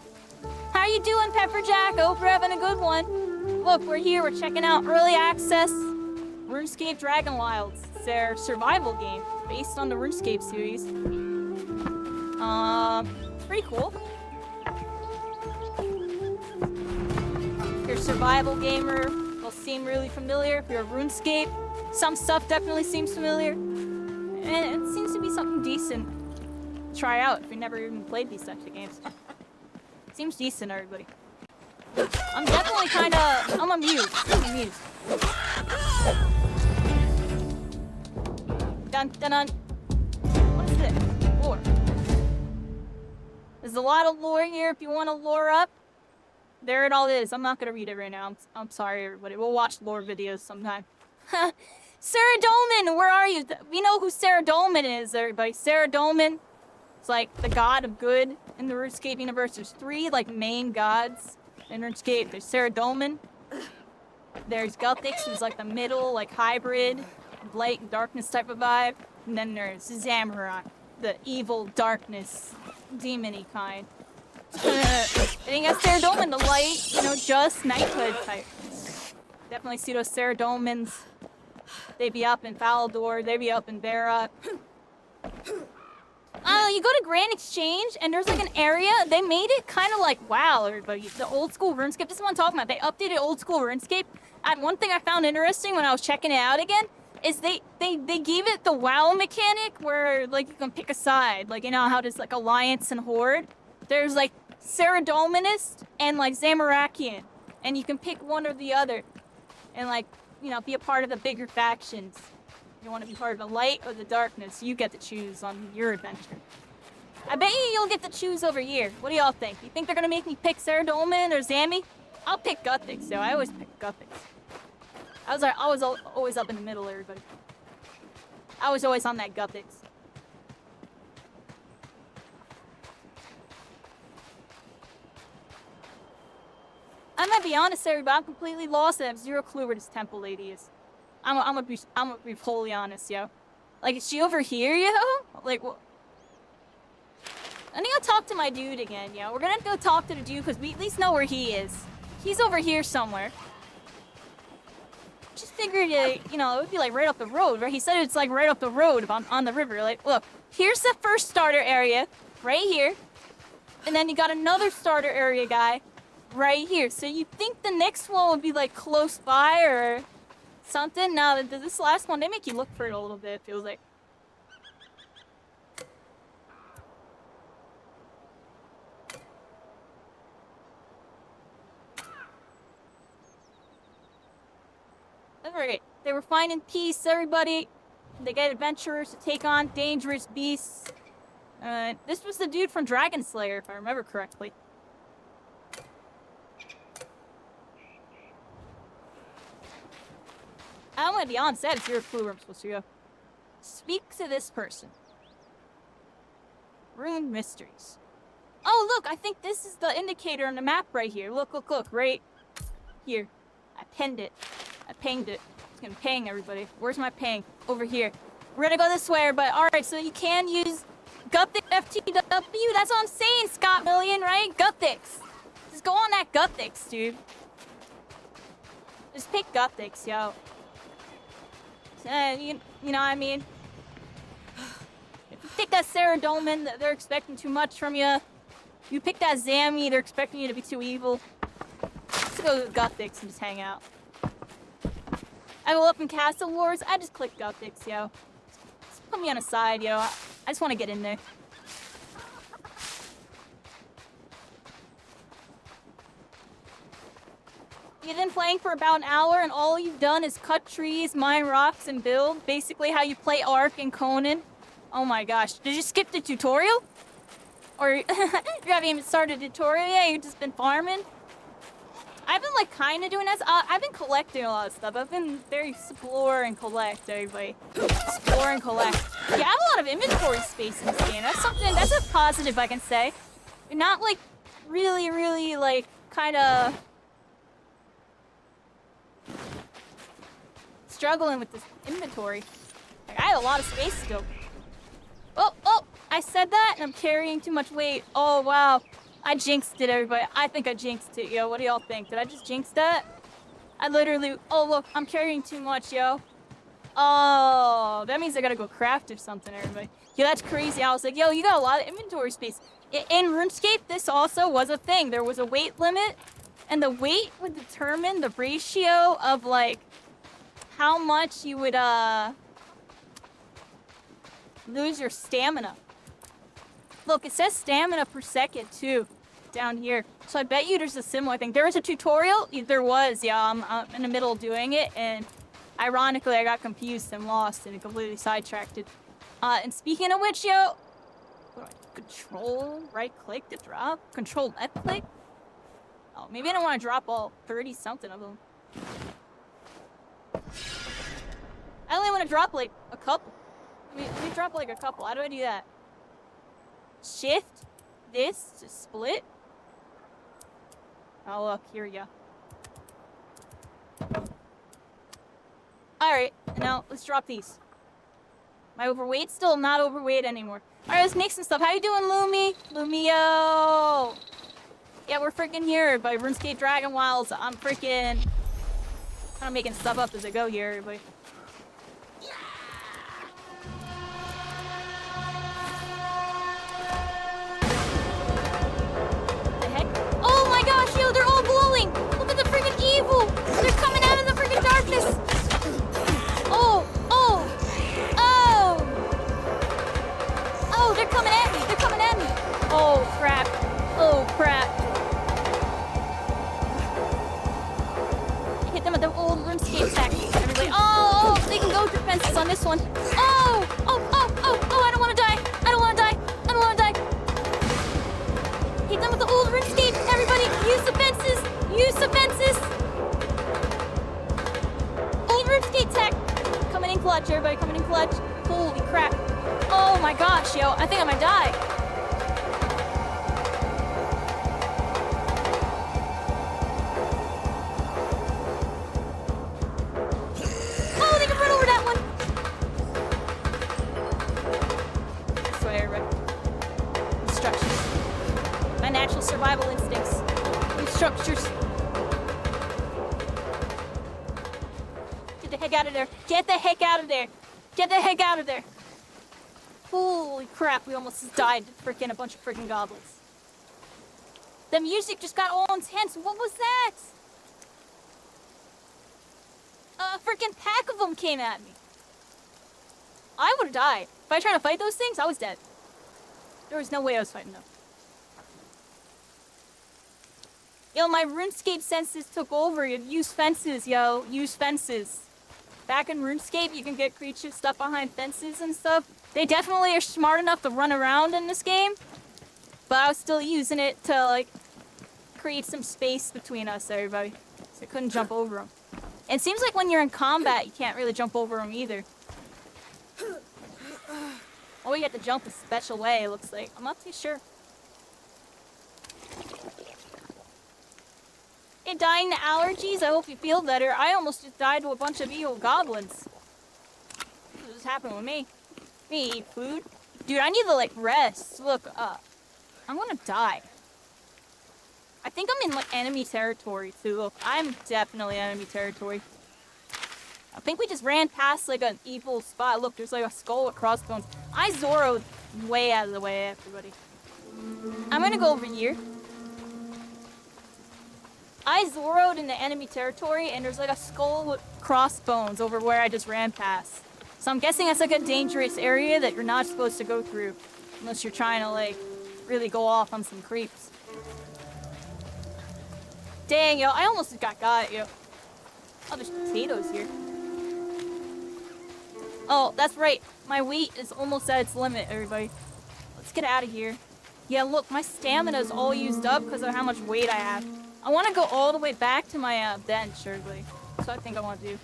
How you doing, Pepperjack? I hope you're having a good one. Look, we're here, we're checking out early access RuneScape DragonWilds. It's their survival game based on the RuneScape series. It's pretty cool. If you're a survival gamer, it'll seem really familiar. If you're a RuneScape, some stuff definitely seems familiar. And it seems to be something decent to try out if you never even played these types of games. Seems decent, everybody. I'm definitely I'm amused. Dun dun dun. What is this? Lore. There's a lot of lore here if you want to lore up. There it all is. I'm not gonna read it right now. I'm sorry, everybody. We'll watch lore videos sometime. Sarah Dolman, where are you? We know who Sarah Dolman is, everybody. Sarah Dolman is like the god of good in the RuneScape universe. There's 3 like main gods in RuneScape. There's Sarah Dolman. There's Guthix, who's like the middle, like hybrid, light and darkness type of vibe. And then there's Zamorak, the evil darkness, demon-y kind. Then you got Ceradomin, the light, you know, just knighthood type. Definitely see those Ceradomins. They be up in Falador, they be up in Barra. You go to Grand Exchange, and there's like an area, they made it kind of like, wow, everybody, the old school RuneScape, this is what I'm talking about. They updated old school RuneScape, and one thing I found interesting when I was checking it out again, is they gave it the WoW mechanic, where, like, you can pick a side. Like, you know how there's, like, Alliance and Horde? There's, like, Ceradominist and, like, Zamorakian. And you can pick one or the other. And, like, you know, be a part of the bigger factions. You want to be part of the light or the darkness, you get to choose on your adventure. I bet you'll get to choose over here. What do y'all think? You think they're gonna make me pick Ceradomin or Zammy? I'll pick Guthix, though. I always pick Guthix. I was always up in the middle, everybody. I was always on that Guthix. I might be honest, everybody, I'm completely lost and I have zero clue where this temple lady is. I'm gonna be wholly honest, yo. Like, is she over here, yo? Like, what? I need to talk to my dude again, yo. We're gonna go talk to the dude because we at least know where he is. He's over here somewhere. Just figured, you know, it would be like right up the road, right? He said it's like right up the road on the river. Like, look, here's the first starter area, right here. And then you got another starter area guy right here. So you think the next one would be like close by or something? Now, this last one, they make you look for it a little bit, it feels like. Alright, they were finding peace, everybody. They get adventurers to take on dangerous beasts. This was the dude from Dragon Slayer, if I remember correctly. I'm gonna be honest, I have zero clue where I'm supposed to go. Speak to this person. Rune Mysteries. Oh, look, I think this is the indicator on the map right here. Look, look, look, right here. I pinned it. I pinged it. It's gonna ping, everybody. Where's my ping? Over here. We're gonna go this way, but alright, so you can use Guthix FTW. That's what I'm saying, Scott Million, right? Guthix. Just go on that Guthix, dude. Just pick Guthix, yo. You know what I mean? If you pick that Ceradomin, they're expecting too much from you. You pick that Zammy, they're expecting you to be too evil. Let's go with Guthix and just hang out. I go up in Castle Wars, I just click Guthix, yo. Just put me on a side, yo. I just want to get in there. You've been playing for about an hour and all you've done is cut trees, mine rocks, and build. Basically how you play Ark and Conan. Oh my gosh. Did you skip the tutorial? Or you haven't even started a tutorial yet? You've just been farming? I've been like kind of doing this. I've been collecting a lot of stuff. I've been very explore and collect, everybody. Explore and collect. Yeah, I have a lot of inventory space in this game. That's something, that's a positive I can say. You're not like really like kind of struggling with this inventory. Like, I have a lot of space still. Oh, I said that and I'm carrying too much weight. Oh, wow. I jinxed it, everybody. I think I jinxed it, yo. What do y'all think? Did I just jinx that? I literally... Oh, look. I'm carrying too much, yo. Oh, that means I gotta go craft or something, everybody. Yo, that's crazy. I was like, yo, you got a lot of inventory space. In RuneScape, this also was a thing. There was a weight limit, and the weight would determine the ratio of, like, how much you would, lose your stamina. Look, it says stamina per second, too, down here. So I bet you there's a similar thing. There was a tutorial. There was, yeah. I'm in the middle of doing it, and ironically, I got confused and lost and completely sidetracked. And speaking of which, yo, what do I do? Control right-click to drop? Control left-click? Oh, maybe I don't want to drop all 30-something of them. I only want to drop, like, a couple. Let me drop, like, a couple. How do I do that? Shift this to split. Oh, look, here we go. Alright, now let's drop these. My overweight? Still not overweight anymore. Alright, let's make some stuff. How you doing, Lumi? Lumio! Yeah, we're freaking here by RuneScape DragonWilds. I'm freaking... I'm making stuff up as I go here, everybody. The heck? Oh my gosh, yo, they're all glowing! Look at the freaking evil! They're coming out of the freaking darkness! Oh! Oh! Oh! Oh, they're coming at me! They're coming at me! Oh, crap. Oh, crap. Hit them with the old RuneScape tech. Everybody. Oh, oh, they can go through fences on this one. Oh! Oh, oh, oh, oh, I don't want to die. I don't want to die. I don't want to die. Hit them with the old RuneScape. Everybody, use the fences. Use the fences. Old RuneScape tech. Coming in clutch, everybody. Coming in clutch. Holy crap. Oh my gosh, yo. I think I might die. Oh, they can run over that one. I swear, right? Instructions. My natural survival instincts. These structures. Get the heck out of there. Get the heck out of there. Get the heck out of there. Holy crap, we almost died to freaking a bunch of freaking goblins. The music just got all intense. What was that? A freaking pack of them came at me. I would have died. If I tried to fight those things, I was dead. There was no way I was fighting them. Yo, my RuneScape senses took over. Use fences, yo. Use fences. Back in RuneScape, you can get creatures stuck behind fences and stuff. They definitely are smart enough to run around in this game. But I was still using it to, like, create some space between us, everybody. So I couldn't jump over them. And it seems like when you're in combat, you can't really jump over them either. Or you have to jump a special way, it looks like. I'm not too sure. Hey, dying to allergies, I hope you feel better. I almost just died to a bunch of evil goblins. This just happened with me. Me eat food. Dude, I need to, like, rest. Look, I'm gonna die. I think I'm in, like, enemy territory, too. Look, I'm definitely enemy territory. I think we just ran past, like, an evil spot. Look, there's, like, a skull with crossbones. I Zoro'd way out of the way, everybody. I'm gonna go over here. I Zoro'd in the enemy territory, and there's, like, a skull with crossbones over where I just ran past. So I'm guessing that's, like, a dangerous area that you're not supposed to go through. Unless you're trying to, like, really go off on some creeps. Dang, yo, I almost got yo. Oh, there's potatoes here. Oh, that's right. My weight is almost at its limit, everybody. Let's get out of here. Yeah, look, my stamina is all used up because of how much weight I have. I want to go all the way back to my bench, everybody. That's what I think I want to do.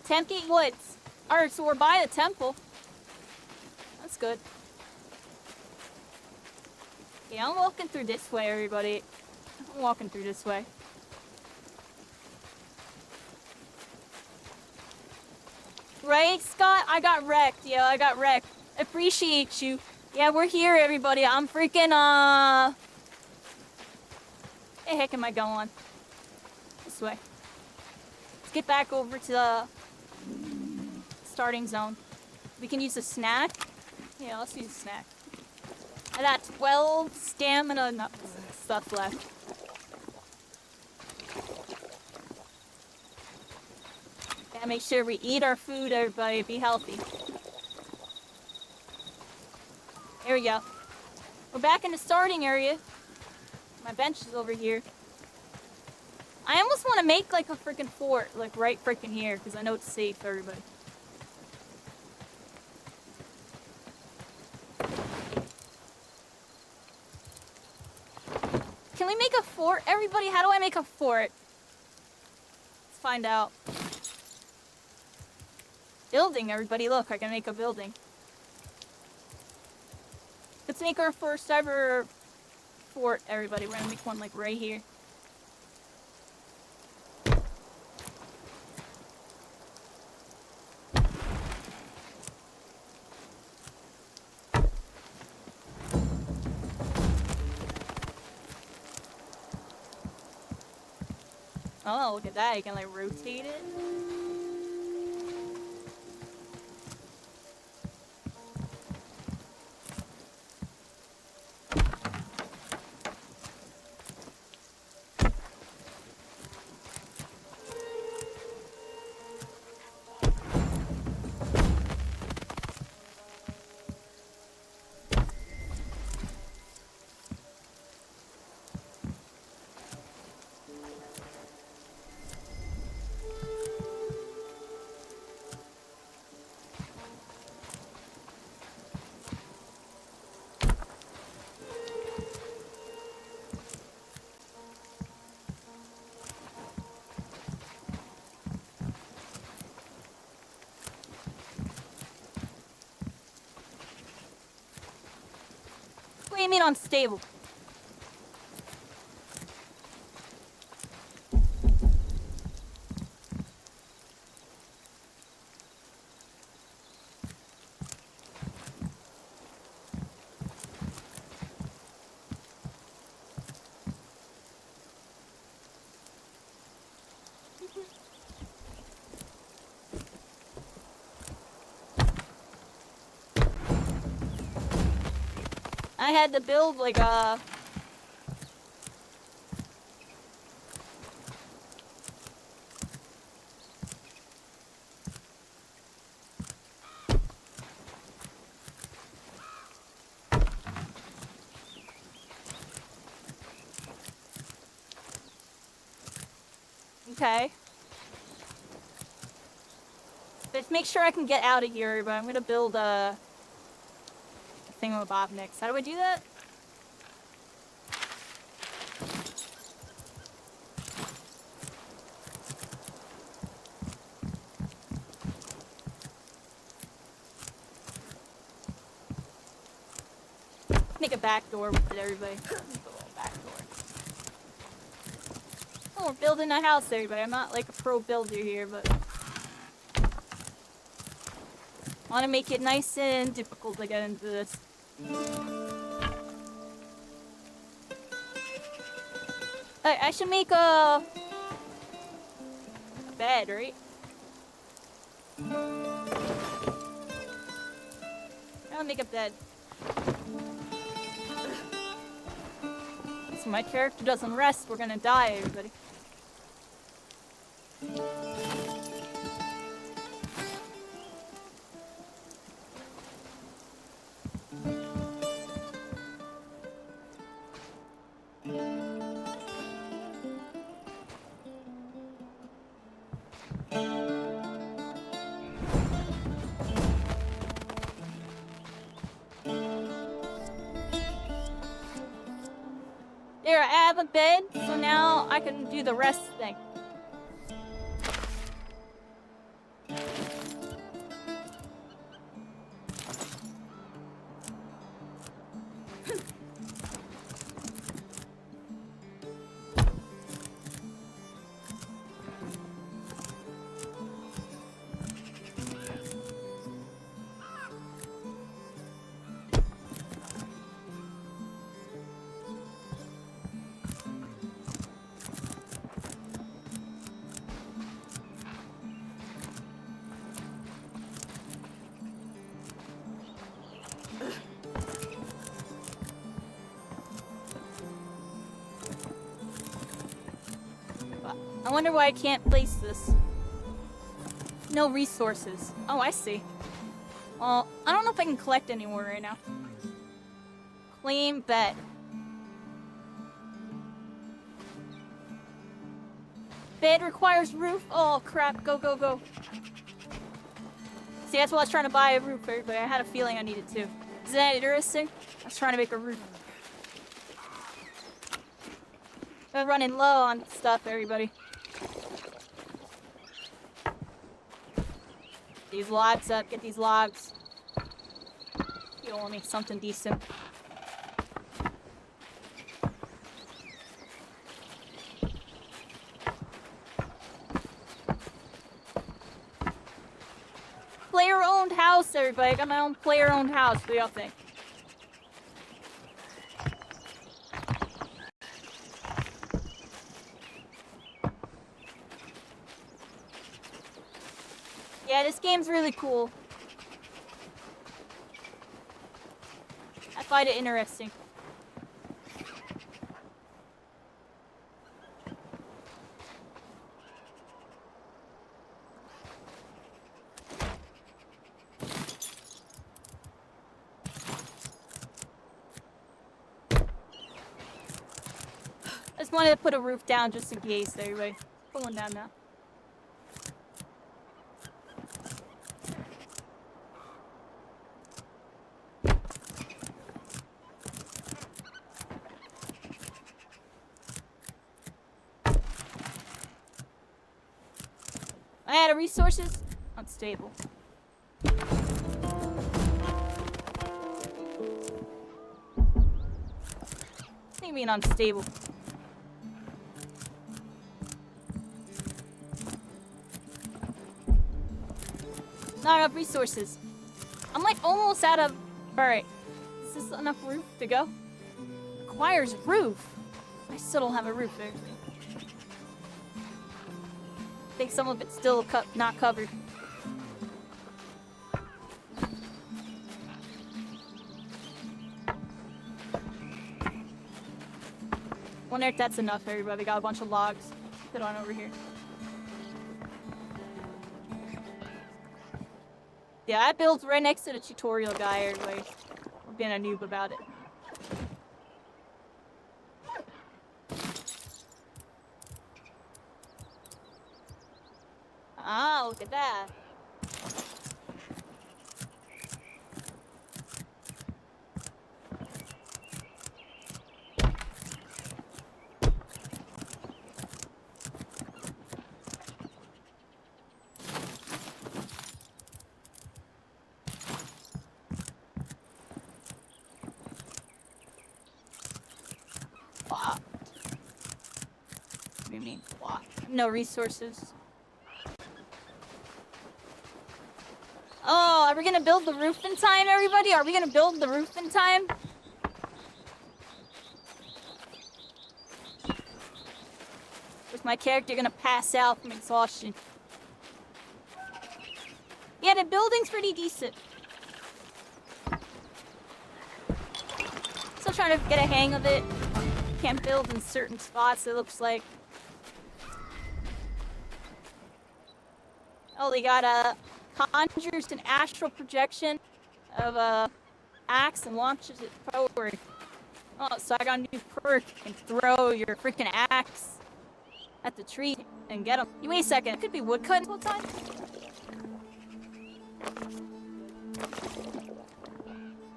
Tempgate Woods. Alright, so we're by the temple. That's good. Yeah, I'm walking through this way, everybody. I'm walking through this way. Right, Scott? I got wrecked. Yeah, I got wrecked. Appreciate you. Yeah, we're here, everybody. I'm freaking, Where the heck am I going? This way. Let's get back over to the starting zone. We can use a snack. Yeah, let's use a snack. I got 12 stamina stuff left. Gotta make sure we eat our food, everybody. Be healthy. Here we go. We're back in the starting area. My bench is over here. I almost want to make like a freaking fort, like right freaking here, because I know it's safe for everybody. Can we make a fort? Everybody, how do I make a fort? Let's find out. Building, everybody. Look, I can make a building. Let's make our first ever fort, everybody. We're gonna make one like right here. Oh, look at that. You can like rotate it. What do you mean unstable? I had to build like a... Okay. Let's make sure I can get out of here, but I'm gonna build a thingamabob next. How do I do that? Make a back door with it, everybody. Make a little back door. Oh, we're building a house, everybody. I'm not like a pro builder here, but I want to make it nice and difficult to get into this. I should make a bed, right? I'll make a bed. So my character doesn't rest, we're gonna die, everybody. There, I have a bed, so now I can do the rest thing. I wonder why I can't place this. No resources. Oh, I see. Well, I don't know if I can collect anymore right now. Claim bed. Bed requires roof. Oh, crap. Go, go, go. See, that's why I was trying to buy a roof, but I had a feeling I needed to. Isn't that interesting? I was trying to make a roof. I'm running low on stuff, everybody. These logs up. Get these logs. You owe me something decent. Player-owned house, everybody. I got my own player-owned house. What do y'all think? Yeah, this game's really cool. I find it interesting. I just wanted to put a roof down just in case, everybody. Put one down now. I had resources. Unstable. What do you mean unstable? Not enough resources. I'm like almost out of... Alright. Is this enough roof to go? Requires roof. I still don't have a roof there. I think some of it's still not covered. Wonder if that's enough, everybody. Got a bunch of logs. Put on over here. Yeah, I built right next to the tutorial guy, everybody. We're being a noob about it. Ah, look at that. What do you mean, what? No resources. Oh, are we gonna build the roof in time, everybody? Are we gonna build the roof in time? Is my character gonna pass out from exhaustion? Yeah, the building's pretty decent. Still trying to get a hang of it. Can't build in certain spots, it looks like. Oh, they got conjures an astral projection of a axe and launches it forward. Oh, so I got a new perk. You can throw your freaking axe at the tree and get them. You wait a second, it could be woodcut the whole time?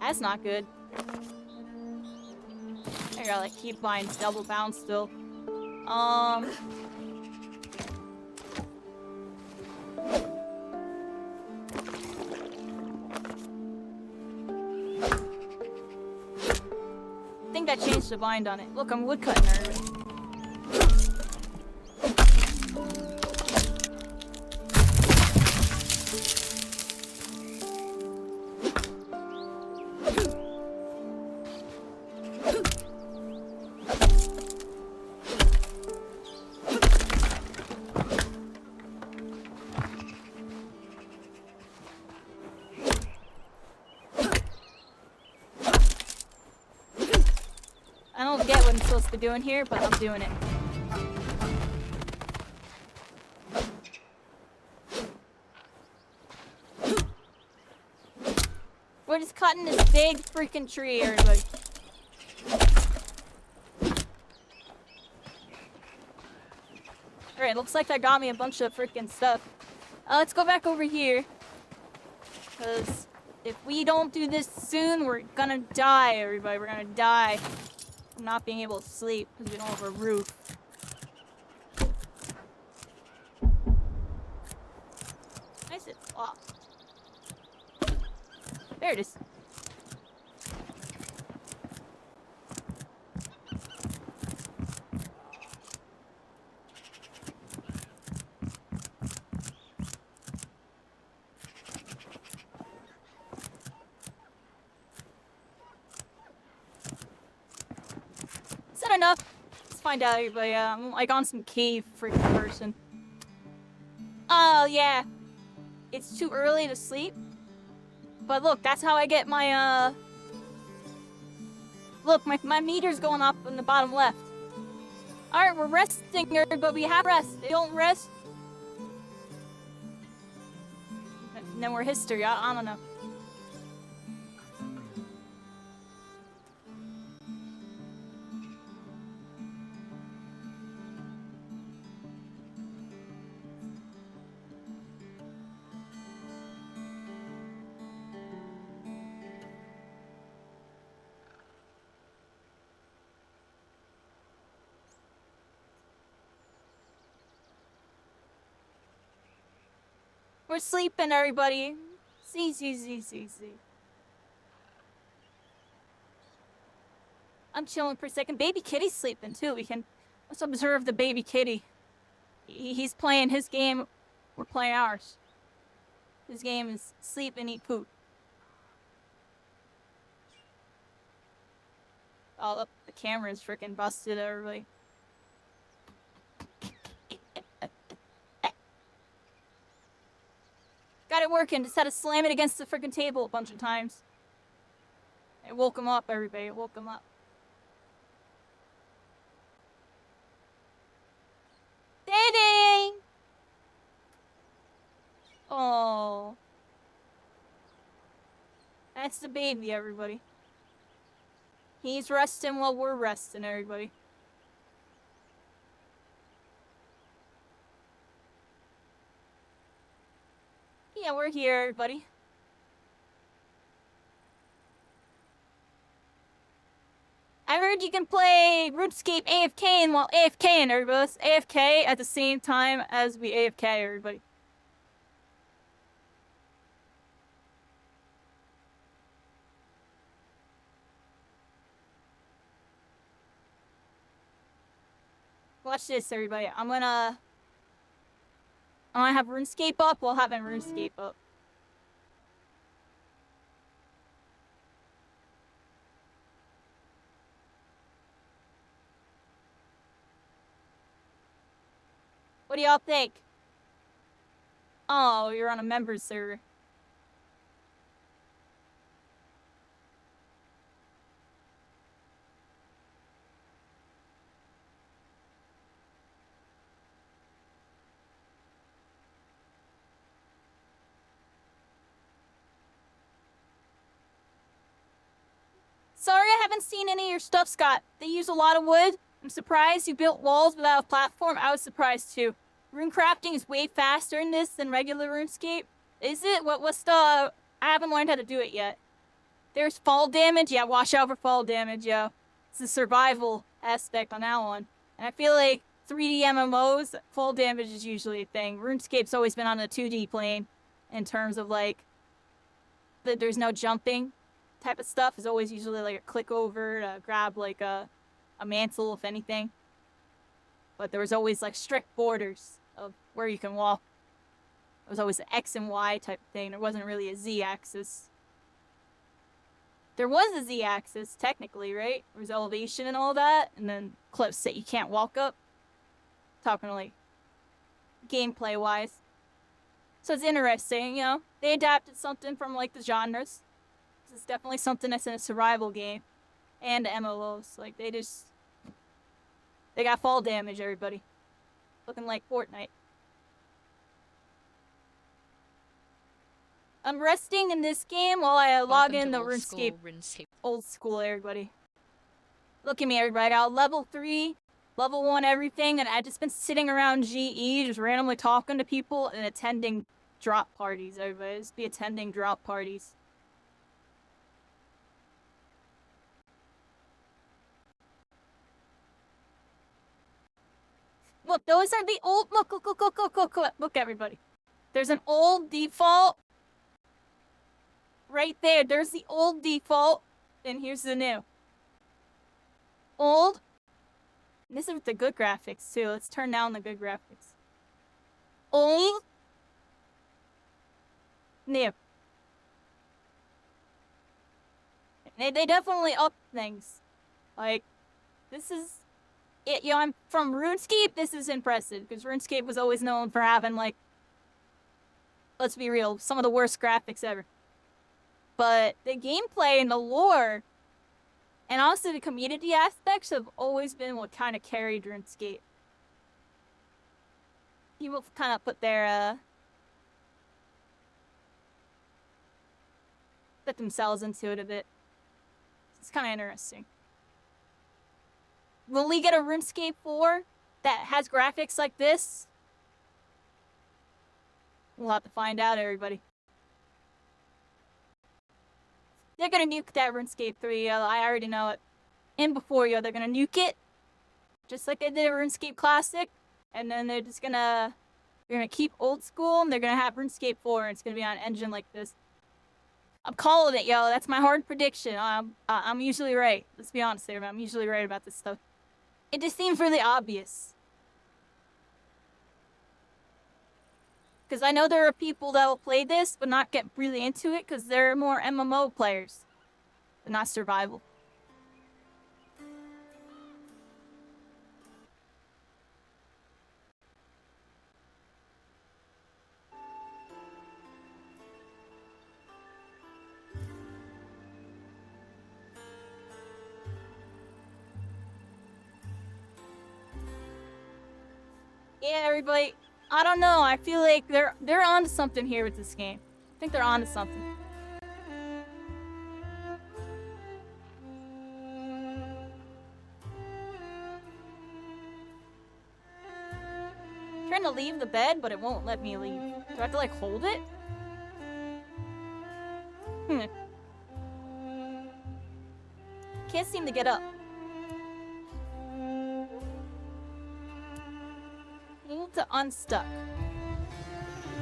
That's not good. I gotta like keep buying double bounce still. I think that changed the bind on it. Look, I'm woodcutting already. I don't get what I'm supposed to be doing here, but I'm doing it. We're just cutting this big freaking tree, everybody. Alright, looks like that got me a bunch of freaking stuff. Let's go back over here. Because if we don't do this soon, we're gonna die, everybody. We're gonna die. Not being able to sleep because we don't have a roof. Nice it. Wow. There it is. Is that enough? Let's find out, everybody. I'm like on some cave freaking person. Oh, yeah. it's too early to sleep. But look, that's how I get my, Look, my meter's going up in the bottom left. Alright, we're resting here, but we have rest. They don't rest. And then we're history. I don't know. We're sleeping, everybody. See. I'm chilling for a second. Baby kitty's sleeping too. Let's observe the baby kitty. He's playing his game. We're playing ours. His game is sleep and eat poop. Oh, look, the camera's freaking busted, everybody. Got it working. Just had to slam it against the freaking table a bunch of times. It woke him up, everybody. It woke him up. Daddy! Oh. That's the baby, everybody. He's resting while we're resting, everybody. Yeah, we're here, everybody. I heard you can play RuneScape AFK while AFKing, everybody. AFK at the same time as we AFK, everybody. Watch this, everybody. I'm gonna have RuneScape up while having RuneScape up. What do y'all think? Oh, you're on a members server. Sorry I haven't seen any of your stuff, Scott. They use a lot of wood. I'm surprised you built walls without a platform. I was surprised too. Rune crafting is way faster in this than regular RuneScape. Is it? What's the... I haven't learned how to do it yet. There's fall damage. Yeah, watch out for fall damage, yo. It's the survival aspect on that one. And I feel like 3D MMOs, fall damage is usually a thing. RuneScape's always been on the 2D plane in terms of like... there's no jumping type of stuff. Is always usually like a click over to grab like a mantle, if anything. But there was always like strict borders of where you can walk. It was always an X and Y type thing. There wasn't really a Z axis. There was a Z axis, technically, right? There was elevation and all that, and then cliffs that you can't walk up. Talking like gameplay wise. So it's interesting, you know? They adapted something from like the genres. This is definitely something that's in a survival game. And MMOs. Like they got fall damage, everybody. Looking like Fortnite. I'm resting in this game while I log in the RuneScape. Old school, everybody. Look at me, everybody. I got level 3, level 1 everything, and I've just been sitting around GE, just randomly talking to people and attending drop parties, everybody. Just be attending drop parties. Look, those are the old... Look, everybody. There's an old default. Right there. There's the old default. And here's the new. Old. And this is with the good graphics, too. Let's turn down the good graphics. Old. New. They definitely up things. Like, this is... you know, I'm from RuneScape. This is impressive because RuneScape was always known for having like let's be real, some of the worst graphics ever. But the gameplay and the lore, and also the community aspects have always been what kind of carried RuneScape. People kind of put themselves into it a bit. It's kind of interesting. Will we get a RuneScape 4 that has graphics like this? We'll have to find out, everybody. They're gonna nuke that RuneScape 3, I already know it. And before you, they're gonna nuke it. Just like they did RuneScape Classic. And then they're gonna keep old school, and they're gonna have RuneScape 4, and it's gonna be on an engine like this. I'm calling it, yo. That's my hard prediction. I'm usually right. Let's be honest there, man. I'm usually right about this stuff. It just seems really obvious. Because I know there are people that will play this, but not get really into it, because they're more MMO players, but not survival. Yeah, everybody. I don't know. I feel like they're onto something here with this game. I think they're onto something. I'm trying to leave the bed, but it won't let me leave. Do I have to like hold it? Can't seem to get up. Need to unstuck.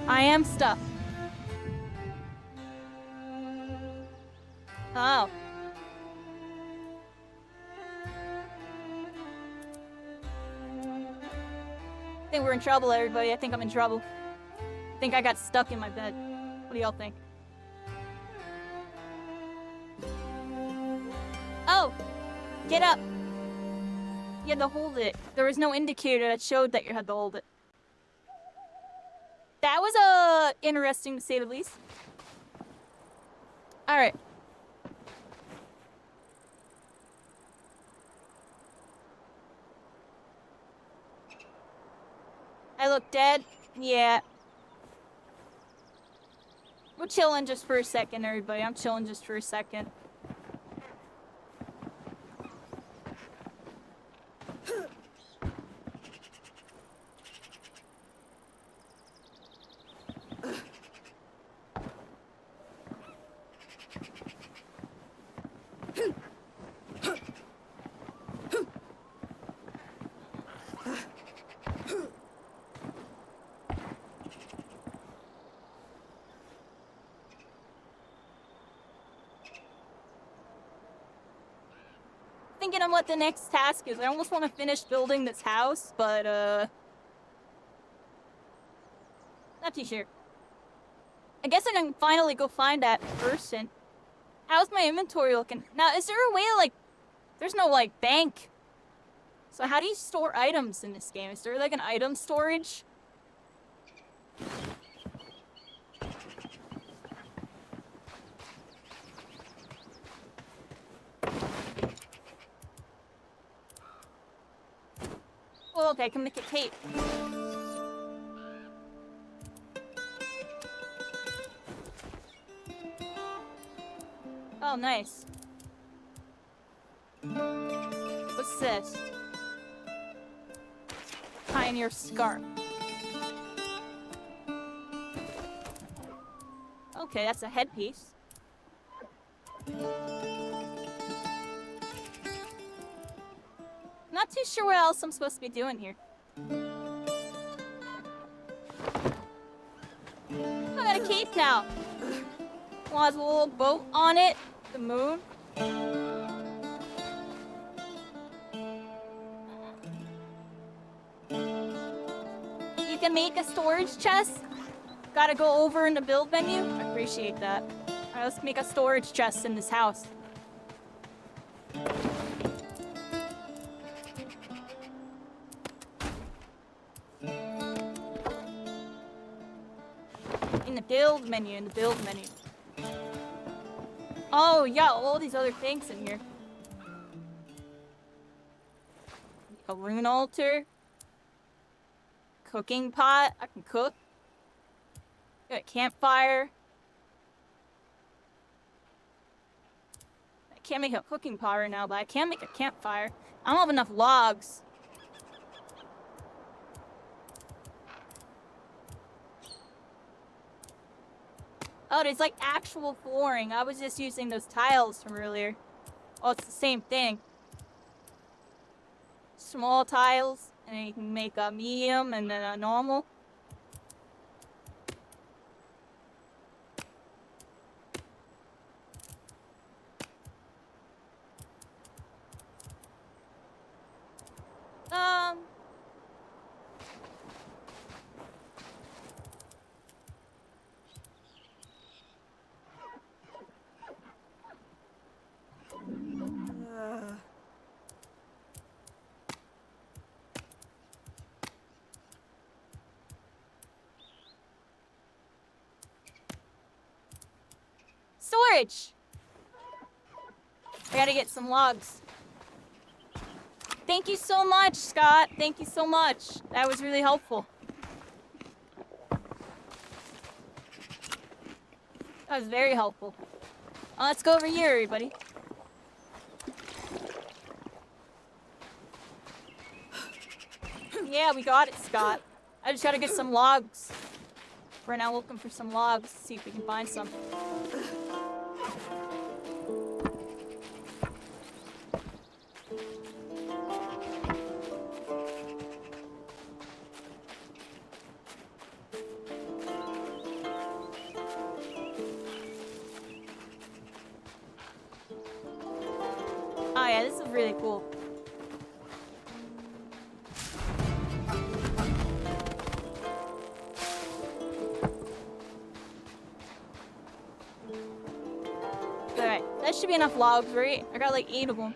I am stuck. Oh. I think we're in trouble, everybody. I think I'm in trouble. I think I got stuck in my bed. What do y'all think? Oh! Get up! You had to hold it. There was no indicator that showed that you had to hold it. That was interesting to say the least. Alright. I look dead? Yeah. We're chilling just for a second, everybody. I'm chilling just for a second. Thinking on what the next task is. I almost want to finish building this house, but not too sure. I guess I can finally go find that person. How's my inventory looking? Now, is there a way to, like, there's no, like, bank. So how do you store items in this game? Is there, like, an item storage? Well, okay, I can make a cape. Oh, nice. What's this? Pioneer scarf. Okay, that's a headpiece. Not too sure what else I'm supposed to be doing here. I got a cape now. Well, has a little boat on it. The moon. You can make a storage chest. Gotta go over in the build menu. I appreciate that. Alright, let's make a storage chest in this house. In the build menu, in the build menu. Oh, yeah, all these other things in here. A rune altar. Cooking pot. I can cook. Got a campfire. I can't make a cooking pot right now, but I can make a campfire. I don't have enough logs. Oh, there's like actual flooring. I was just using those tiles from earlier. Oh, it's the same thing. Small tiles, and then you can make a medium and then a normal. Storage! I gotta get some logs. Thank you so much, Scott. Thank you so much. That was really helpful. That was very helpful. Let's go over here, everybody. Yeah, we got it, Scott. I just gotta get some logs. We're now looking for some logs, see if we can find some. Oh yeah, this is really cool. Alright, that should be enough logs, right? I got like 8 of them.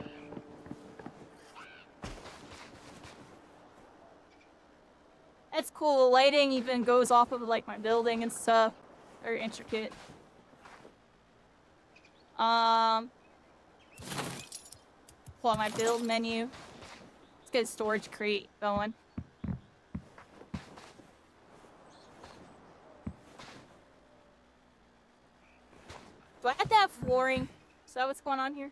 That's cool. The lighting even goes off of like my building and stuff. Very intricate. Pull out my build menu. Let's get a storage crate going. Do I have to have flooring? Is that what's going on here?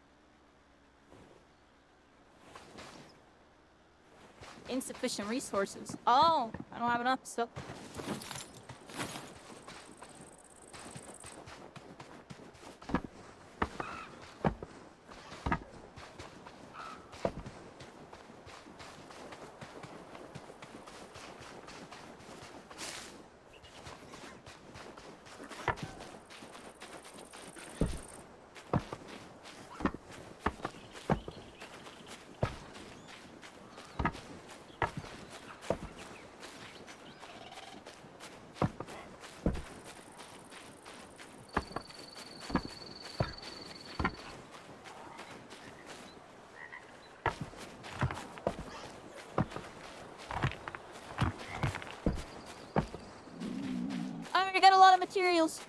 Insufficient resources. Oh, I don't have enough stuff. I got a lot of materials.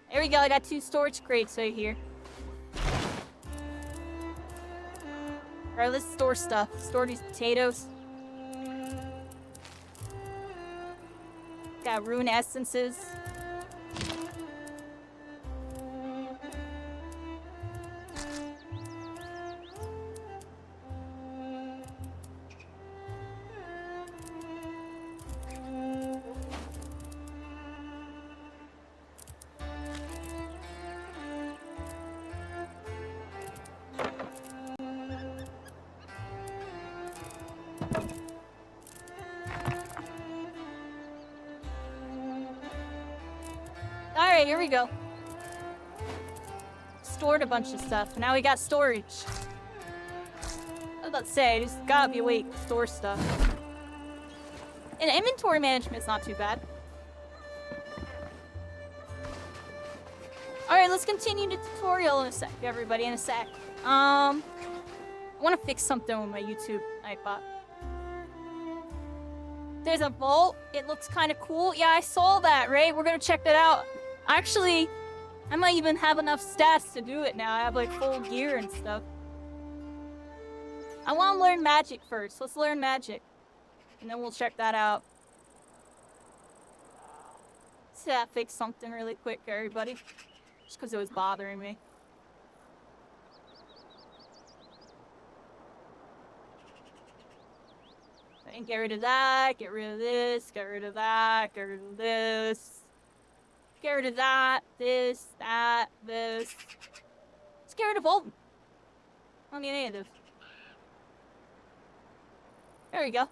There we go, I got 2 storage crates right here. Alright, let's store stuff. Store these potatoes. Got rune essences. Alright, here we go. Stored a bunch of stuff. Now we got storage. I was about to say, just gotta be awake to store stuff. And inventory management's not too bad. Alright, let's continue the tutorial in a sec, everybody, in a sec. I want to fix something with my YouTube iPod. There's a vault. It looks kind of cool. Yeah, I saw that, right? We're gonna check that out. Actually, I might even have enough stats to do it now. I have like full gear and stuff. I want to learn magic first. Let's learn magic. And then we'll check that out. Let's fix something really quick, everybody. Just because it was bothering me. And get rid of that, get rid of this, get rid of that, get rid of this. Get rid of that, this, that, this. Let's get rid of Bolton. I don't need any of this. There we go.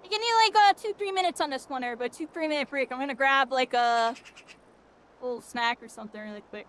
You can need like 2-3 minutes on this one, everybody. 2-3 minute break. I'm gonna grab like a little snack or something really quick.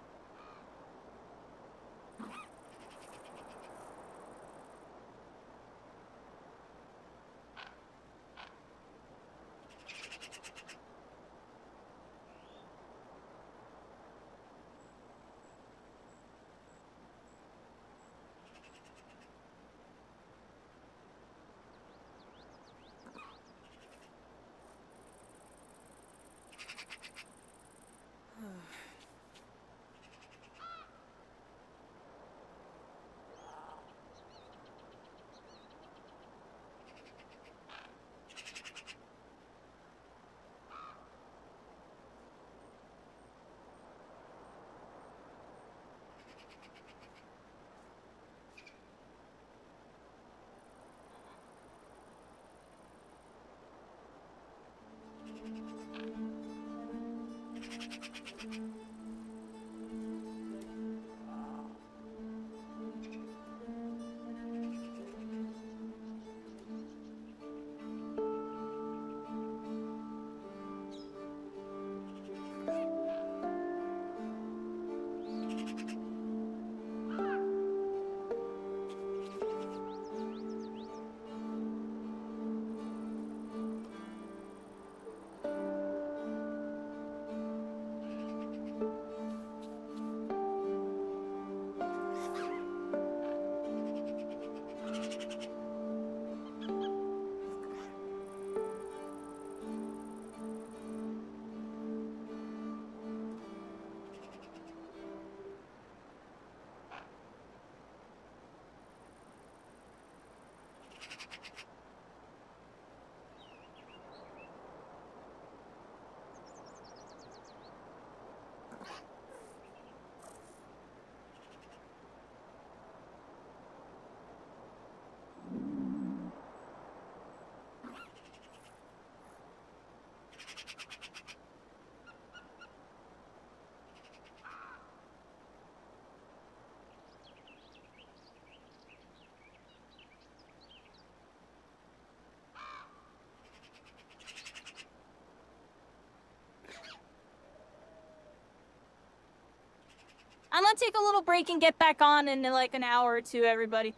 I'm gonna take a little break and get back on in like an hour or two, everybody.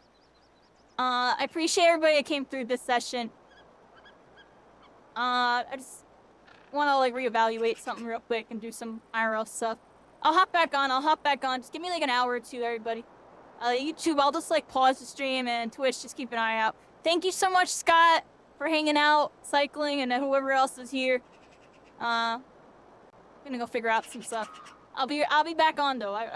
I appreciate everybody that came through this session. I just want to like reevaluate something real quick and do some IRL stuff. I'll hop back on. Just give me like an hour or two, everybody. YouTube, I'll just like pause the stream, and Twitch, just keep an eye out. Thank you so much, Scott, for hanging out, cycling, and whoever else is here. I'm gonna go figure out some stuff. I'll be back on though.